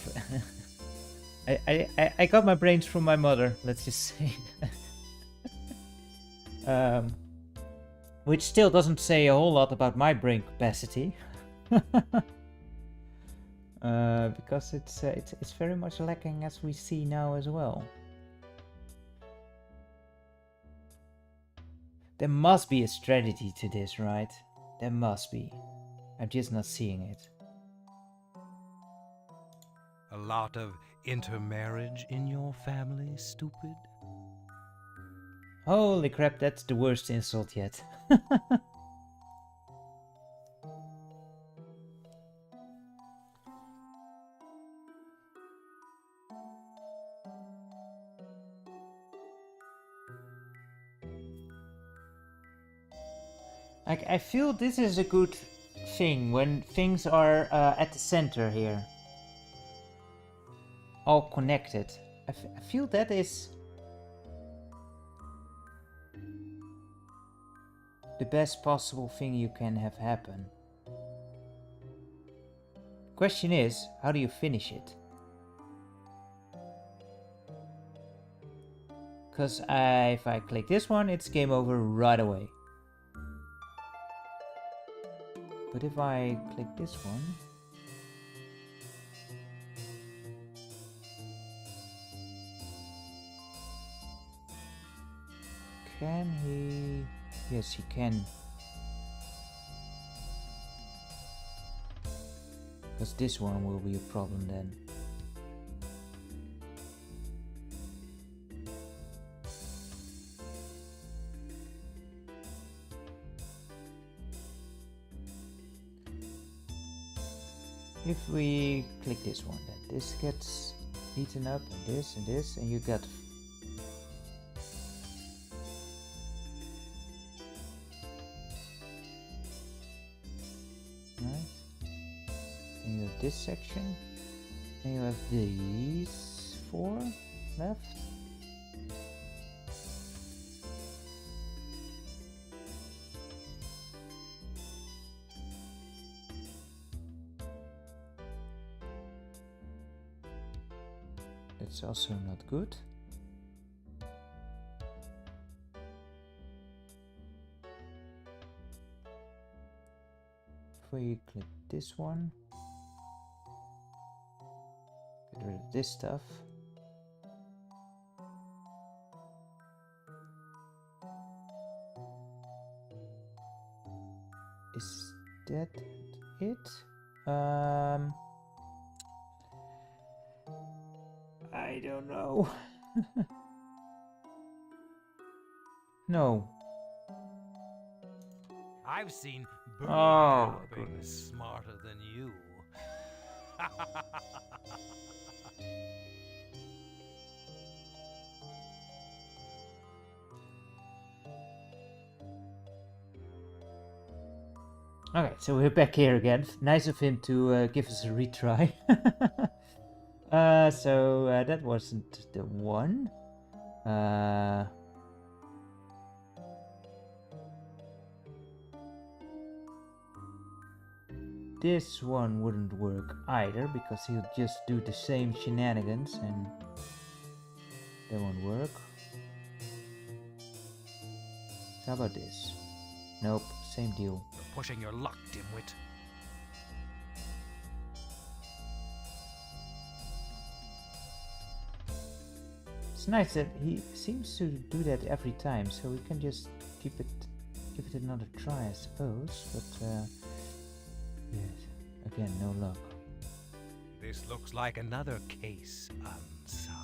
I got my brains from my mother. Let's just say. Which still doesn't say a whole lot about my brain capacity. Because it's very much lacking, as we see now as well. There must be a strategy to this, right? There must be. I'm just not seeing it. A lot of intermarriage in your family, stupid? Holy crap, that's the worst insult yet. I feel this is a good thing when things are at the center here. All connected. I feel that is the best possible thing you can have happen. Question is, how do you finish it? Because if I click this one, it's game over right away. But if I click this one... Can he... Yes, he can. Because this one will be a problem then. If we click this one, then this gets eaten up, and this, and you get... Right? And you have this section, and you have these 4 left. That's also not good. we click this one. Get rid of this stuff. Is that it? I don't know. No. I've seen birds Oh, do things smarter than you. Okay, so we're back here again. Nice of him to give us a retry. So that wasn't the one. This one wouldn't work either because he'll just do the same shenanigans and that won't work. How about this? Nope, same deal. You're pushing your luck, dimwit. It's nice that he seems to do that every time, so we can just give it another try, I suppose. But yes, again, no luck. This looks like another case unsolved.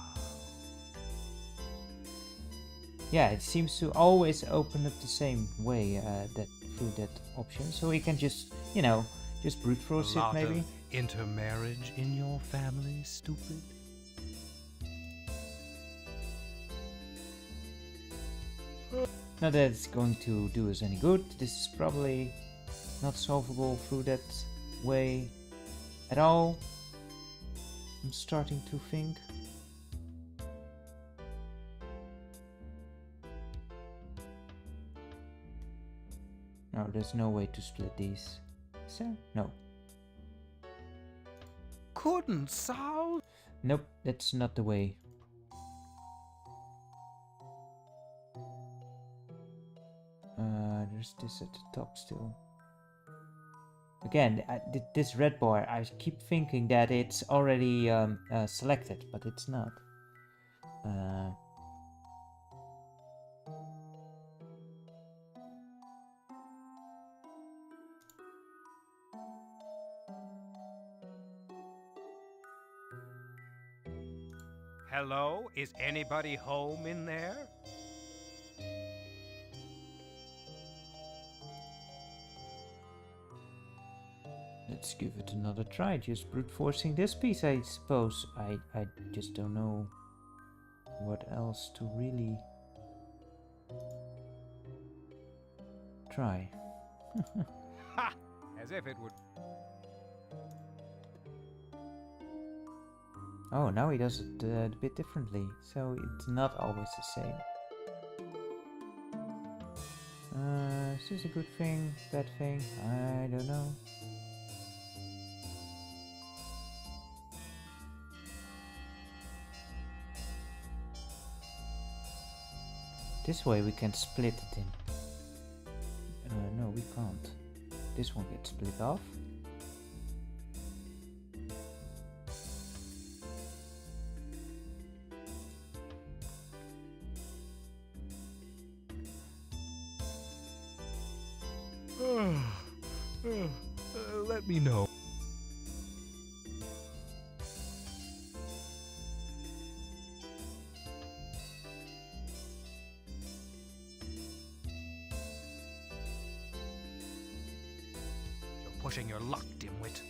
Yeah, it seems to always open up the same way that through that option, so we can just, you know, just brute force it maybe. Of intermarriage in your family, stupid. Not that it's going to do us any good. This is probably not solvable through that way at all. I'm starting to think. No, there's no way to split these. Is there? No. Couldn't solve? Nope, that's not the way. There's this at the top still. Again, this red bar, I keep thinking that it's already selected, but it's not. Hello? Is anybody home in there? Let's give it another try. Just brute forcing this piece, I suppose. I just don't know what else to really try. Ha! As if it would. Oh, now he does it a bit differently, so it's not always the same. Is this a good thing, bad thing? I don't know. This way we can split it in. No, we can't. This one gets split off. Let me know. You're pushing your luck, dimwit.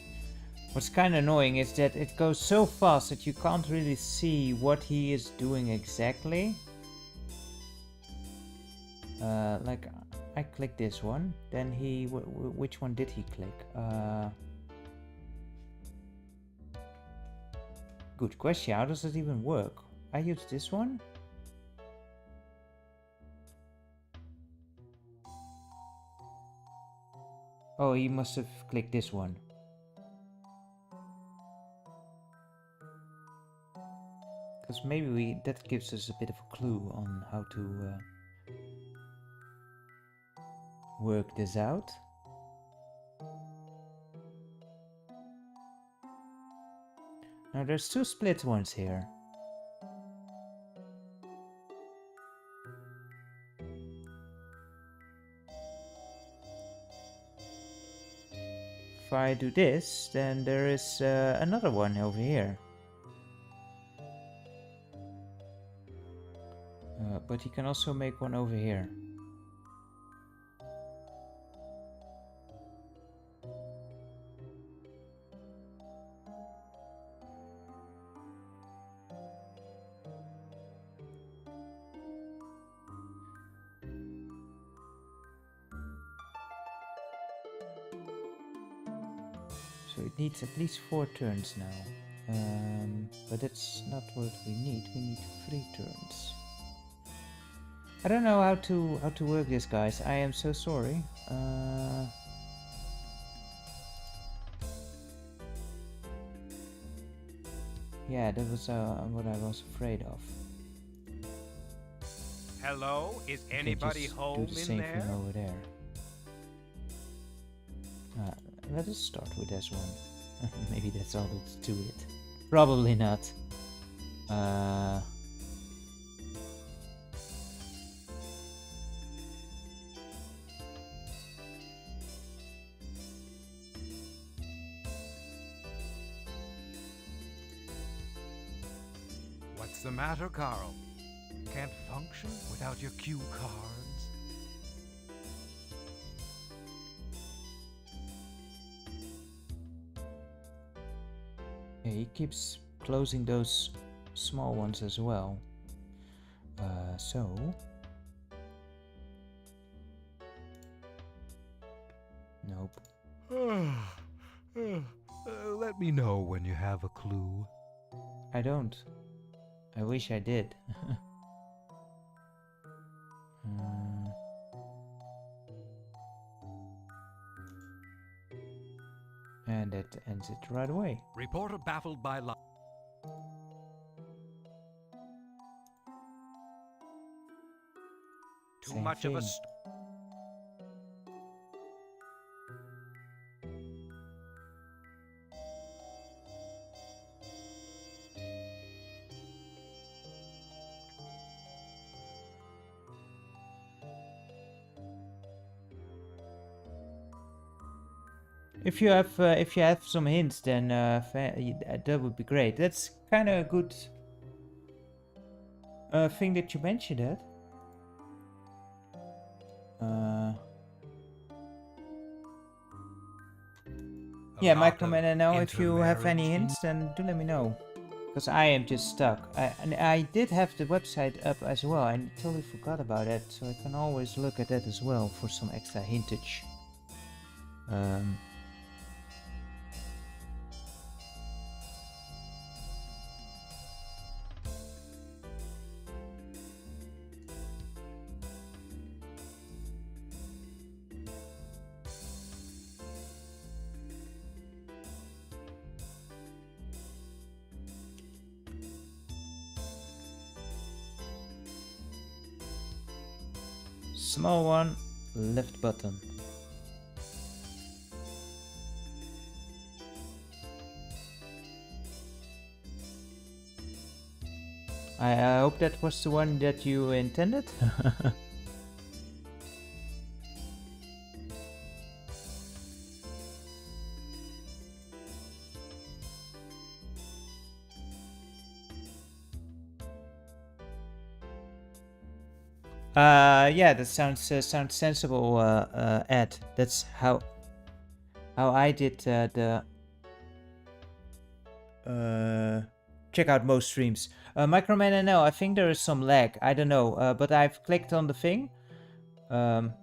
What's kind of annoying is that it goes so fast that you can't really see what he is doing exactly. Like I click this one, then he which one did he click? Good question. How does it even work? I use this one. Oh, he must have clicked this one. Because maybe that gives us a bit of a clue on how to work this out. Now there's 2 split ones here. If I do this, then there is another one over here. But he can also make one over here. So it needs at least 4 turns now. But that's not what we need. We need 3 turns. I don't know how to work this, guys. I am so sorry. Yeah, that was what I was afraid of. Hello? Is anybody home do the in same there? thing over there. Let us start with this one. Maybe that's all that's to it. Probably not. What's the matter, Carl? Can't function without your cue cards? Yeah, he keeps closing those small ones as well. So... Nope. Let me know when you have a clue. I don't. I wish I did. And that ends it right away. Reporter baffled by light. Too Same much of a thing. If you have some hints, then that would be great. That's kind of a good thing that you mentioned that. Yeah, Microman, I know if you have any hints, then do let me know. Because I am just stuck. And I did have the website up as well. I totally forgot about that, so I can always look at that as well for some extra hintage. Small one, left button. I hope that was the one that you intended. Yeah, that sounds sensible, Ed. That's how I did check out most streams. Microman, I know. I think there is some lag. I don't know, but I've clicked on the thing in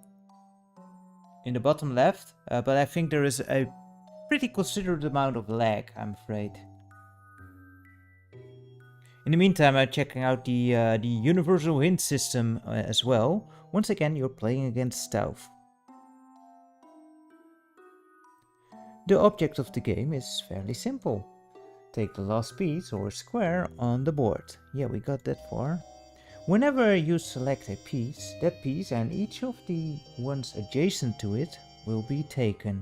the bottom left, but I think there is a pretty considerable amount of lag, I'm afraid. In the meantime, I'm checking out the universal hint system as well. Once again, you're playing against Stauf. The object of the game is fairly simple. Take the last piece or square on the board. Yeah, we got that far. Whenever you select a piece, that piece and each of the ones adjacent to it will be taken.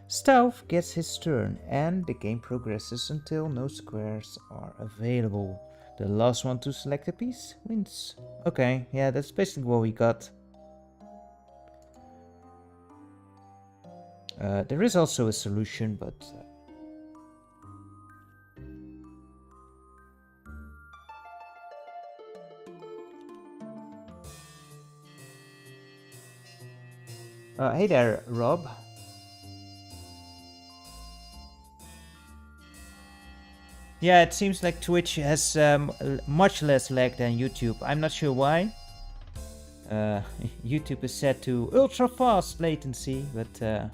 Stauf gets his turn, and the game progresses until no squares are available. The last one to select a piece wins. Okay, yeah, that's basically what we got. There is also a solution, but... hey there, Rob. Yeah, it seems like Twitch has much less lag than YouTube. I'm not sure why. YouTube is set to ultra fast latency, but I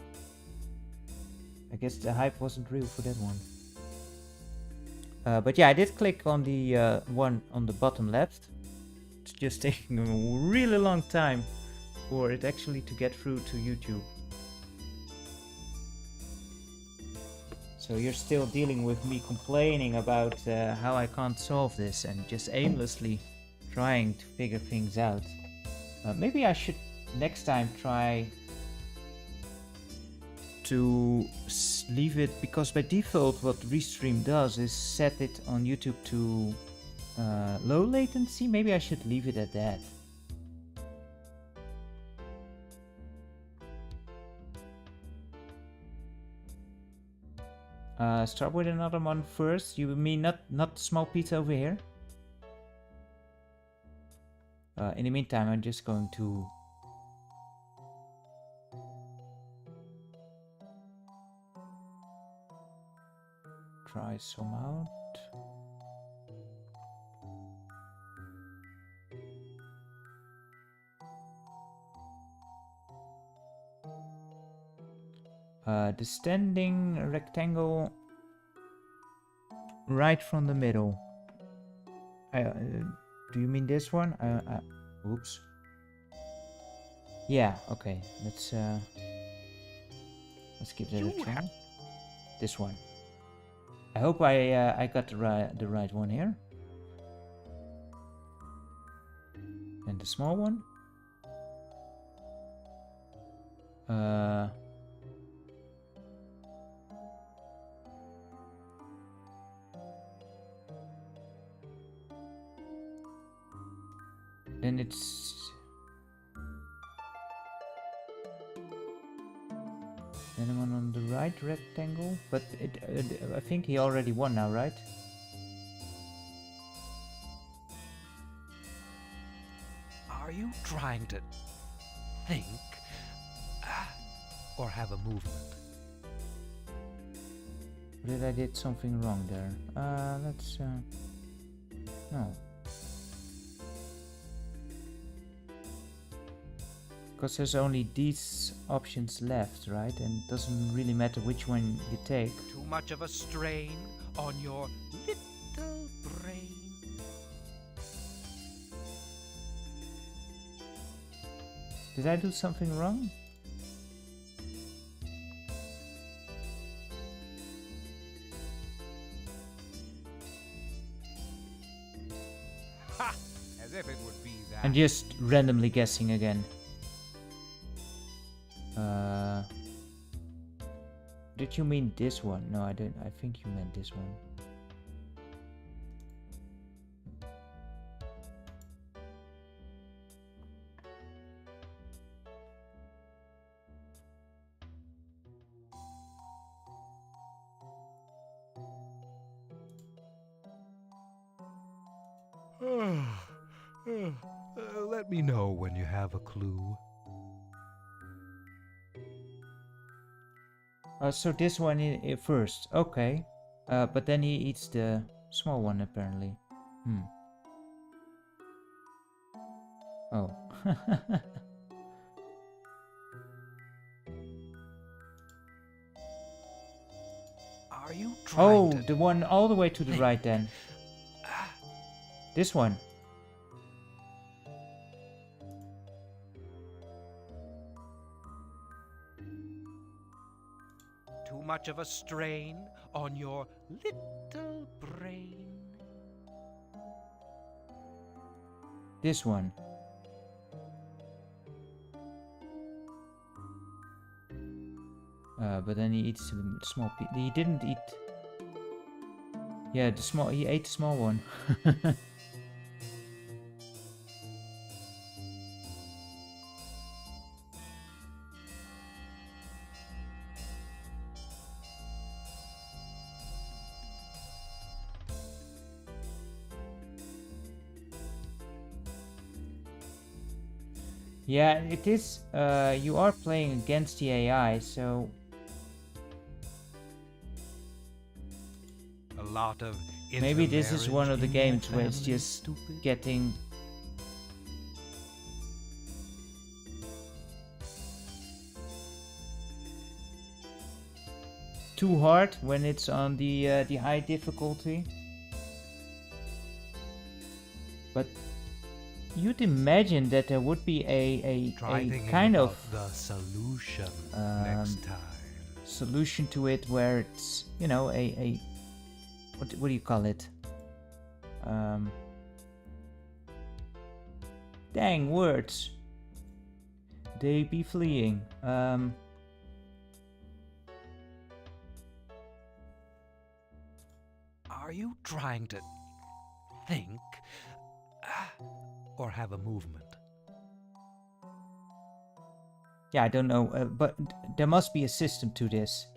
guess the hype wasn't real for that one. But yeah, I did click on the one on the bottom left. It's just taking a really long time for it actually to get through to YouTube. So you're still dealing with me complaining about how I can't solve this and just aimlessly trying to figure things out. Maybe I should next time try to leave it, because by default what Restream does is set it on YouTube to low latency. Maybe I should leave it at that. Start with another one first. You mean not small pizza over here? In the meantime, I'm just going to try some out. The standing rectangle right from the middle. Do you mean this one? Oops. Yeah, okay. Let's give that a try. This one. I hope I got the right one here. And the small one. Then it's the one on the right rectangle, but I think he already won now, right? Are you trying to think or have a movement? Did I did something wrong there? Let's no. Because there's only these options left, right? And it doesn't really matter which one you take. Too much of a strain on your little brain. Did I do something wrong? Ha! As if it would be that. I'm just randomly guessing again. Did you mean this one? No, I didn't. I think you meant this one. Let me know when you have a clue. So this one first, okay. But then he eats the small one apparently. Oh. Are you trying to... the one all the way to the right then. This one. Too much of a strain on your little brain. This one. But then he eats some small piece. He didn't eat. Yeah, he ate the small one. Yeah, it is. You are playing against the AI, so A lot of maybe this is one of the intermarriage in games your where it's family, just stupid. getting too hard when it's on the high difficulty. But you'd imagine that there would be Try a thinking kind about of the solution um, next time. solution to it where it's, you know, a what do you call it? Dang words. They be fleeing. Are you trying to think or have a movement? Yeah, I don't know, but there must be a system to this.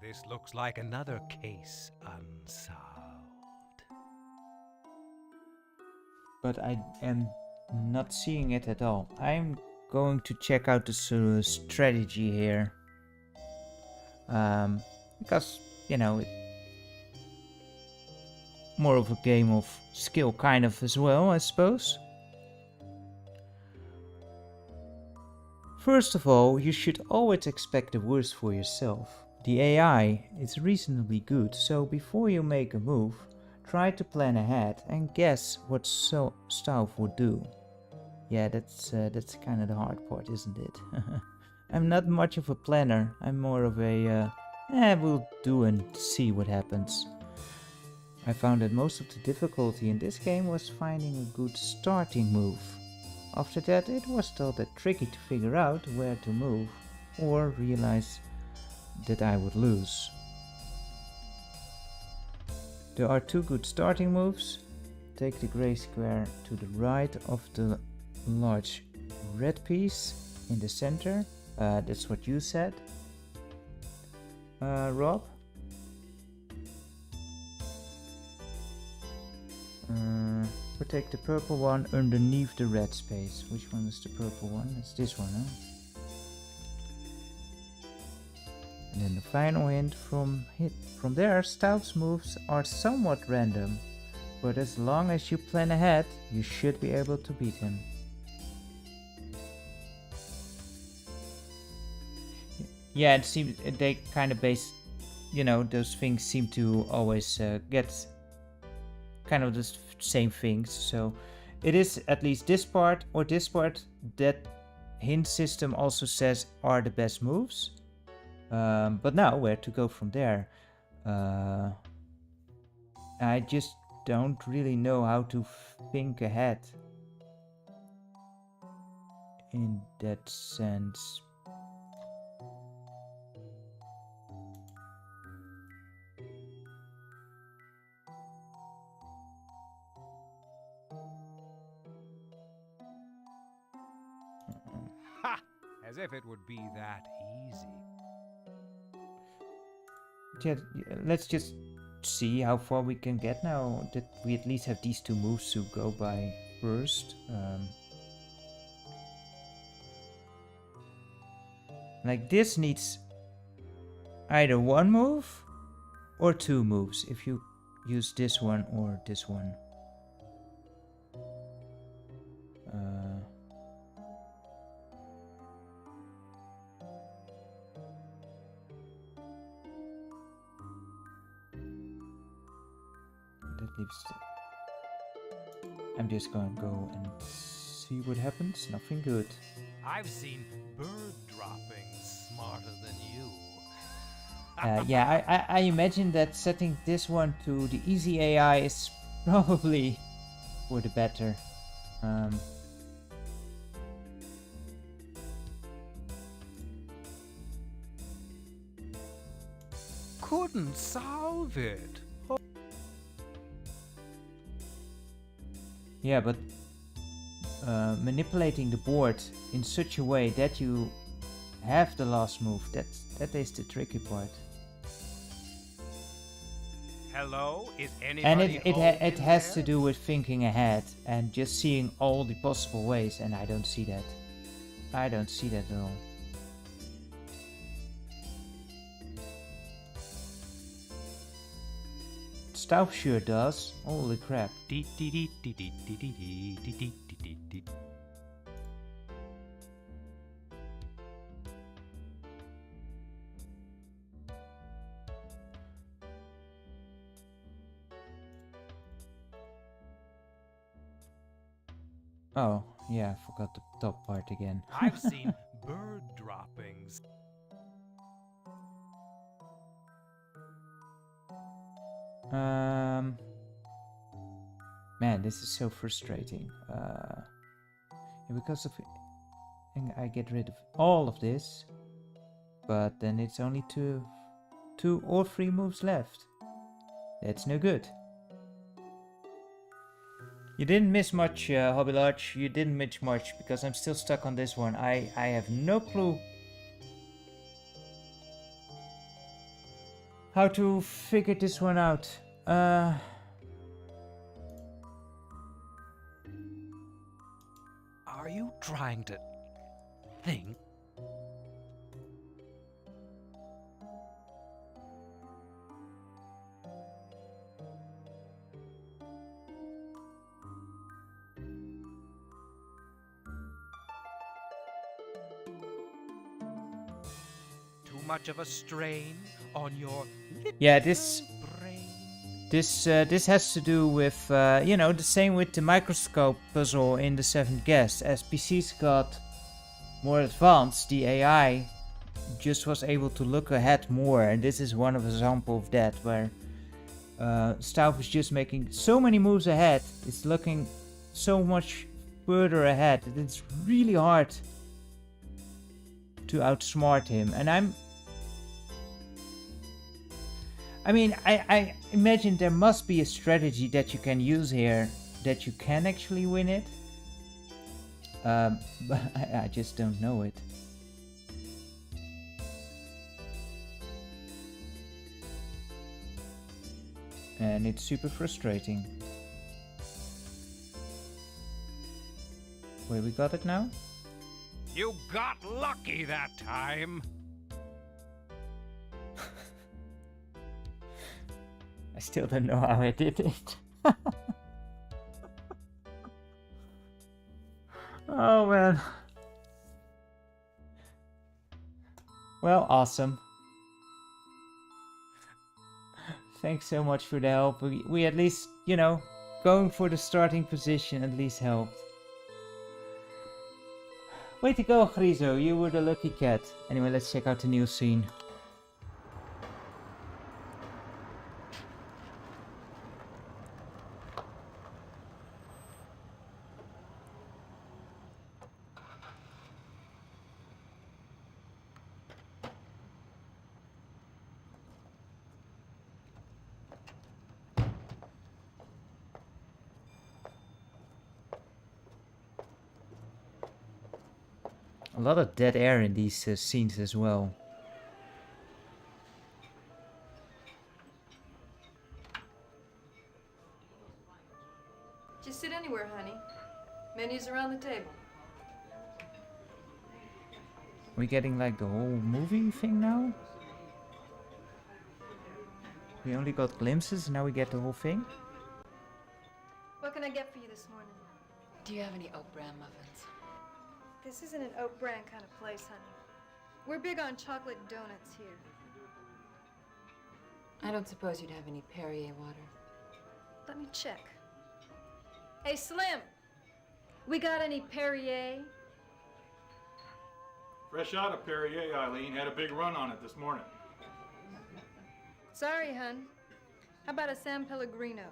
This looks like another case unsolved. But I am not seeing it at all. I'm going to check out the strategy here. Because, you know, more of a game of skill kind of as well, I suppose. First of all, you should always expect the worst for yourself. The AI is reasonably good, so before you make a move, try to plan ahead and guess what Stauf would do. Yeah, that's kind of the hard part, isn't it? I'm not much of a planner. I'm more of a we'll do and see what happens. I found that most of the difficulty in this game was finding a good starting move. After that, it was still that tricky to figure out where to move or realize that I would lose. There are two good starting moves. Take the gray square to the right of the large red piece in the center. That's what you said, Rob. Or take the purple one underneath the red space. Which one is the purple one? It's this one, huh? And then the final hint from there, Stauf's moves are somewhat random, but as long as you plan ahead, you should be able to beat him. Yeah, it seems they kind of base, you know, those things seem to always get kind of the same things. So it is at least this part or this part that hint system also says are the best moves. But now where to go from there? I just don't really know how to think ahead in that sense. Ha! As if it would be that easy. Yeah, let's just see how far we can get now that we at least have these two moves to go by first. Like this needs either one move or two moves if you use this one or this one. That leaves. I'm just gonna go and see what happens. Nothing good. I've seen bird droppings smarter than you. Yeah, I imagine that setting this one to the easy AI is probably for the better. couldn't solve it. Yeah, but manipulating the board in such a way that you have the last move, that is the tricky part. Hello? Is And anybody it has to do with thinking ahead and just seeing all the possible ways, and I don't see that. I don't see that at all. Stauf sure does. Holy crap. Oh, yeah, I forgot the top part again. I've seen bird droppings. Man, this is so frustrating. Because of I get rid of all of this, but then it's only two or three moves left. That's no good. You didn't miss much, Hobby Large. You didn't miss much because I'm still stuck on this one. I have no clue how to figure this one out. Are you trying to think? Too much of a strain on your Yeah, this brain. this has to do with the same with the microscope puzzle in the Seventh Guest. As PCs got more advanced, the AI just was able to look ahead more, and this is one of the examples of that, where Stauf is just making so many moves ahead. It's looking so much further ahead that it's really hard to outsmart him. And I imagine there must be a strategy that you can use here that you can actually win it. But I just don't know it. And it's super frustrating. Wait, we got it now? You got lucky that time. I still don't know how I did it. Oh man. Well, awesome. Thanks so much for the help. We at least, going for the starting position at least helped. Way to go, Grizo. You were the lucky cat. Anyway, let's check out the new scene. A lot of dead air in these scenes as well. Just sit anywhere, honey. Menus around the table. We getting like the whole movie thing now? We only got glimpses and now we get the whole thing? What can I get for you this morning? Do you have any oat bran muffins? This isn't an oat bran kind of place, honey. We're big on chocolate donuts here. I don't suppose you'd have any Perrier water. Let me check. Hey, Slim! We got any Perrier? Fresh out of Perrier, Eileen. Had a big run on it this morning. Sorry, hun. How about a San Pellegrino?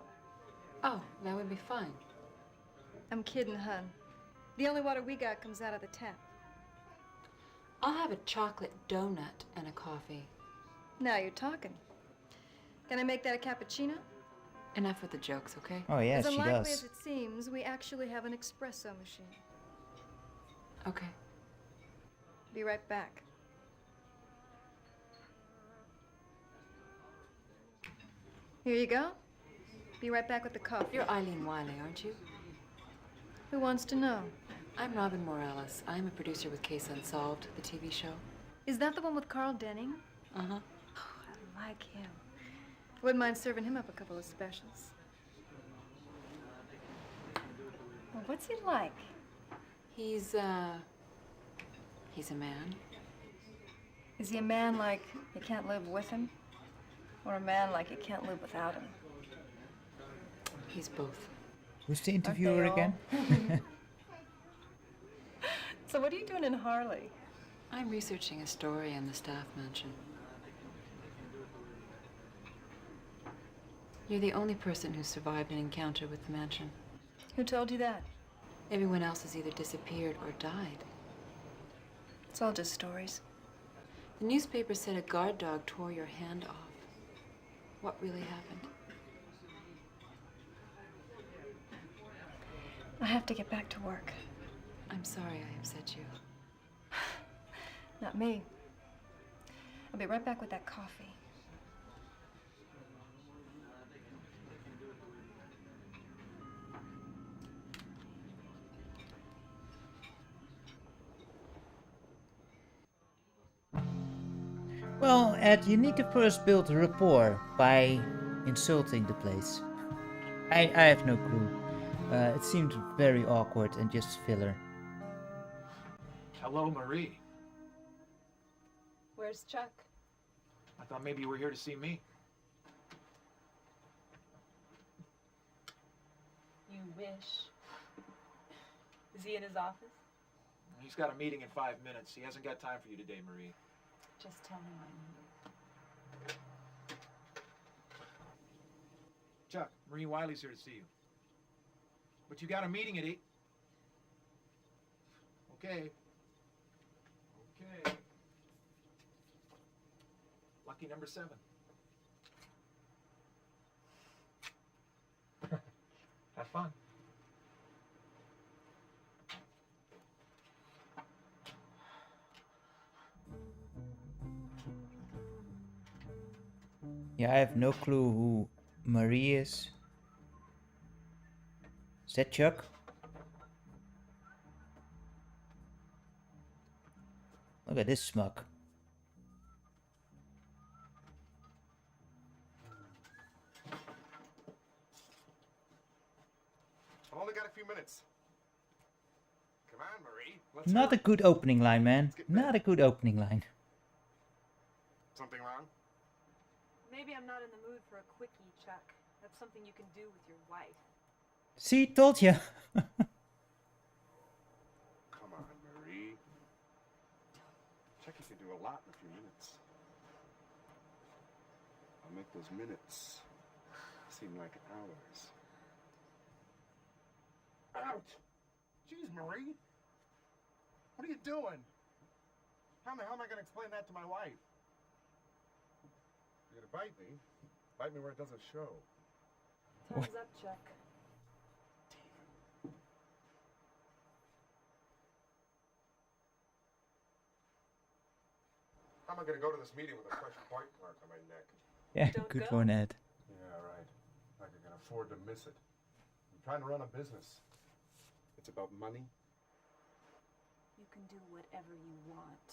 Oh, that would be fine. I'm kidding, hun. The only water we got comes out of the tap. I'll have a chocolate donut and a coffee. Now you're talking. Can I make that a cappuccino? Enough with the jokes, okay? Oh yes, As she unlikely does. as it seems, we actually have an espresso machine. Okay. Be right back. Here you go. Be right back with the coffee. You're Eileen Wiley, aren't you? Who wants to know? I'm Robin Morales. I'm a producer with Case Unsolved, the TV show. Is that the one with Carl Denning? Uh-huh. Oh, I like him. Wouldn't mind serving him up a couple of specials. Well, what's he like? He's a man. Is he a man like you can't live with him? Or a man like you can't live without him? He's both. Who's the interviewer all? again? So what are you doing in Harley? I'm researching a story in the Stauf mansion. You're the only person who survived an encounter with the mansion. Who told you that? Everyone else has either disappeared or died. It's all just stories. The newspaper said a guard dog tore your hand off. What really happened? I have to get back to work. I'm sorry I upset you. Not me. I'll be right back with that coffee. Well, Ed, you need to first build a rapport by insulting the place. I have no clue. It seemed very awkward and just filler. Hello, Marie. Where's Chuck? I thought maybe you were here to see me. You wish. Is he in his office? He's got a meeting in 5 minutes. He hasn't got time for you today, Marie. Just tell him I need. Chuck, Marie Wiley's here to see you. But you got a meeting at 8. Okay. Okay. Lucky number 7. Have fun. Yeah, I have no clue who Marie is. Is that Chuck? Look at this smug. I've only got a few minutes. Come on, Marie. Let's Not a hurry. good opening line, man. get Not a good opening line. Something wrong? Maybe I'm not in the mood for a quickie, Chuck. That's something you can do with your wife. See, told ya. Come on, Marie. Chucky could do a lot in a few minutes. I'll make those minutes seem like hours. Ouch! Jeez, Marie. What are you doing? How the hell am I going to explain that to my wife? You're going to bite me? Bite me where it doesn't show. Time's up, Chuck. How am I going to go to this meeting with a fresh bite mark on my neck? Yeah, Don't good go. one, Ed. Yeah, right. Like I can afford to miss it. I'm trying to run a business. It's about money. You can do whatever you want,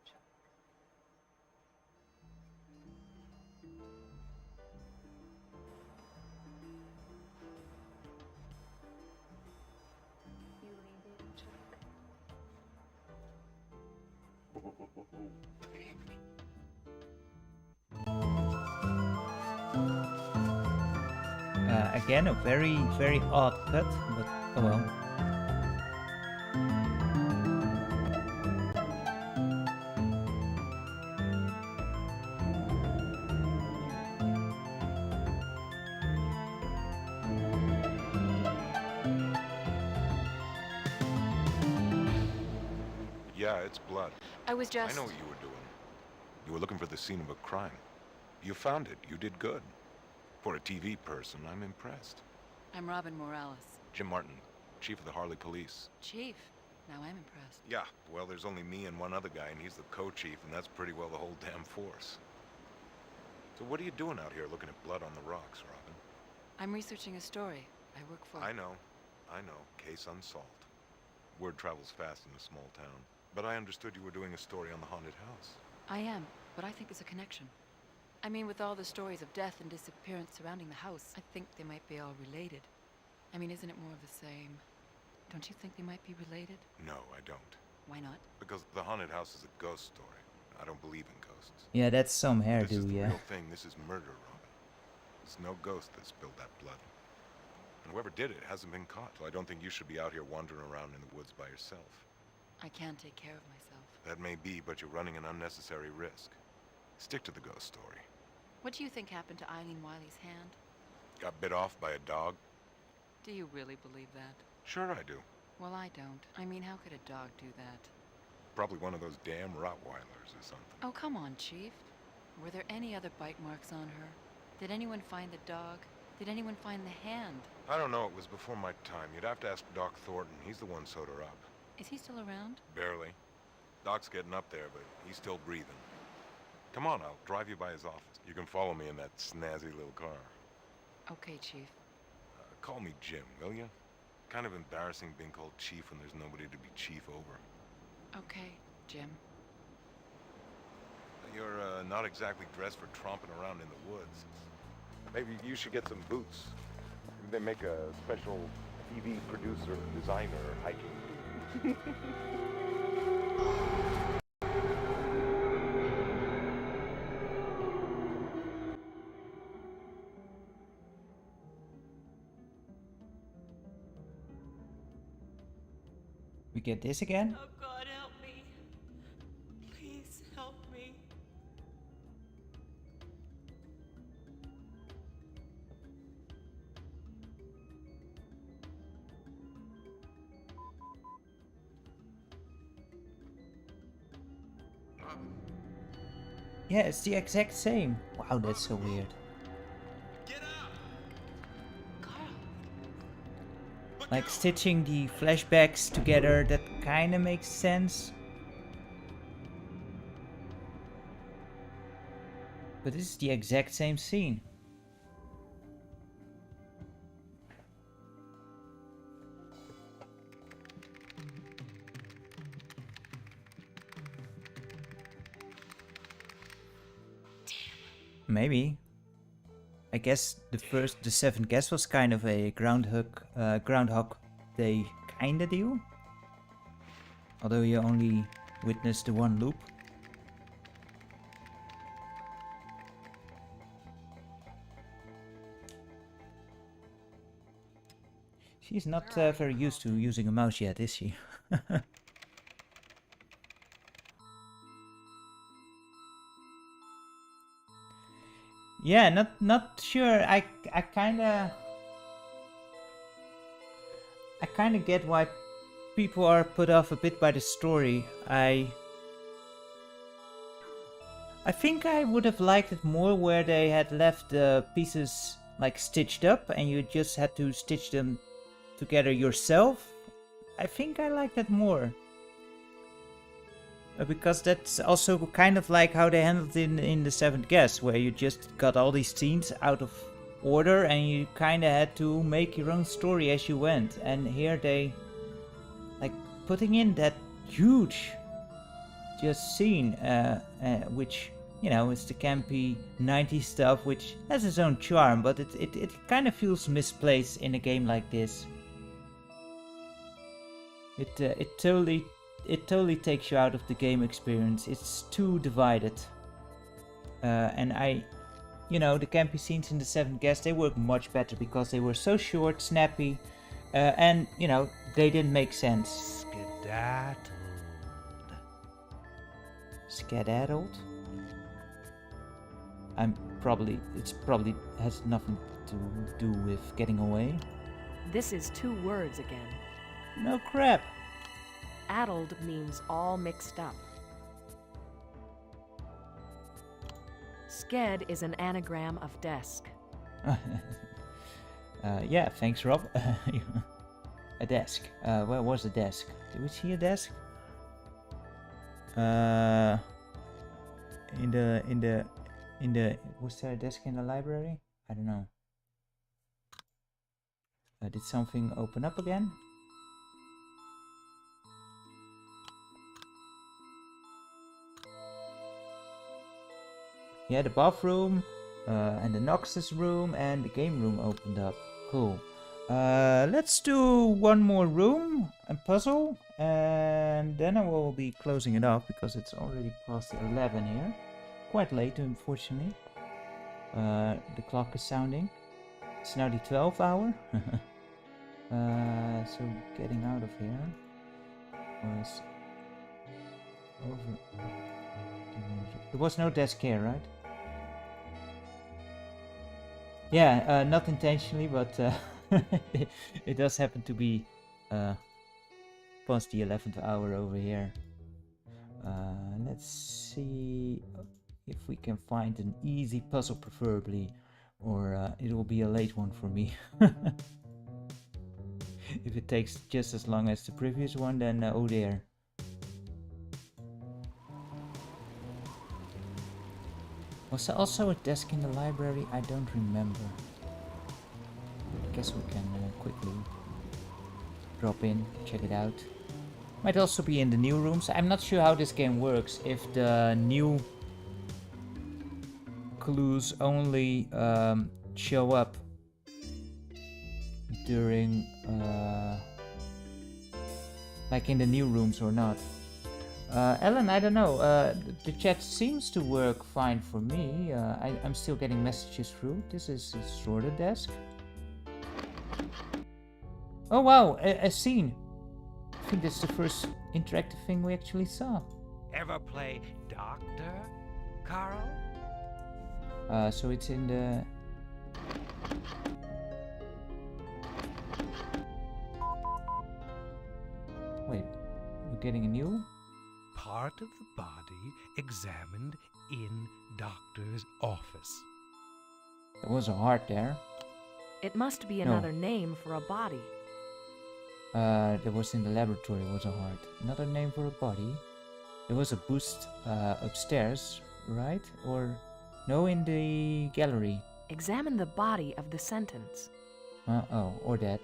Chuck. You leaving, Chuck? Again, a very, very odd cut, but oh well. Yeah, it's blood. I was just... I know what you were doing. You were looking for the scene of a crime. You found it. You did good. For a TV person, I'm impressed. I'm Robin Morales. Jim Martin, chief of the Harley Police. Chief? Now I'm impressed. Yeah, well, there's only me and one other guy, and he's the co-chief, and that's pretty well the whole damn force. So what are you doing out here looking at blood on the rocks, Robin? I'm researching a story. I work for... I know. Case unsolved. Word travels fast in a small town. But I understood you were doing a story on the haunted house. I am, but I think there's a connection. I mean, with all the stories of death and disappearance surrounding the house, I think they might be all related. I mean, isn't it more of the same? Don't you think they might be related? No, I don't. Why not? Because the haunted house is a ghost story. I don't believe in ghosts. Yeah, that's some This is hairdo, the yeah. real thing. This is murder, Robin. It's no ghost that spilled that blood. And whoever did it hasn't been caught, so I don't think you should be out here wandering around in the woods by yourself. I can take care of myself. That may be, but you're running an unnecessary risk. Stick to the ghost story. What do you think happened to Eileen Wiley's hand? Got bit off by a dog? Do you really believe that? Sure I do. Well, I don't. I mean, how could a dog do that? Probably one of those damn Rottweilers or something. Oh, come on, Chief. Were there any other bite marks on her? Did anyone find the dog? Did anyone find the hand? I don't know, it was before my time. You'd have to ask Doc Thornton. He's the one sewed her up. Is he still around? Barely. Doc's getting up there, but he's still breathing. Come on, I'll drive you by his office. You can follow me in that snazzy little car. Okay, Chief. Call me Jim, will you? Kind of embarrassing being called Chief when there's nobody to be chief over. Okay, Jim. You're not exactly dressed for tromping around in the woods. Maybe you should get some boots. Maybe they make a special TV producer, designer, hiking boot. We get this again? Oh, God, help me. Please help me. Yeah, it's the exact same. Wow, that's so weird. Like stitching the flashbacks together, that kinda makes sense. But this is the exact same scene. Maybe. I guess the seventh guest was kind of a Groundhog Day kinda deal. Although you only witnessed the one loop. She's not very used to using a mouse yet, is she? Yeah, not sure. I kinda get why people are put off a bit by the story. I think I would have liked it more where they had left the pieces like stitched up and you just had to stitch them together yourself. I think I like that more. Because that's also kind of like how they handled it in the seventh guest, where you just got all these scenes out of order and you kind of had to make your own story as you went. And here they like putting in that huge just scene, which, you know, it's the campy 90s stuff, which has its own charm, but it kind of feels misplaced in a game like this. It totally takes you out of the game experience. It's too divided. And you know, the campy scenes in the seventh guest, they work much better because they were so short, snappy, and, you know, they didn't make sense. Skedaddled? It probably has nothing to do with getting away. This is 2 words again. No crap. Addled means all mixed up. Sked is an anagram of desk. Yeah, thanks, Rob. A desk. Where was the desk? Do we see a desk? In the. Was there a desk in the library? I don't know. Did something open up again? Yeah, the bathroom, and the Noxus room, and the game room opened up. Cool. Let's do one more room and puzzle, and then I will be closing it off because it's already past 11 here. Quite late, unfortunately. The clock is sounding. It's now the 12th hour. So getting out of here was over. There was no desk here, right? Yeah, not intentionally, but it does happen to be past the 11th hour over here. Let's see if we can find an easy puzzle, preferably, or it will be a late one for me. If it takes just as long as the previous one, then oh dear. Was there also a desk in the library? I don't remember. I guess we can quickly drop in, check it out. Might also be in the new rooms. I'm not sure how this game works. If the new clues only show up during like in the new rooms or not. Ellen, I don't know. The chat seems to work fine for me. I'm still getting messages through. This is a sort of desk. Oh wow, a scene. I think this is the first interactive thing we actually saw. Ever play Doctor, Carl? So it's in the... Wait, we're getting a new? Part of the body examined in doctor's office. There was a heart there. It must be another name for a body. There was in the laboratory was a heart. Another name for a body. There was a boost upstairs, right? Or no, in the gallery. Examine the body of the sentence. Oh, or that.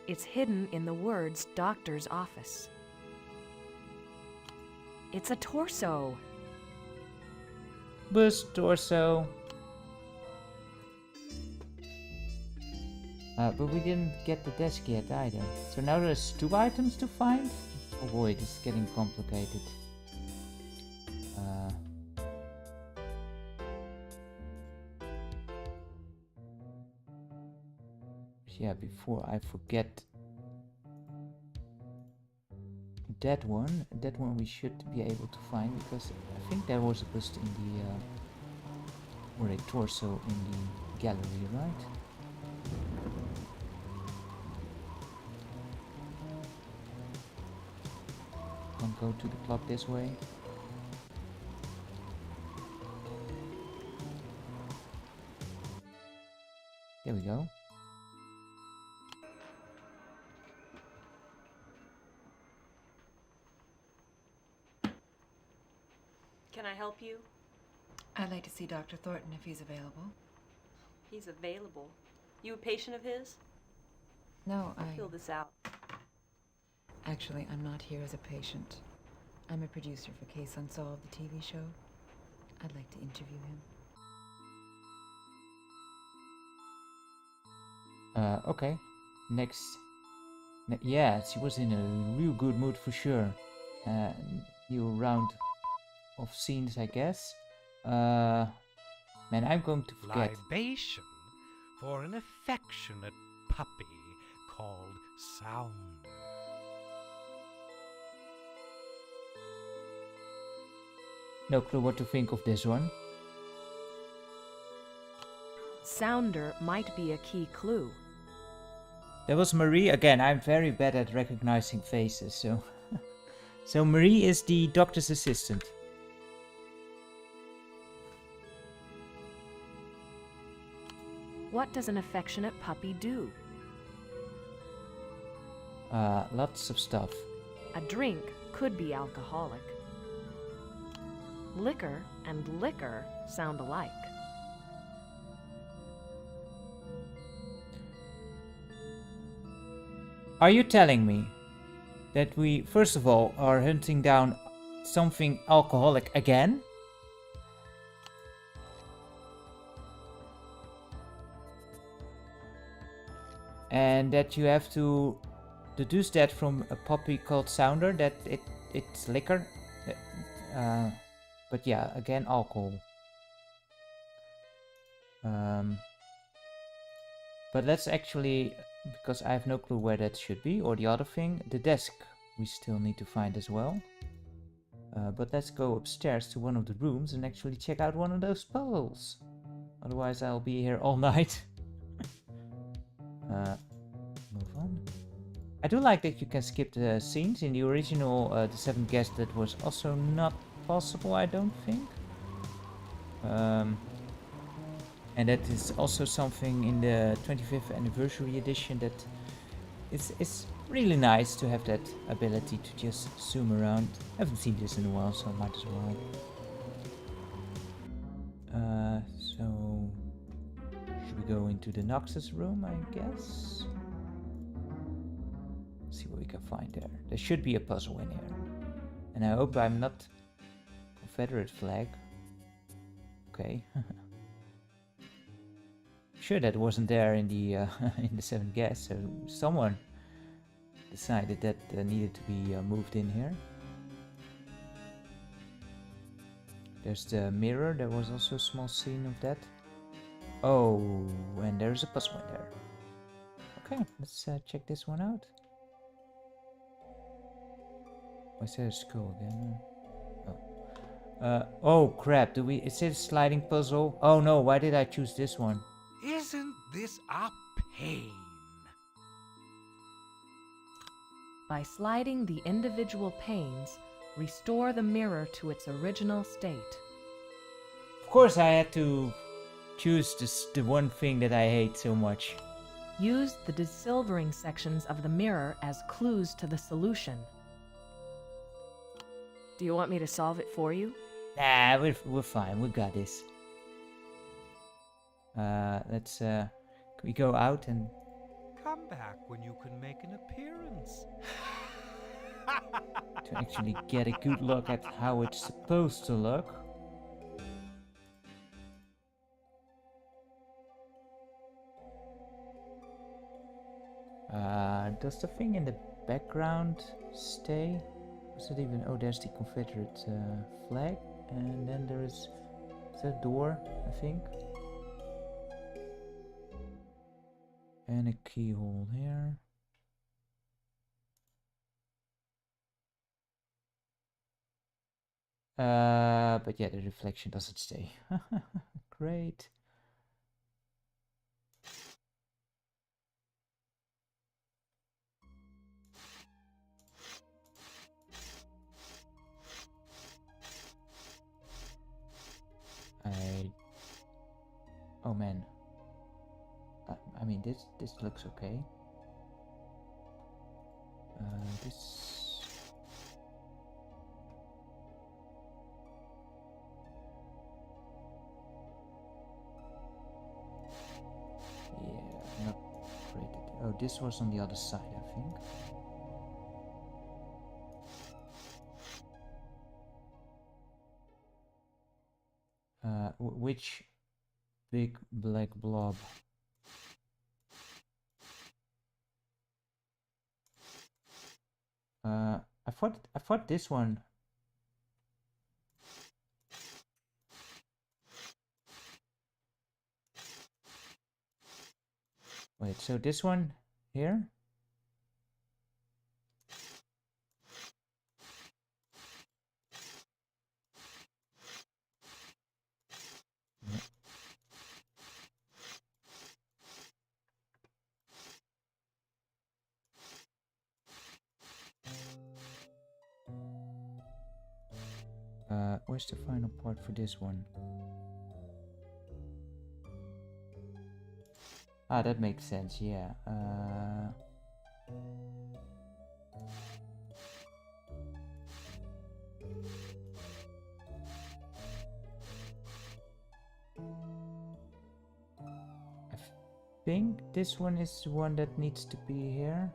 It's hidden in the words doctor's office. It's a torso. Bust torso. But we didn't get the desk yet either. So now there's 2 items to find? Oh boy, this is getting complicated. Yeah, before I forget that one we should be able to find, because I think there was a bust in the or a torso in the gallery, right? Can't go to the clock this way. There we go. Can I help you? I'd like to see Dr. Thornton if he's available. He's available. You a patient of his? No, Fill this out. Actually, I'm not here as a patient. I'm a producer for Case Unsolved, the TV show. I'd like to interview him. Okay. Next. Yeah, she was in a real good mood for sure. New round of scenes, I guess. Man, I'm going to forget. Libation for an affectionate puppy called Sounder. No clue what to think of this one. Sounder might be a key clue. There was Marie. Again, I'm very bad at recognizing faces, so... So Marie is the doctor's assistant. What does an affectionate puppy do? Lots of stuff. A drink could be alcoholic. Liquor and liquor sound alike. Are you telling me that we, first of all, are hunting down something alcoholic again? And that you have to deduce that from a puppy called Sounder, that it's liquor? But yeah, again, alcohol. But let's actually, because I have no clue where that should be, or the other thing, the desk we still need to find as well. But let's go upstairs to one of the rooms and actually check out one of those puzzles. Otherwise I'll be here all night. Move on. I do like that you can skip the scenes. In the original The Seventh Guest that was also not possible, I don't think. And that is also something in the 25th anniversary edition that it's really nice to have that ability to just zoom around. I haven't seen this in a while, so I might as well. So should we go into the Noxus room, I guess? See what we can find there. There should be a puzzle in here. And I hope I'm not Confederate flag. Okay. Sure, that wasn't there in the in the Seventh Guest, so someone decided that needed to be moved in here. There's the mirror. There was also a small scene of that. Oh, and there's a puzzle in there. Okay, let's check this one out. Why is there a skull again? Oh crap! Do we? It says sliding puzzle. Oh no! Why did I choose this one? Isn't this a pain? By sliding the individual panes, restore the mirror to its original state. Of course I had to choose the one thing that I hate so much. Use the desilvering sections of the mirror as clues to the solution. Do you want me to solve it for you? Nah, we're fine. We got this. Let's we go out and Come back when you can make an appearance. to actually get a good look at how it's supposed to look. Does the thing in the background stay? Is it even? Oh, there's the Confederate flag, and then there is a door, I think, and a keyhole here. But yeah, the reflection doesn't stay. Great. Oh man. I mean, this looks okay. This. Yeah, not great. Oh, this was on the other side, I think. Which big black blob? I thought this one. Wait, so this one here? Where's the final part for this one? Ah, that makes sense, yeah. I think this one is the one that needs to be here.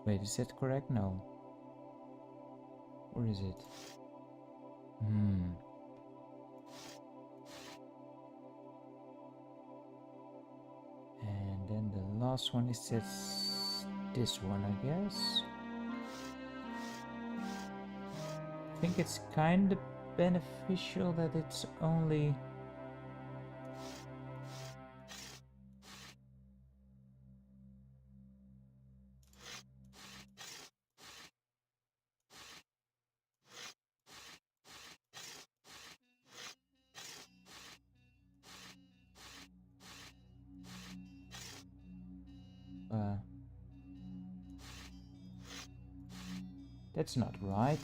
Wait, is that correct? No. Or is it? And then the last one is this one, I guess. I think it's kind of beneficial that it's only... That's not right.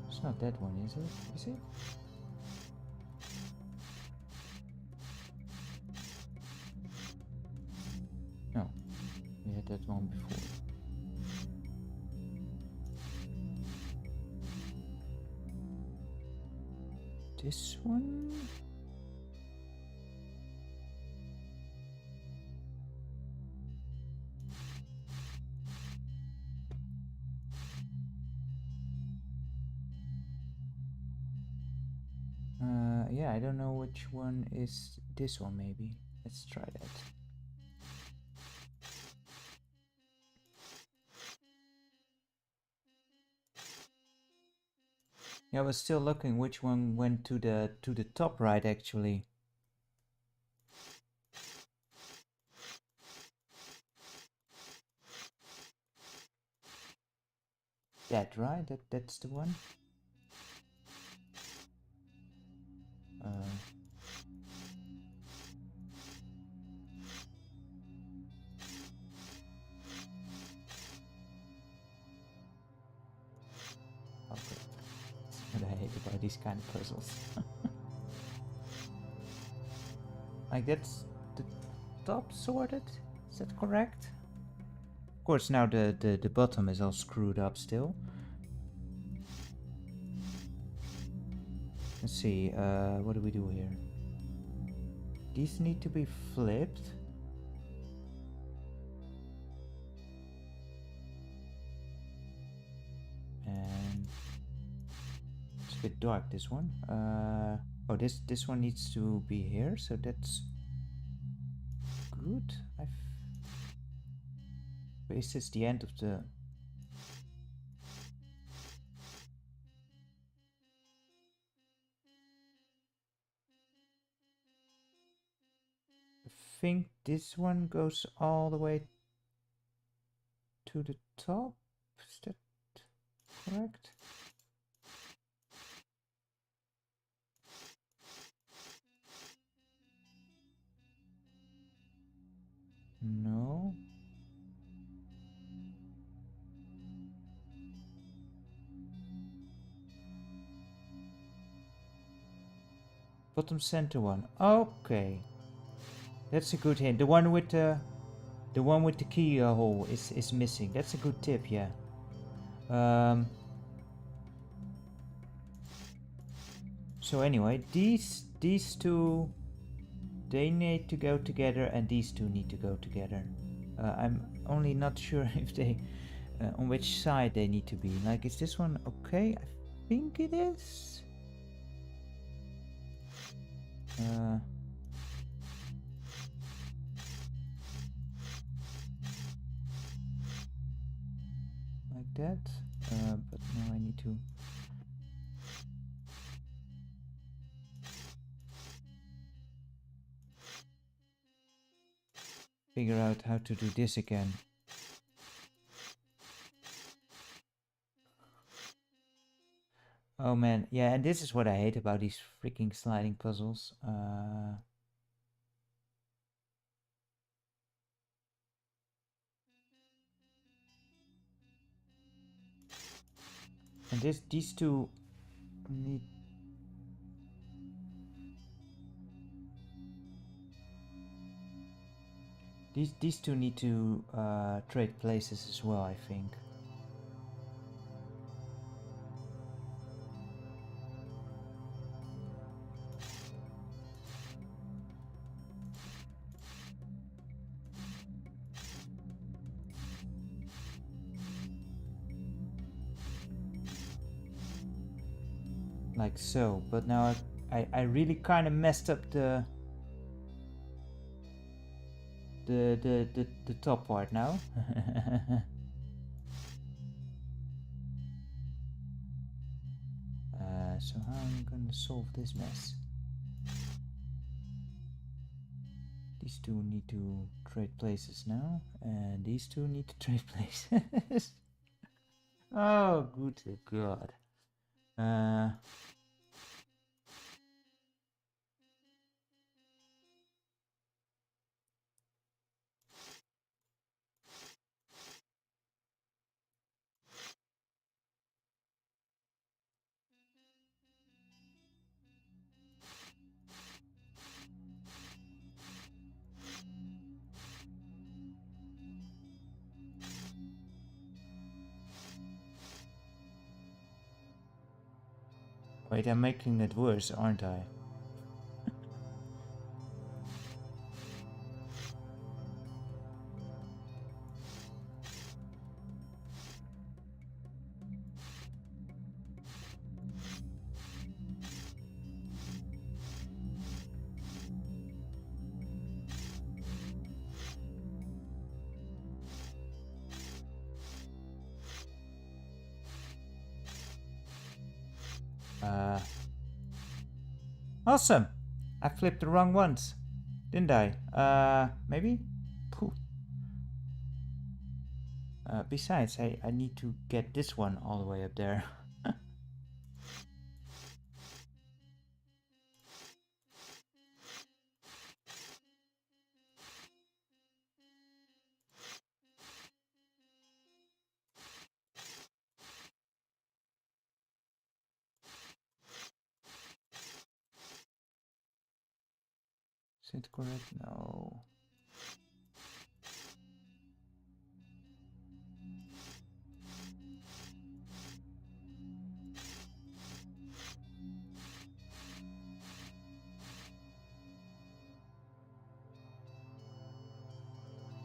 It's not that one, is it? Is it? No, we had that one before. This one? Yeah, I don't know which one is this one, maybe. Let's try that. Yeah, I was still looking which one went to the top right actually. That right? That's the one. Okay. That's what I hate about these kind of puzzles. Like that's the top sorted. Is that correct? Of course, now the bottom is all screwed up still. Let's see, what do we do here? These need to be flipped. And it's a bit dark, this one. Oh, this one needs to be here, so that's good. This is the end of the... I think this one goes all the way to the top. Is that correct? No. Bottom center one. Okay. That's a good hint. The one with the keyhole is missing. That's a good tip, yeah. So anyway, these two, they need to go together, and these two need to go together. I'm only not sure if they on which side they need to be. Like, is this one okay? I think it is. Like that. But now I need to... figure out how to do this again. Oh man, yeah, and this is what I hate about these freaking sliding puzzles. And these two need... These two need to trade places as well, I think. Like so, but now I really kind of messed up the top part now. So how am I gonna solve this mess? These two need to trade places now, and these two need to trade places. Oh, good God. Wait, I'm making it worse, aren't I? Awesome! I flipped the wrong ones, didn't I? Maybe? Pooh. Besides, I need to get this one all the way up there. Is it correct? No.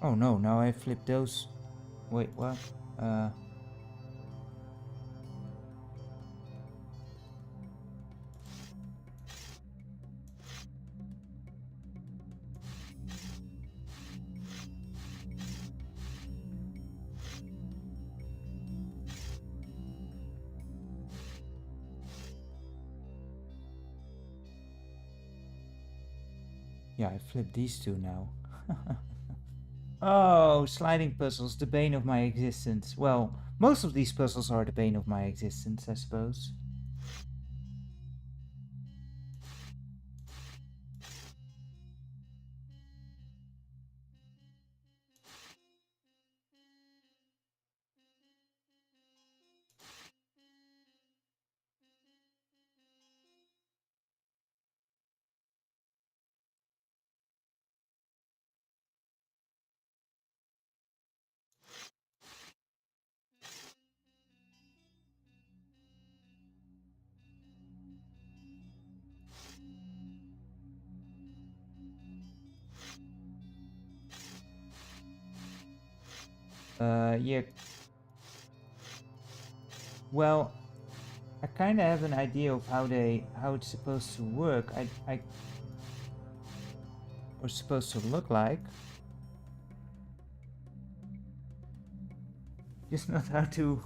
Oh no, now I flipped those. Wait, what? Yeah, I flipped these two now. Oh, sliding puzzles, the bane of my existence. Well, most of these puzzles are the bane of my existence, I suppose. Yeah. Well, I kind of have an idea of how it's supposed to work. Or supposed to look like. Just not how to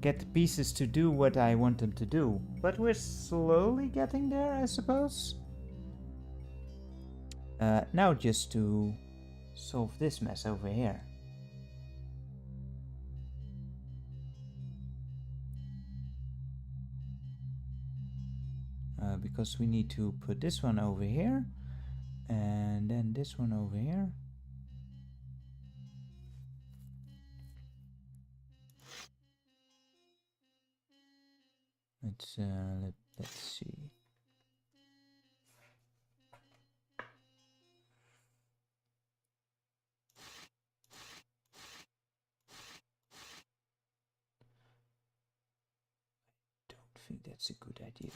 get the pieces to do what I want them to do. But we're slowly getting there, I suppose. Now just to solve this mess over here. Because we need to put this one over here and then this one over here. Let's see. Don't think that's a good idea.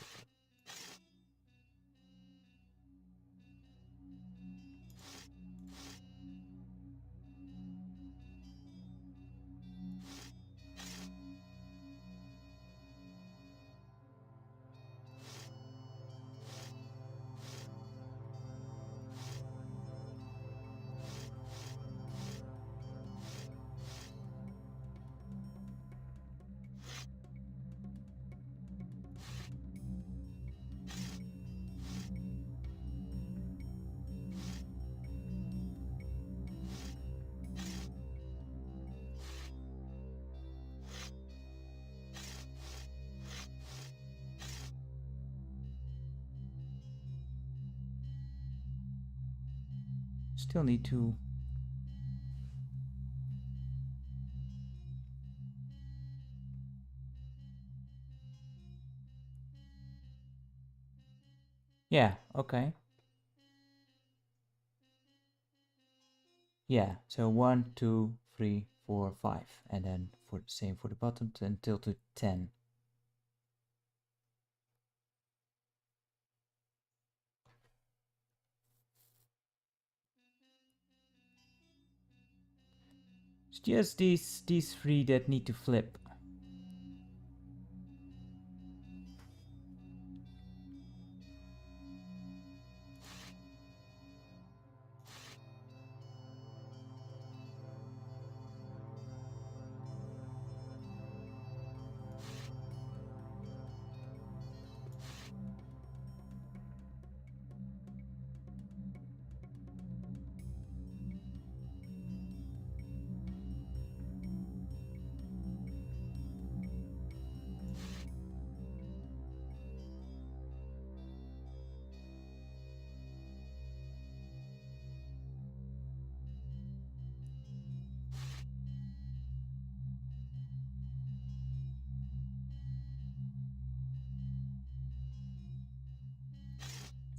Still need to yeah, okay. Yeah, so 1, 2, 3, 4, 5, and then for the same for the bottom until to 10. It's just these three that need to flip.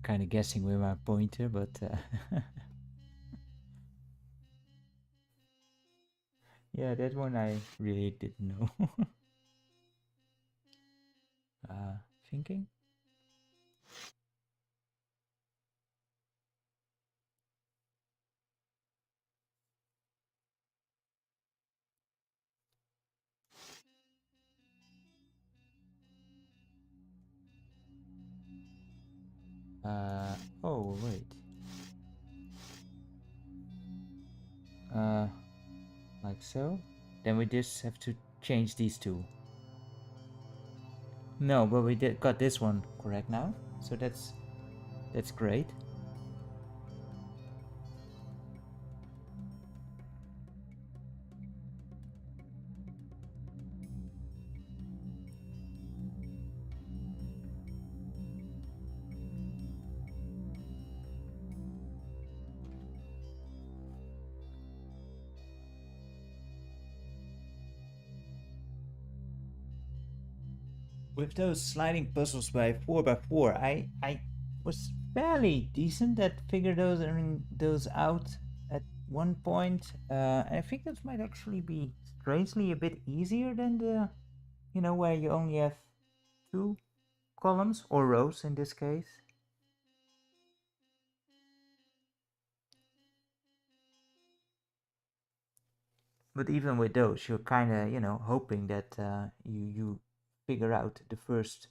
Kind of guessing with my pointer, but yeah, that one I really didn't know. Thinking. Oh wait. Like so. Then we just have to change these two. No, but we got this one correct now, so that's great. With those sliding puzzles by 4x4, I was fairly decent at figuring those out at one point. I think this might actually be strangely a bit easier than the, where you only have 2 columns or rows in this case. But even with those, you're kind of, hoping that you figure out the first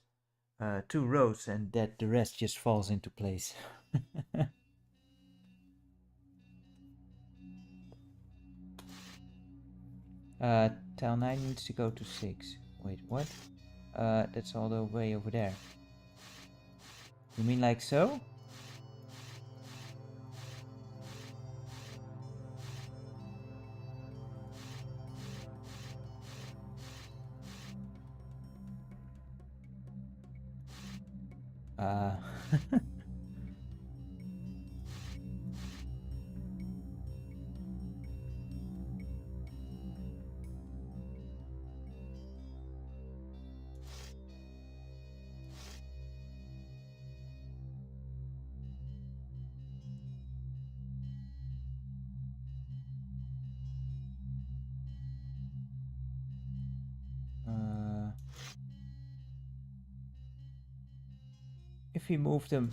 2 rows and that the rest just falls into place. Tile 9 needs to go to 6. Wait, what? That's all the way over there. You mean like so? Uh, if we move them.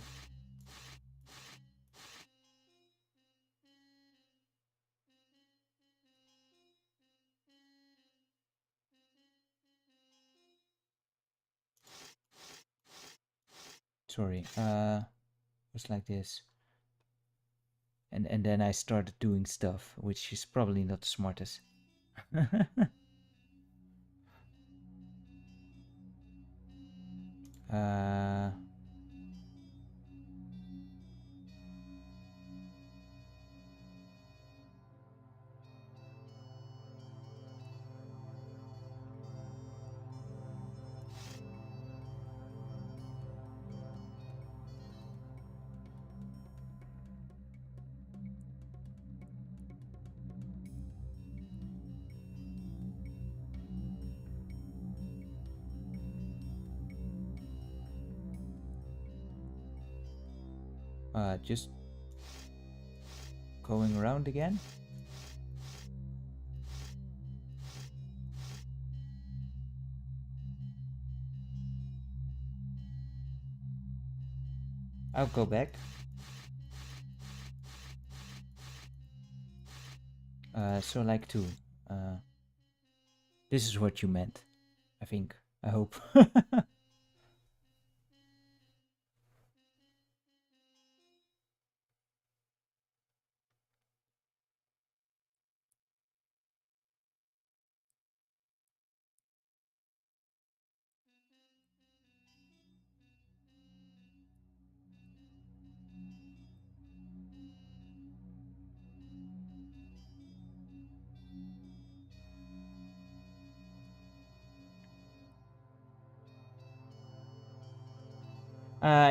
Sorry, was like this. And then I started doing stuff, which is probably not the smartest. uh, just going around again. I'll go back. So like two. This is what you meant, I think. I hope.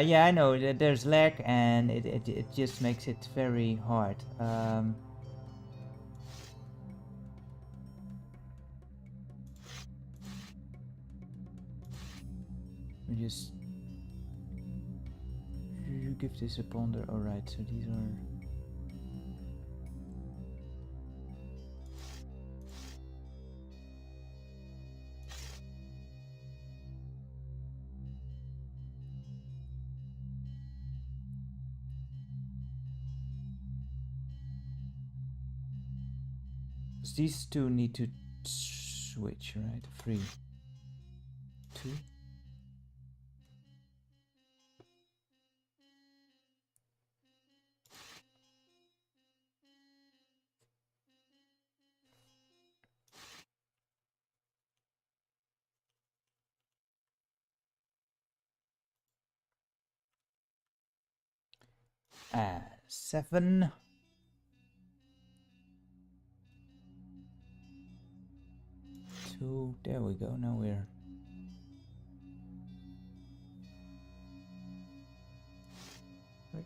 Yeah, I know that there's lag, and it just makes it very hard. We just you give this a ponder. All right, so these are. These two need to switch, right? 3, 2. Ah, 7. There we go. Now we're right.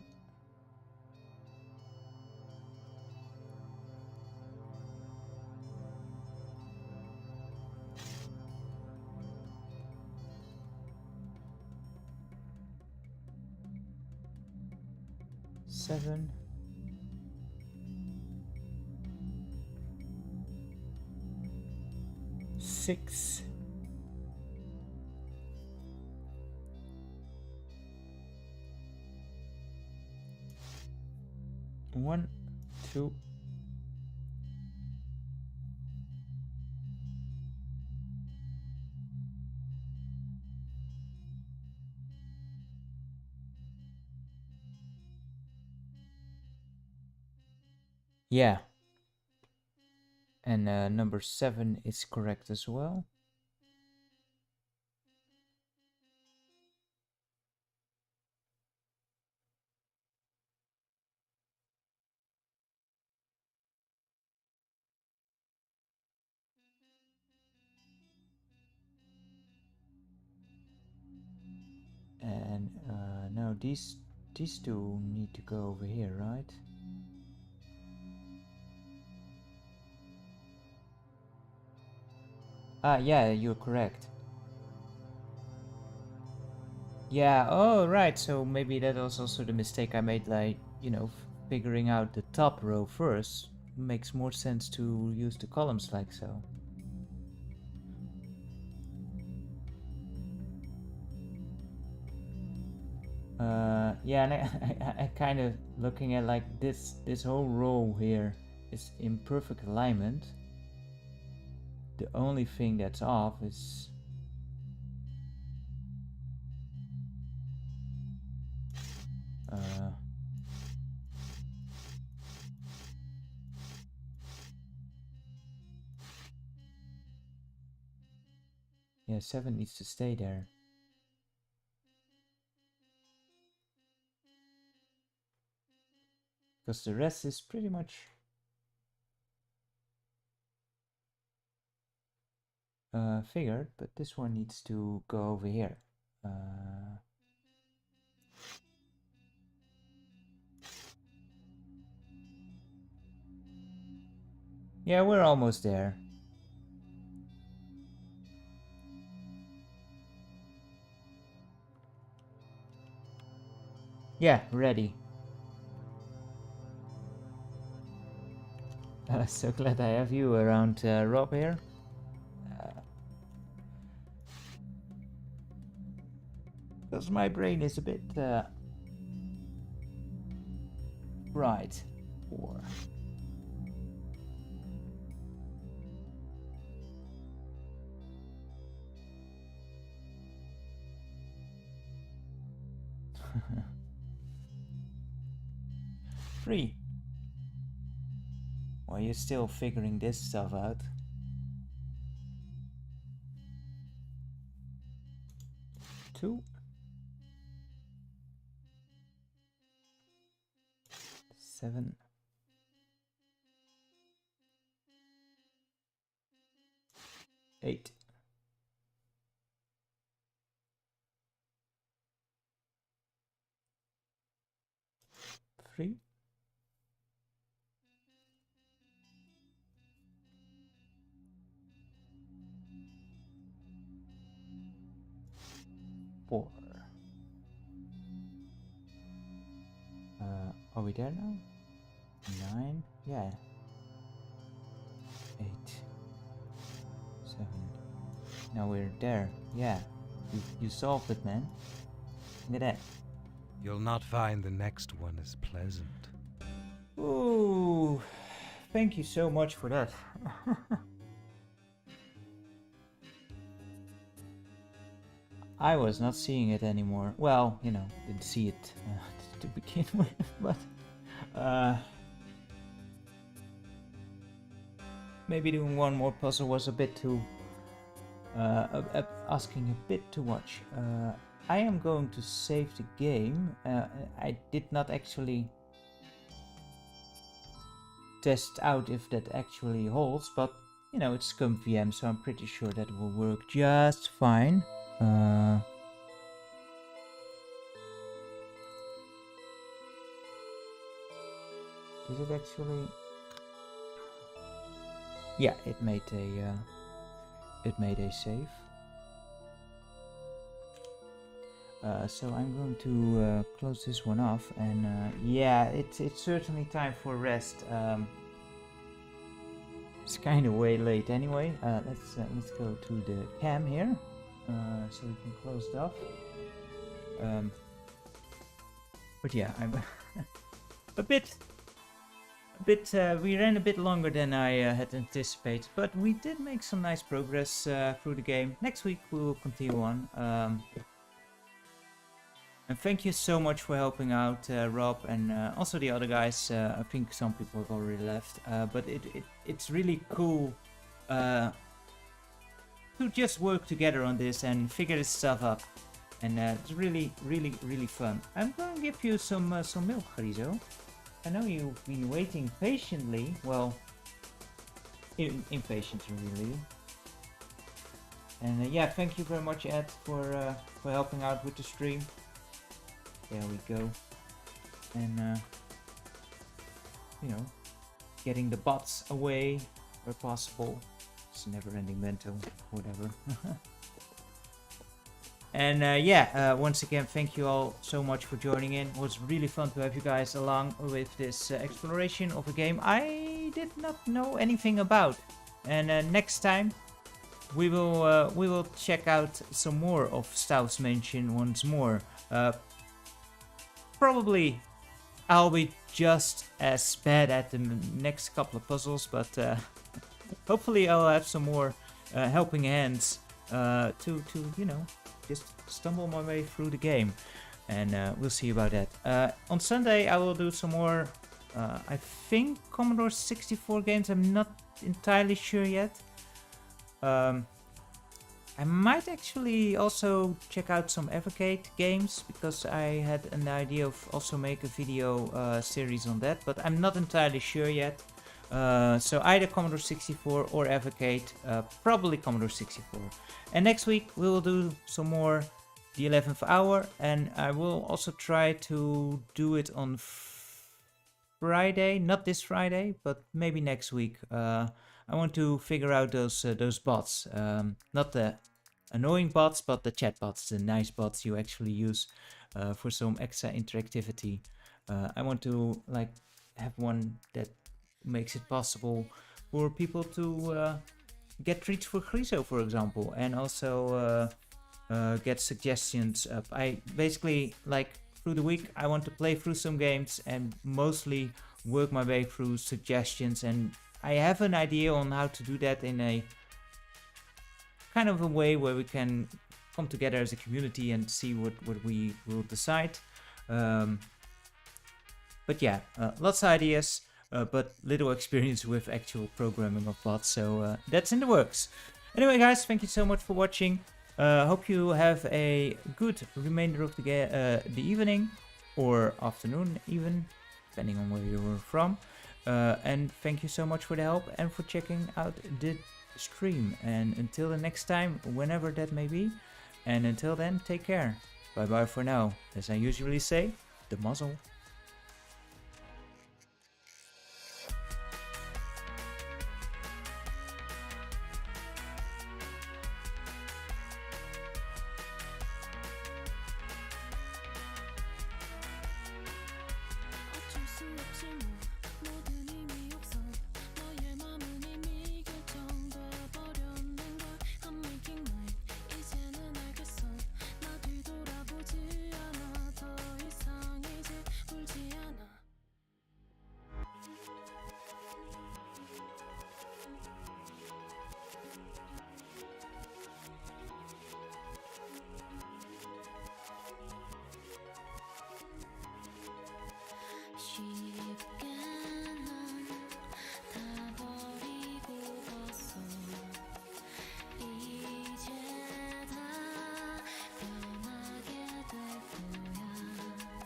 Seven. Six. 1, 2. Yeah. And number 7 is correct as well. And No, these two need to go over here, right? Ah, yeah, you're correct. Yeah, oh, right, so maybe that was also the mistake I made, like, you know, figuring out the top row first. Makes more sense to use the columns like so. Yeah, and I kind of looking at like this whole row here is in perfect alignment. The only thing that's off is yeah, 7 needs to stay there. Because the rest is pretty much figured, but this one needs to go over here. Yeah, we're almost there. Yeah, ready. So glad I have you around, Rob here. Because my brain is a bit right. 4. Three. Well, you're still figuring this stuff out. 2. 7. 8. 3. 4. Are we there now? 9. Yeah. 8. 7. Now we're there. Yeah. You solved it, man. Look at that. You'll not find the next one as pleasant. Ooh. Thank you so much for that. I was not seeing it anymore. Well, you know, didn't see it to begin with, but maybe doing one more puzzle was a bit too asking a bit too much. I am going to save the game. I did not actually test out if that actually holds, but you know, it's ScumVM, so I'm pretty sure that will work just fine. Did it actually? Yeah, it made a save. So I'm going to close this one off, and yeah, it's certainly time for rest. It's kind of way late anyway. Let's go to the cam here, so we can close it off. But yeah, I'm a bit. We ran a bit longer than I had anticipated, but we did make some nice progress through the game. Next week we will continue on. And thank you so much for helping out, Rob, and also the other guys. I think some people have already left, but it's really cool to just work together on this and figure this stuff up. And it's really fun. I'm going to give you some milk, Grizo. I know you've been waiting patiently. Well, impatiently, really. And yeah, thank you very much, Ed, for helping out with the stream. There we go. And you know, getting the bots away where possible. It's never-ending mental, whatever. And yeah, once again, thank you all so much for joining in. It was really fun to have you guys along with this exploration of a game I did not know anything about. And next time we will check out some more of Stauf's Mansion once more. Probably I'll be just as bad at the next couple of puzzles, but hopefully I'll have some more helping hands to you know, just stumble my way through the game. And we'll see about that. On Sunday I will do some more, I think, Commodore 64 games. I'm not entirely sure yet. I might actually also check out some Evercade games, because I had an idea of also make a video series on that, but I'm not entirely sure yet. So either Commodore 64 or Evercade, probably Commodore 64. And next week we will do some more The 11th Hour, and I will also try to do it on Friday, not this Friday, but maybe next week. I want to figure out those bots, not the annoying bots, but the chat bots, the nice bots you actually use for some extra interactivity. I want to like have one that makes it possible for people to get treats for Griso, for example, and also get suggestions up. I basically, like, through the week I want to play through some games and mostly work my way through suggestions, and I have an idea on how to do that in a kind of a way where we can come together as a community and see what we will decide. But yeah, lots of ideas, but little experience with actual programming of bots, so that's in the works. Anyway guys, thank you so much for watching. Hope you have a good remainder of the evening, or afternoon even, depending on where you were from. And thank you so much for the help and for checking out the stream. And until the next time, whenever that may be, and until then, take care. Bye bye for now. As I usually say, the muzzle.